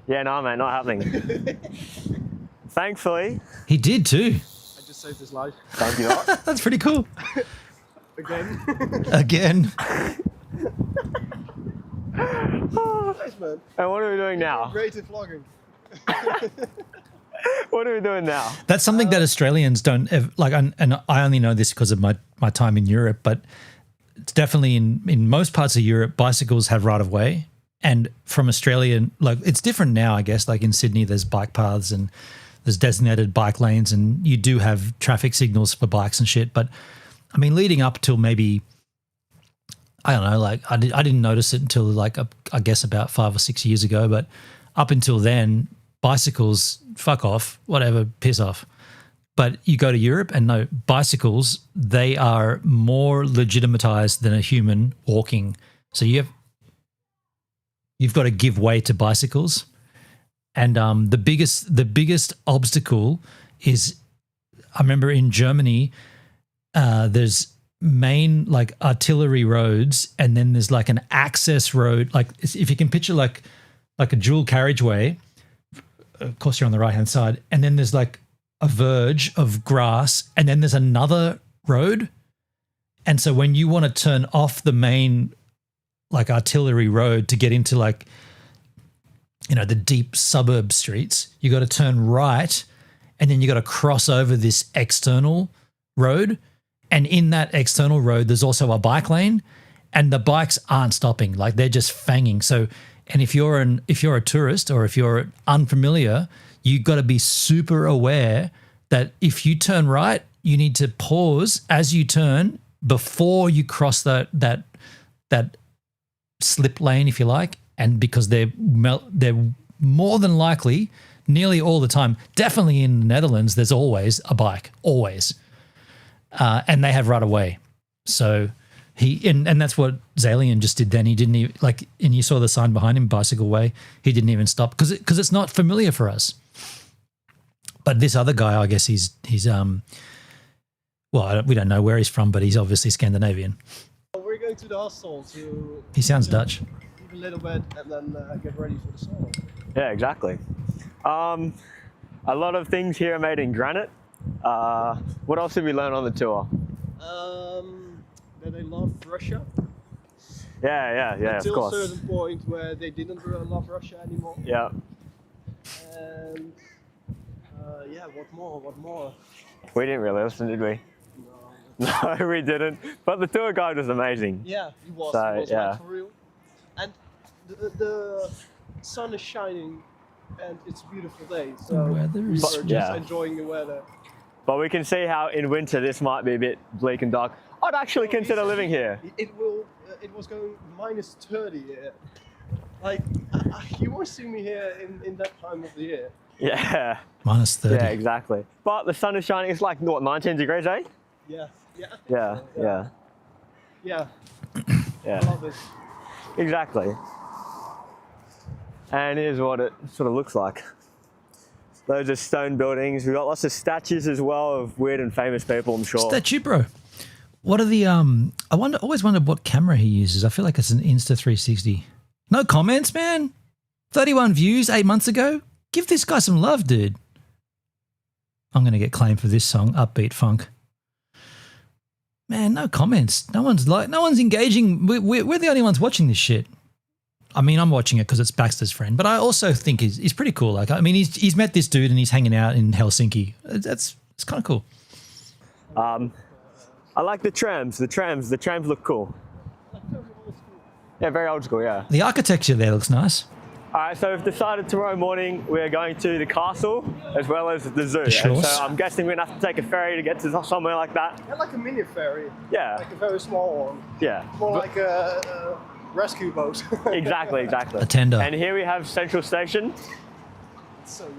Yeah, no, mate, not happening. Thankfully. He did too. I just saved his life. Thank you. That's pretty cool. Again. Again. Nice, man. And what are we doing now? Great at vlogging. What are we doing now? That's something that Australians don't like, and I only know this because of my time in Europe, but it's definitely in most parts of Europe, bicycles have right of way. And from Australia, like it's different now, I guess, like in Sydney, there's bike paths and there's designated bike lanes and you do have traffic signals for bikes and shit. But I mean, leading up till maybe, I don't know, like I didn't notice it until like, I guess about 5 or 6 years ago, but up until then, bicycles, fuck off, whatever, piss off. But you go to Europe and no, bicycles, they are more legitimatized than a human walking. So you've got to give way to bicycles. And the biggest obstacle is, I remember in Germany, there's main like artillery roads, and then there's like an access road. Like if you can picture like a dual carriageway, of course you're on the right hand side, and then there's like a verge of grass, and then there's another road. And so when you want to turn off the main like artillery road to get into like, you know, the deep suburb streets, you got to turn right, and then you got to cross over this external road. And in that external road, there's also a bike lane, and the bikes aren't stopping. Like they're just fanging. So, and if you're a tourist or if you're unfamiliar, you got to be super aware that if you turn right, you need to pause as you turn before you cross that slip lane, if you like. And because they're more than likely, nearly all the time, definitely in the Netherlands, there's always a bike, always. And they have right away. So and that's what Zalian just did then. He didn't even, like, and you saw the sign behind him, bicycle way. He didn't even stop because it's not familiar for us. But this other guy, I guess he's well, we don't know where he's from, but he's obviously Scandinavian. We're going to the hostel to... He sounds Dutch. Eat a little bit and then get ready for the sauna. Yeah, exactly. A lot of things here are made in granite. What else did we learn on the tour? That they love Russia. Yeah, Until of course. a certain point where they didn't love Russia anymore. Yeah. And yeah, what more? We didn't really listen, did we? No, we didn't. But the tour guide was amazing. Yeah, he was. So, He was yeah. like, for real. And the sun is shining, and it's a beautiful day. So The weather we is were sweet. just enjoying the weather. But we can see how in winter this might be a bit bleak and dark. I'd actually consider living here. It was going minus 30 here. Like, you won't see me here in that time of the year. Yeah. Minus 30. Yeah, exactly. But the sun is shining. It's like, what, 19 degrees, eh? Yeah. Yeah. I think Yeah, so, yeah. Yeah. Yeah. I love it. Exactly. And here's what it sort of looks like. Those are stone buildings. We've got lots of statues as well of weird and famous people, I'm sure. Statue, bro. What are the always wondered what camera he uses. I feel like it's an Insta360. No comments, man. 31 views 8 months ago. Give this guy some love, dude. I'm going to get claimed for this song, Upbeat Funk. Man, no comments. No one's engaging. We're the only ones watching this shit. I mean, I'm watching it because it's Baxter's friend, but I also think he's pretty cool. Like, I mean, he's met this dude and he's hanging out in Helsinki. It's kind of cool. I like the trams. The trams look cool. Yeah, very old school, yeah. The architecture there looks nice. Alright, so we've decided tomorrow morning we're going to the castle as well as the zoo. And so I'm guessing we're going to have to take a ferry to get to somewhere like that. Yeah, like a mini ferry. Yeah. Like a very small one. Yeah. More like a rescue boat. Exactly, exactly. A tender. And here we have Central Station. It's so huge.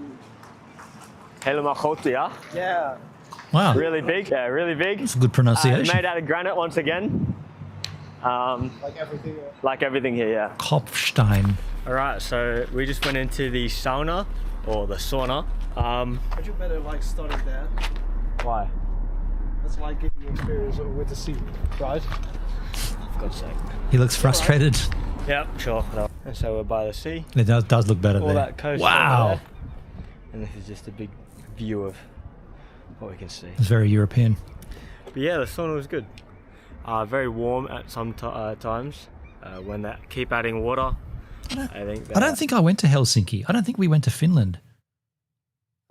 Helemaal groot, ja. Yeah. Wow. Really big, yeah, really big. That's a good pronunciation. Made out of granite once again. Like everything. Like everything here, yeah. Kopfstein. Alright, so we just went into the sauna, or the sauna. But you better like start it there. Why? That's like giving you experience with the sea, right? For God's sake. He looks frustrated. Yep, sure. No. And so we're by the sea. It does look better All there. that coast wow. over there. And this is just a big view of what we can see. It's very European. But yeah, the sauna was good. Very warm at some times. When they keep adding water, I don't think I went to Helsinki. I don't think we went to Finland.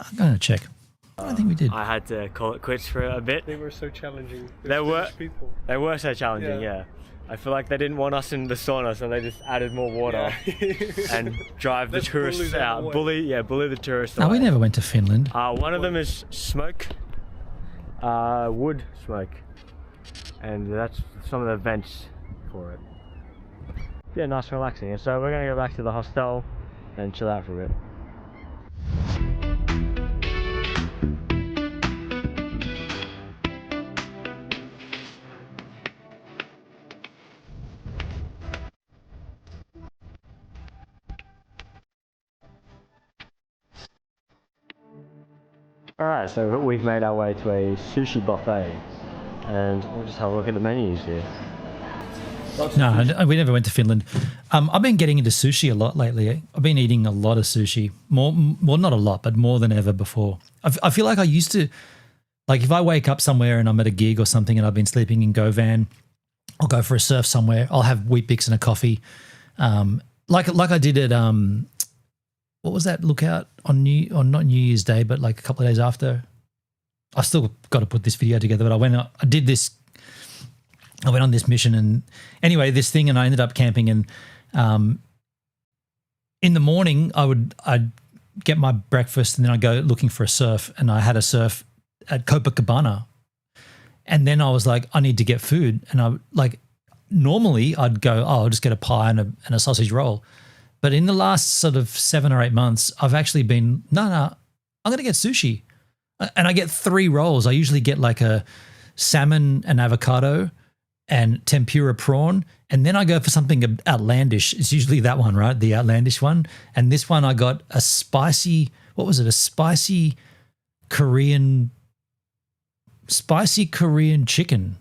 I'm going to check. I don't think we did. I had to call it quits for a bit. They were so challenging. They were so challenging, Yeah. yeah. I feel like they didn't want us in the sauna, so they just added more water and drive the tourists out. Bully the tourists No, away. we never went to Finland. One of them is smoke, wood smoke, and that's some of the vents for it. Yeah, nice and relaxing. And so we're going to go back to the hostel and chill out for a bit. Alright, so we've made our way to a sushi buffet and we'll just have a look at the menus here. No, we never went to Finland. I've been getting into sushi a lot lately. I've been eating a lot of sushi. More, well, not a lot, but more than ever before. I feel like I used to, like if I wake up somewhere and I'm at a gig or something and I've been sleeping in GoVan, I'll go for a surf somewhere. I'll have Weet-Bix and a coffee. Like I did at, what was that lookout on not New Year's Day, but like a couple of days after. I still got to put this video together, but I went on this mission and anyway, this thing, and I ended up camping and in the morning I'd get my breakfast and then I'd go looking for a surf, and I had a surf at Copacabana. And then I was like, I need to get food. And normally I'd go, I'll just get a pie and a sausage roll. But in the last sort of 7 or 8 months, I've actually been, no, I'm going to get sushi. And I get 3 rolls. I usually get like a salmon and avocado and tempura prawn. And then I go for something outlandish. It's usually that one, right? The outlandish one. And this one I got a spicy, what was it? A spicy Korean chicken.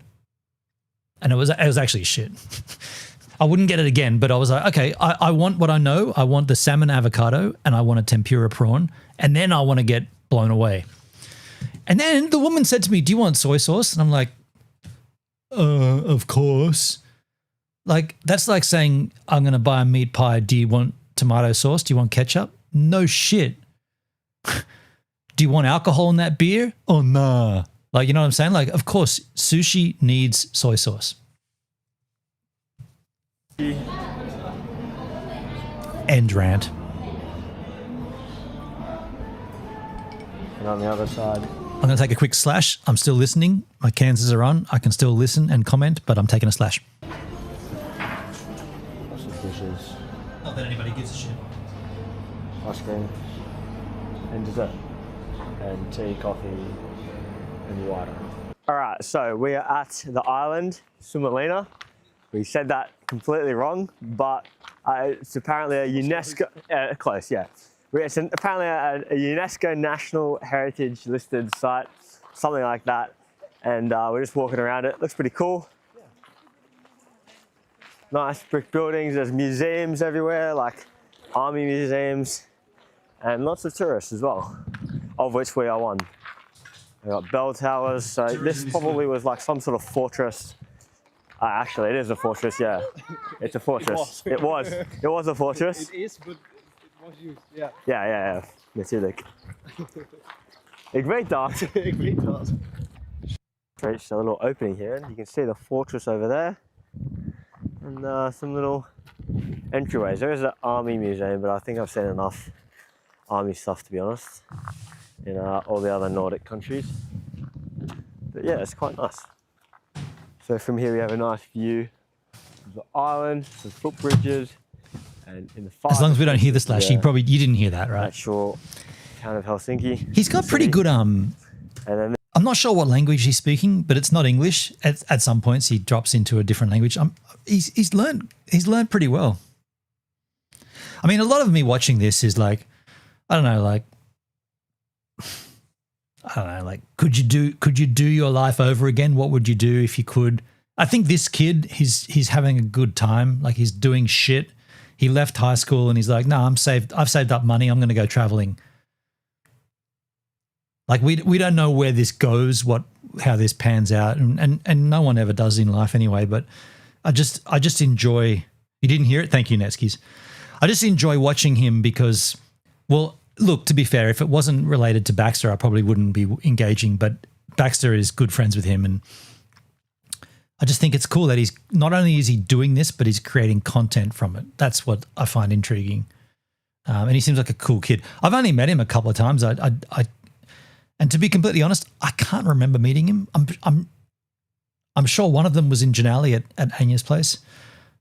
And it was actually shit. I wouldn't get it again, but I was like, okay, I want what I know. I want the salmon avocado and I want a tempura prawn, and then I want to get blown away. And then the woman said to me, do you want soy sauce? And I'm like, of course. Like, that's like saying, I'm going to buy a meat pie. Do you want tomato sauce? Do you want ketchup? No shit. Do you want alcohol in that beer? Oh, nah. Like, you know what I'm saying? Like, of course, sushi needs soy sauce. End rant. And on the other side. I'm going to take a quick slash. I'm still listening. My Kansas are on. I can still listen and comment, but I'm taking a slash. Lots of dishes. Not that anybody gives a shit. Ice cream. And dessert. And tea, coffee, and water. Alright, so we are at the island, Suomenlinna. We said that completely wrong, but it's apparently a UNESCO, close, yeah. It's apparently a UNESCO National Heritage listed site, something like that. And we're just walking around it. Looks pretty cool. Nice brick buildings. There's museums everywhere, like army museums, and lots of tourists as well, of which we are one. We've got bell towers. So this probably was like some sort of fortress. Actually, it is a fortress, yeah. It's a fortress. It was a fortress. It is, but it was used, yeah. Ja. Natuurlijk. Ik weet dat. Ik weet dat. Reached a little opening here, and you can see the fortress over there, and some little entryways. There is an army museum, but I think I've seen enough army stuff, to be honest, in all the other Nordic countries. But yeah, it's quite nice. So from here we have a nice view of the island, some footbridges, and in the far as long as we don't hear the slash, you didn't hear that, right? Actual town of Helsinki. He's got pretty good I'm not sure what language he's speaking, but it's not English. At some points he drops into a different language. He's learned pretty well. I mean, a lot of me watching this is like, I don't know, like could you do your life over again? What would you do if you could? I think this kid, he's having a good time. Like, he's doing shit. He left high school and he's like, no, I've saved up money. I'm going to go traveling. Like, we don't know where this goes, how this pans out, and no one ever does in life anyway. But I just enjoy. You didn't hear it? Thank you, Netskis. I just enjoy watching him because, well, look, to be fair, if it wasn't related to Baxter, I probably wouldn't be engaging. But Baxter is good friends with him, and I just think it's cool that he's not only is he doing this, but he's creating content from it. That's what I find intriguing. And he seems like a cool kid. I've only met him a couple of times. And to be completely honest, I can't remember meeting him. I'm sure one of them was in Janali at Anya's place.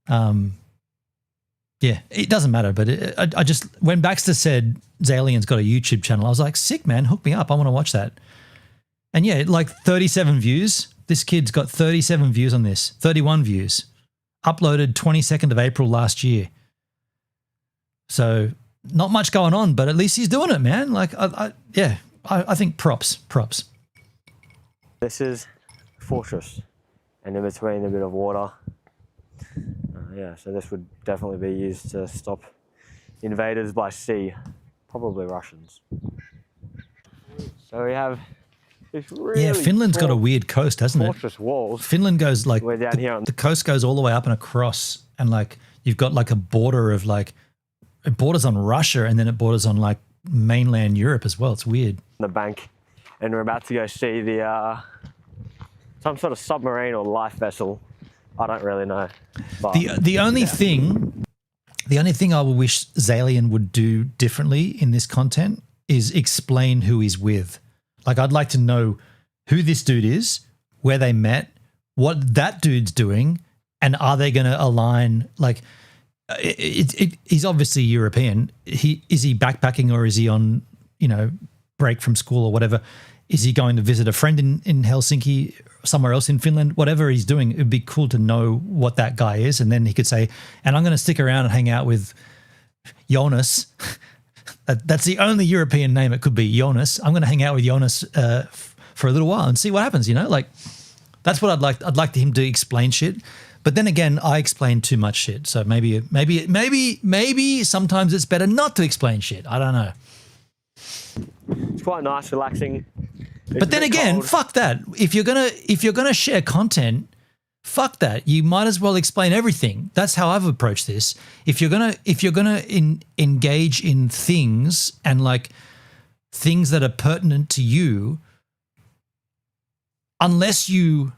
Yeah, it doesn't matter. But I just, when Baxter said Zalian's got a YouTube channel, I was like, sick, man, hook me up. I want to watch that. And yeah, like 37 views. This kid's got 37 views on this, 31 views. Uploaded 22nd of April last year. So not much going on, but at least he's doing it, man. Like, I think props. This is Fortress, and in between a bit of water. Yeah, so this would definitely be used to stop invaders by sea, probably Russians. So we have this really Finland's got a weird coast, hasn't it? Fortress walls. Finland goes like, we're down here. The coast goes all the way up and across, and like you've got like a border of like, it borders on Russia and then it borders on like mainland Europe as well. It's weird. The bank, and we're about to go see the some sort of submarine or life vessel. I don't really know. But, the only thing I would wish Zalian would do differently in this content is explain who he's with. Like, I'd like to know who this dude is, where they met, what that dude's doing, and are they going to align? Like, he's obviously European. Is he backpacking, or is he on, break from school or whatever? Is he going to visit a friend in Helsinki, somewhere else in Finland? Whatever he's doing, it'd be cool to know what that guy is. And then he could say, and I'm going to stick around and hang out with Jonas. That's the only European name it could be, Jonas. I'm going to hang out with Jonas for a little while and see what happens, Like, that's what I'd like. I'd like him to explain shit. But then again, I explain too much shit. So maybe sometimes it's better not to explain shit. I don't know. It's quite nice, relaxing. But then again, cold. Fuck that. If you're gonna share content, fuck that. You might as well explain everything. That's how I've approached this. If you're gonna engage in things and like things that are pertinent to you, unless you,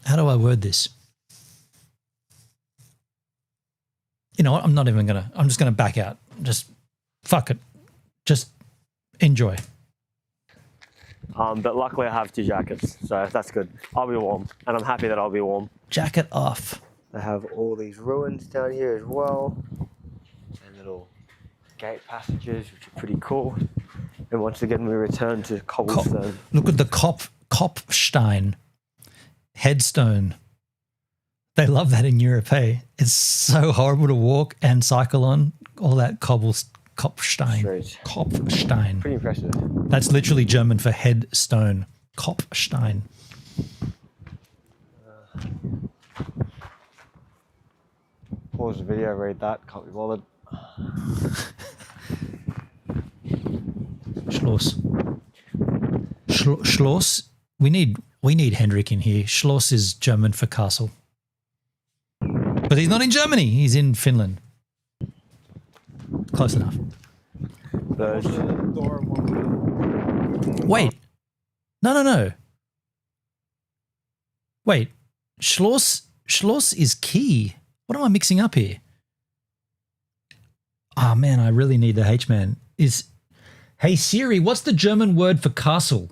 how do I word this? You know what? I'm just gonna back out. Just fuck it. Just enjoy. But luckily I have 2 jackets, so that's good. I'll be warm, and I'm happy that I'll be warm. Jacket off. They have all these ruins down here as well, and little gate passages, which are pretty cool. And once again, we return to cobblestone. Look at the Kopfstein headstone. They love that in Europe, hey? It's so horrible to walk and cycle on, all that Kopfstein. Kopfstein. Pretty impressive. That's literally German for headstone. Kopfstein. Pause the video, read that. Can't be bothered. Schloss. Schloss. We need Hendrik in here. Schloss is German for castle. But he's not in Germany. He's in Finland. Close enough. Wait. No. Wait. Schloss is key. What am I mixing up here? Oh, man, I really need the H-man. Hey, Siri, what's the German word for castle?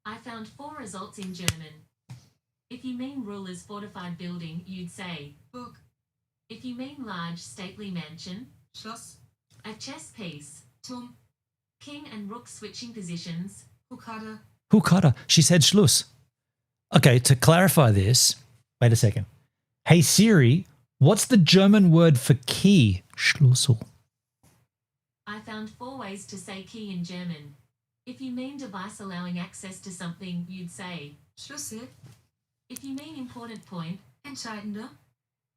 I found 4 results in German. If you mean ruler's fortified building, you'd say Burg. If you mean large, stately mansion, Schloss. A chess piece, Turm. King and rook switching positions, Hukade. Hukade. She said Schluss. Okay, to clarify this, wait a second. Hey, Siri, what's the German word for key? Schlüssel. I found 4 ways to say key in German. If you mean device allowing access to something, you'd say Schlüssel. If you mean important point, entscheidende.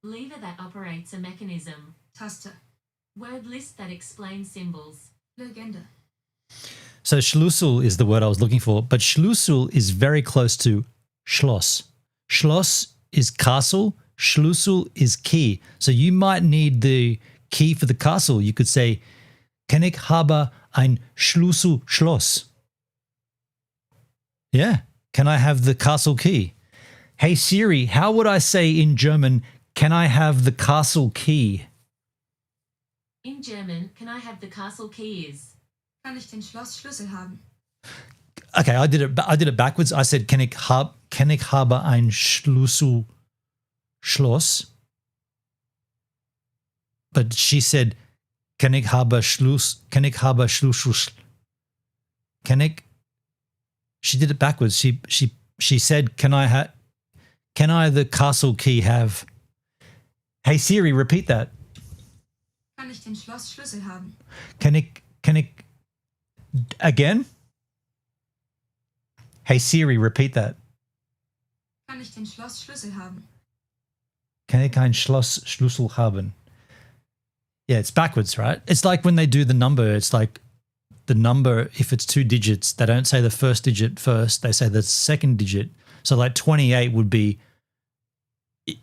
Lever that operates a mechanism, Taste. Word list that explains symbols, Legende. So Schlüssel is the word I was looking for, but Schlüssel is very close to Schloss. Schloss is castle, Schlüssel is key. So you might need the key for the castle. You could say, Kann ich habe ein Schlüssel Schloss? Yeah, can I have the castle key? Hey Siri, how would I say in German, can I have the castle key? In German, can I have the castle key is Kann ich den Schlossschlüssel haben? Okay, I did it backwards. I said, kann ich habe ein Schlüssel Schloss? But she said, kann ich habe Schlüssel? She did it backwards. She said, can I the castle key have? Hey Siri, repeat that. Kann ich den Schlossschlüssel haben? Kann ich again? Hey Siri, repeat that. Kann ich den Schlossschlüssel haben? Kann ich ein Schlossschlüssel haben? Yeah, it's backwards, right? It's like when they do the number, it's like the number, if it's 2 digits, they don't say the first digit first, they say the second digit. So like 28 would be,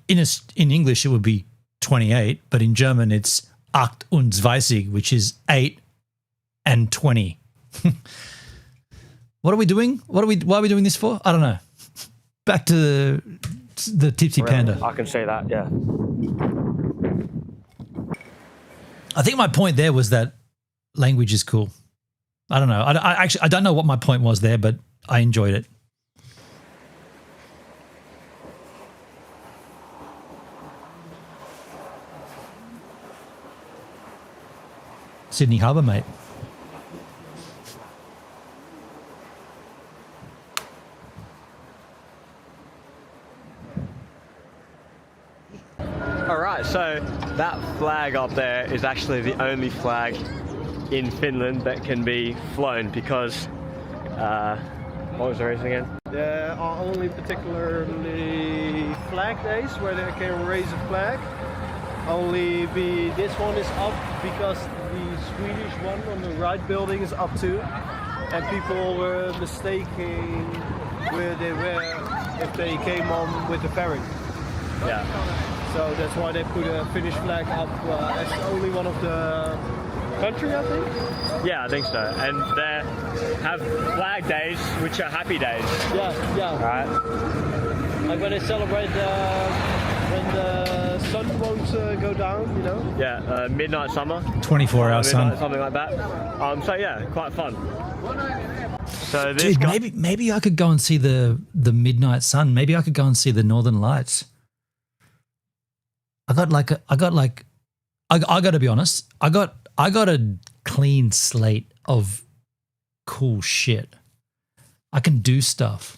in English it would be 28, but in German it's 28, which is 8 and 20. What are we doing? Why are we doing this for? I don't know. Back to the Tipsy Panda. I can see that, yeah. I think my point there was that language is cool. I don't know. I don't know what my point was there, but I enjoyed it. Sydney Harbour, mate. Alright, so that flag up there is actually the only flag in Finland that can be flown because, what was the reason again? There are only particularly flag days where they can raise a flag. Only this one is up because the Swedish one on the right building is up too. And people were mistaking where they were if they came on with the ferry. Yeah. So that's why they put a Finnish flag up as only one of the country, I think. Yeah, I think so. And they have flag days, which are happy days. Yeah, yeah. Right. Like when they celebrate when the sun won't go down, you know? Yeah, midnight summer. 24-hour sun. Something like that. So yeah, quite fun. So this Dude, maybe I could go and see the midnight sun. Maybe I could go and see the Northern Lights. I got to be honest. I got a clean slate of cool shit. I can do stuff.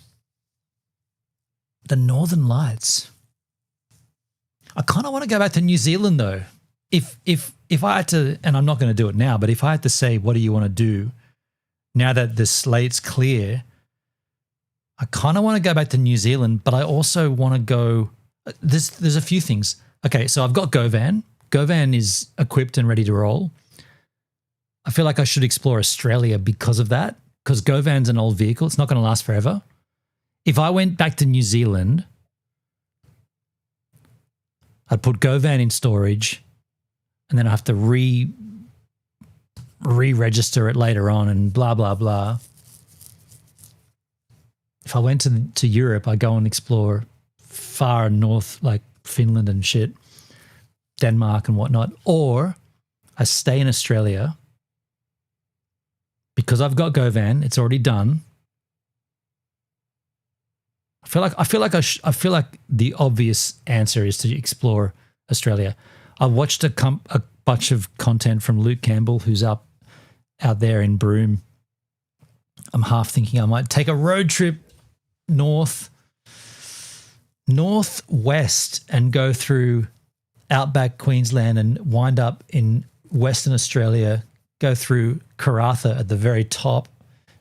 The Northern Lights. I kind of want to go back to New Zealand though. If I had to, and I'm not going to do it now, but if I had to say, what do you want to do now that the slate's clear? I kind of want to go back to New Zealand, but I also want to go. There's a few things. Okay, so I've got GoVan. GoVan is equipped and ready to roll. I feel like I should explore Australia because of that, because GoVan's an old vehicle. It's not going to last forever. If I went back to New Zealand, I'd put GoVan in storage and then I have to re-register it later on and blah, blah, blah. If I went to Europe, I go and explore far north, like Finland and shit, Denmark and whatnot, or I stay in Australia because I've got GoVan, it's already done. I feel like the obvious answer is to explore Australia. I watched a bunch of content from Luke Campbell, who's out there in Broome. I'm half thinking I might take a road trip northwest and go through outback Queensland and wind up in Western Australia, go through Karratha at the very top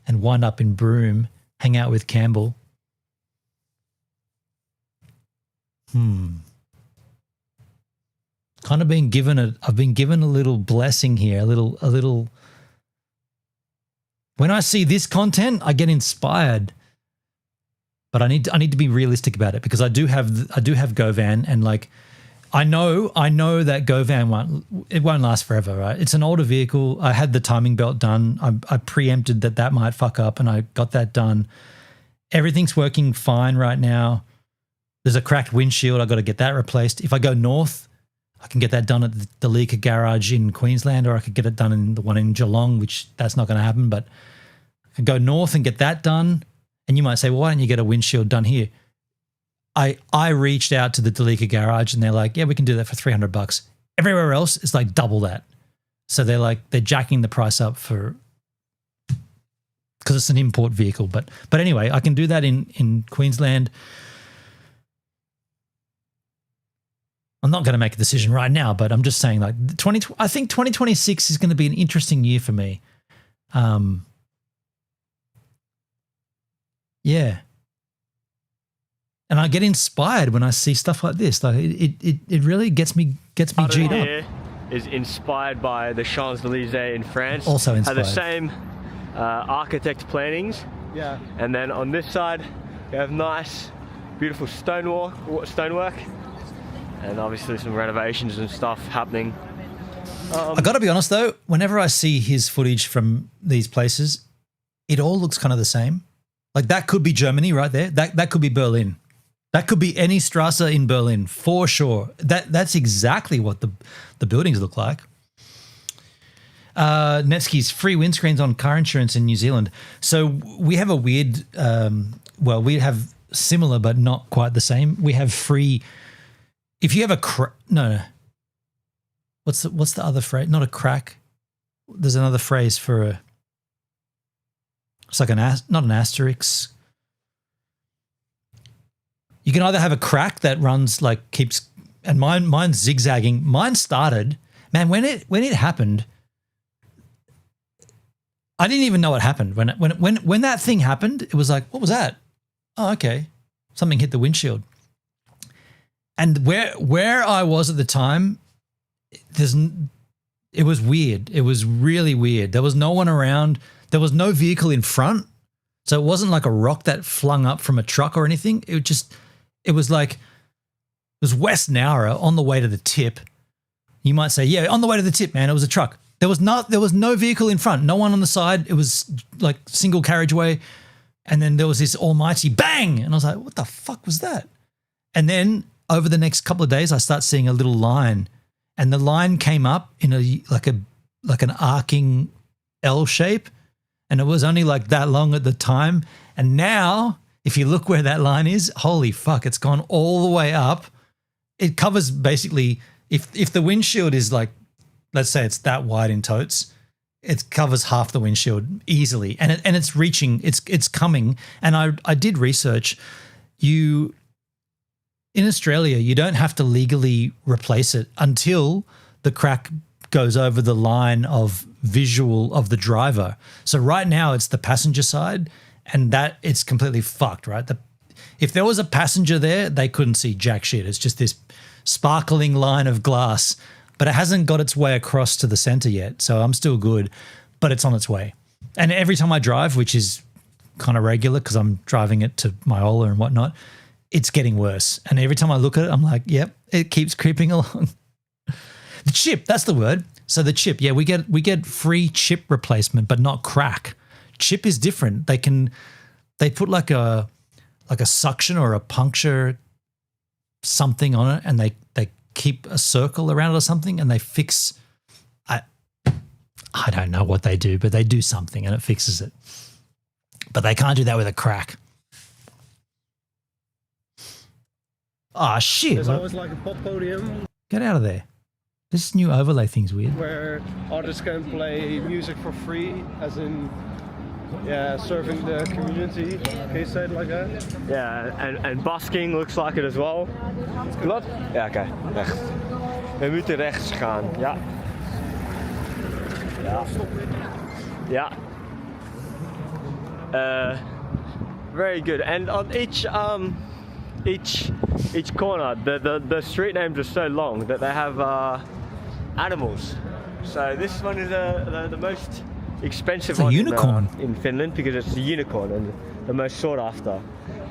and wind up in Broome, hang out with Campbell. Kind of I've been given a little blessing here, a little. When I see this content, I get inspired. But I need to be realistic about it, because I do have GoVan, and like I know that GoVan won't last forever, right? It's an older vehicle. I had the timing belt done. I preempted that might fuck up, and I got that done. Everything's working fine right now. There's a cracked windshield. I got to get that replaced. If I go north, I can get that done at the Leaker garage in Queensland, or I could get it done in the one in Geelong, which that's not going to happen. But I can go north and get that done. And you might say, well, why don't you get a windshield done here? I reached out to the Leaker garage, and they're like, yeah, we can do that for $300. Everywhere else is like double that. So they're jacking the price up because it's an import vehicle. But anyway, I can do that in Queensland. I'm not going to make a decision right now, but I'm just saying, like, I think 2026 is going to be an interesting year for me. Yeah. And I get inspired when I see stuff like this. Like it really gets me G'd up. Here is inspired by the Champs-Élysées in France. Also inspired. The same architect plannings. Yeah. And then on this side, you have nice, beautiful stonework. And obviously some renovations and stuff happening. I got to be honest though, whenever I see his footage from these places, it all looks kind of the same. Like that could be Germany right there. That could be Berlin. That could be any Strasse in Berlin for sure. That's exactly what the buildings look like. Nevsky's free windscreens on car insurance in New Zealand. So we have a weird, we have similar but not quite the same. We have free. If you have no. What's the other phrase? Not a crack. There's another phrase for a. It's like not an asterisk. You can either have a crack that runs like keeps, and mine's zigzagging. Mine started, man. When it happened, I didn't even know it happened. When that thing happened, it was like, what was that? Oh, okay, something hit the windshield. And where I was at the time, it was weird. It was really weird. There was no one around. There was no vehicle in front. So it wasn't like a rock that flung up from a truck or anything. It was West Nowra on the way to the tip. You might say, yeah, on the way to the tip, man, it was a truck. There was no vehicle in front, no one on the side. It was like single carriageway. And then there was this almighty bang. And I was like, what the fuck was that? And then over the next couple of days, I start seeing a little line, and the line came up in like an arcing L shape, and it was only like that long at the time. And now, if you look where that line is, holy fuck, it's gone all the way up. It covers basically, if the windshield is like, let's say it's that wide in totes, it covers half the windshield easily, and it's reaching, it's coming. And I did research. In Australia, you don't have to legally replace it until the crack goes over the line of visual of the driver. So right now it's the passenger side, and that it's completely fucked, right? If there was a passenger there, they couldn't see jack shit. It's just this sparkling line of glass, but it hasn't got its way across to the center yet. So I'm still good, but it's on its way. And every time I drive, which is kind of regular because I'm driving it to my Ola and whatnot, it's getting worse. And every time I look at it, I'm like, yep, it keeps creeping along. The chip, that's the word. So the chip, yeah, we get free chip replacement, but not crack. Chip is different. They put like a suction or a puncture something on it and they keep a circle around it or something and they fix. I don't know what they do, but they do something and it fixes it. But they can't do that with a crack. Oh shit! There's always like a pop podium. Get out of there. This new overlay thing's weird. Where artists can play music for free, as in, yeah, serving the community. Can you say it like that? Yeah, and busking looks like it as well. Klopt? Ja, oké. Rechts. We moeten rechts gaan. Ja. Ja. Ja. Very good. And on each corner, the street names are so long that they have animals. So this one is the most expensive one in Finland because it's a unicorn and the most sought after.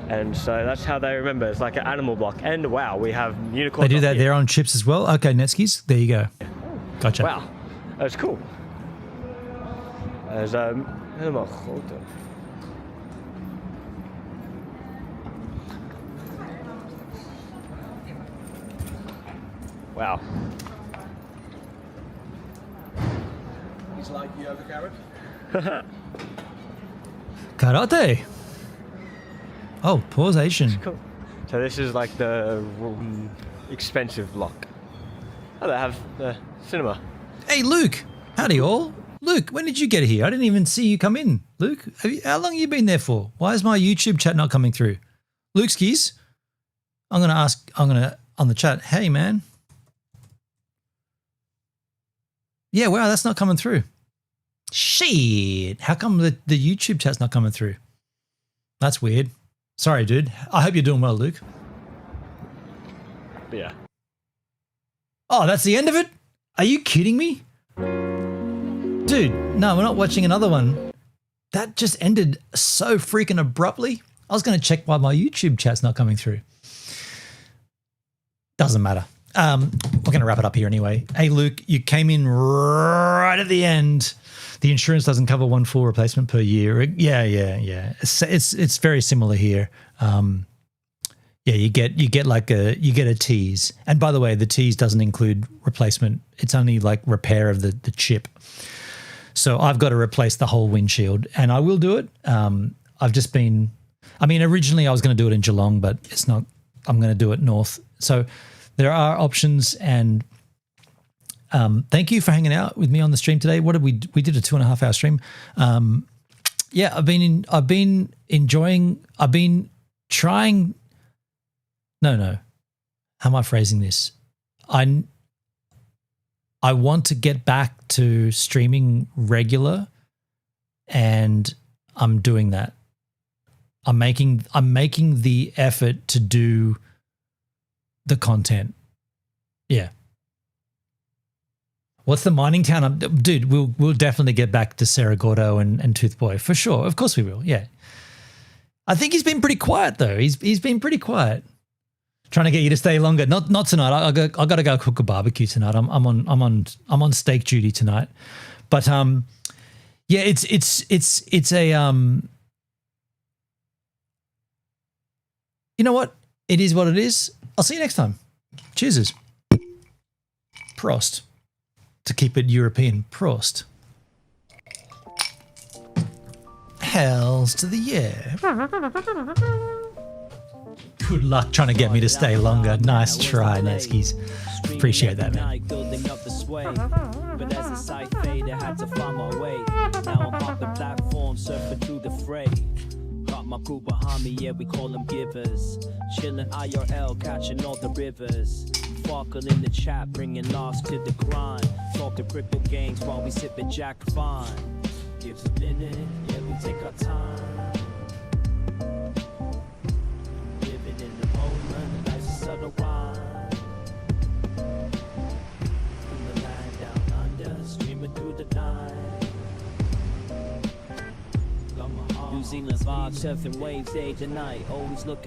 And so that's how they remember. It's like an animal block. And wow, we have unicorns. They do that there on chips as well. Okay, Netskis, there you go. Gotcha. Wow, that's cool. Dat is helemaal groter. Wow. He's like yoga carrot. Karate. Oh, pausation. Cool. So this is like the expensive block. Oh, they have the cinema. Hey, Luke. Howdy, all. Luke, when did you get here? I didn't even see you come in. Luke, how long have you been there for? Why is my YouTube chat not coming through? Luke Skis, I'm going to on the chat, hey, man. Yeah, wow, that's not coming through. Shit. How come the YouTube chat's not coming through? That's weird. Sorry, dude. I hope you're doing well, Luke. Yeah. Oh, that's the end of it? Are you kidding me? Dude, no, we're not watching another one. That just ended so freaking abruptly. I was going to check why my YouTube chat's not coming through. Doesn't matter. We're going to wrap it up here anyway. Hey, Luke, you came in right at the end. The insurance doesn't cover one full replacement per year. Yeah. It's very similar here. Yeah, you get a tease. And by the way, the tease doesn't include replacement. It's only like repair of the chip. So I've got to replace the whole windshield, and I will do it. Originally I was going to do it in Geelong, but it's not. I'm going to do it north. So there are options, and thank you for hanging out with me on the stream today. What did we did a 2.5 hour stream. Yeah, I've been trying. No. How am I phrasing this? I want to get back to streaming regular, and I'm doing that. I'm making the effort to do the content. Yeah. What's the mining town? Dude, we'll definitely get back to Sarah Gordo and Toothboy for sure. Of course we will. Yeah. I think he's been pretty quiet though. He's been pretty quiet. Trying to get you to stay longer. Not tonight. I got to go cook a barbecue tonight. I'm on steak duty tonight. But yeah, it's a you know what? It is what it is. I'll see you next time. Cheers. Prost. To keep it European. Prost. Hells to the yeah. Good luck trying to get me to stay longer. Nice try, Netskis. Appreciate that, man. But as the sight faded, I had to find my way. Now I'm off the platform, surfing through the fray. Got my crew behind me, yeah, we call them givers. Chilling IRL, catching all the rivers. Sparkle in the chat, bringing loss to the grind. Talking cripple games while we sip at Jack Fine. Gives a minute, yeah, we take our time. Subtle rhyme. From the land down under, streaming through the night. New Zealand vibes, surfing waves day to night. Always looking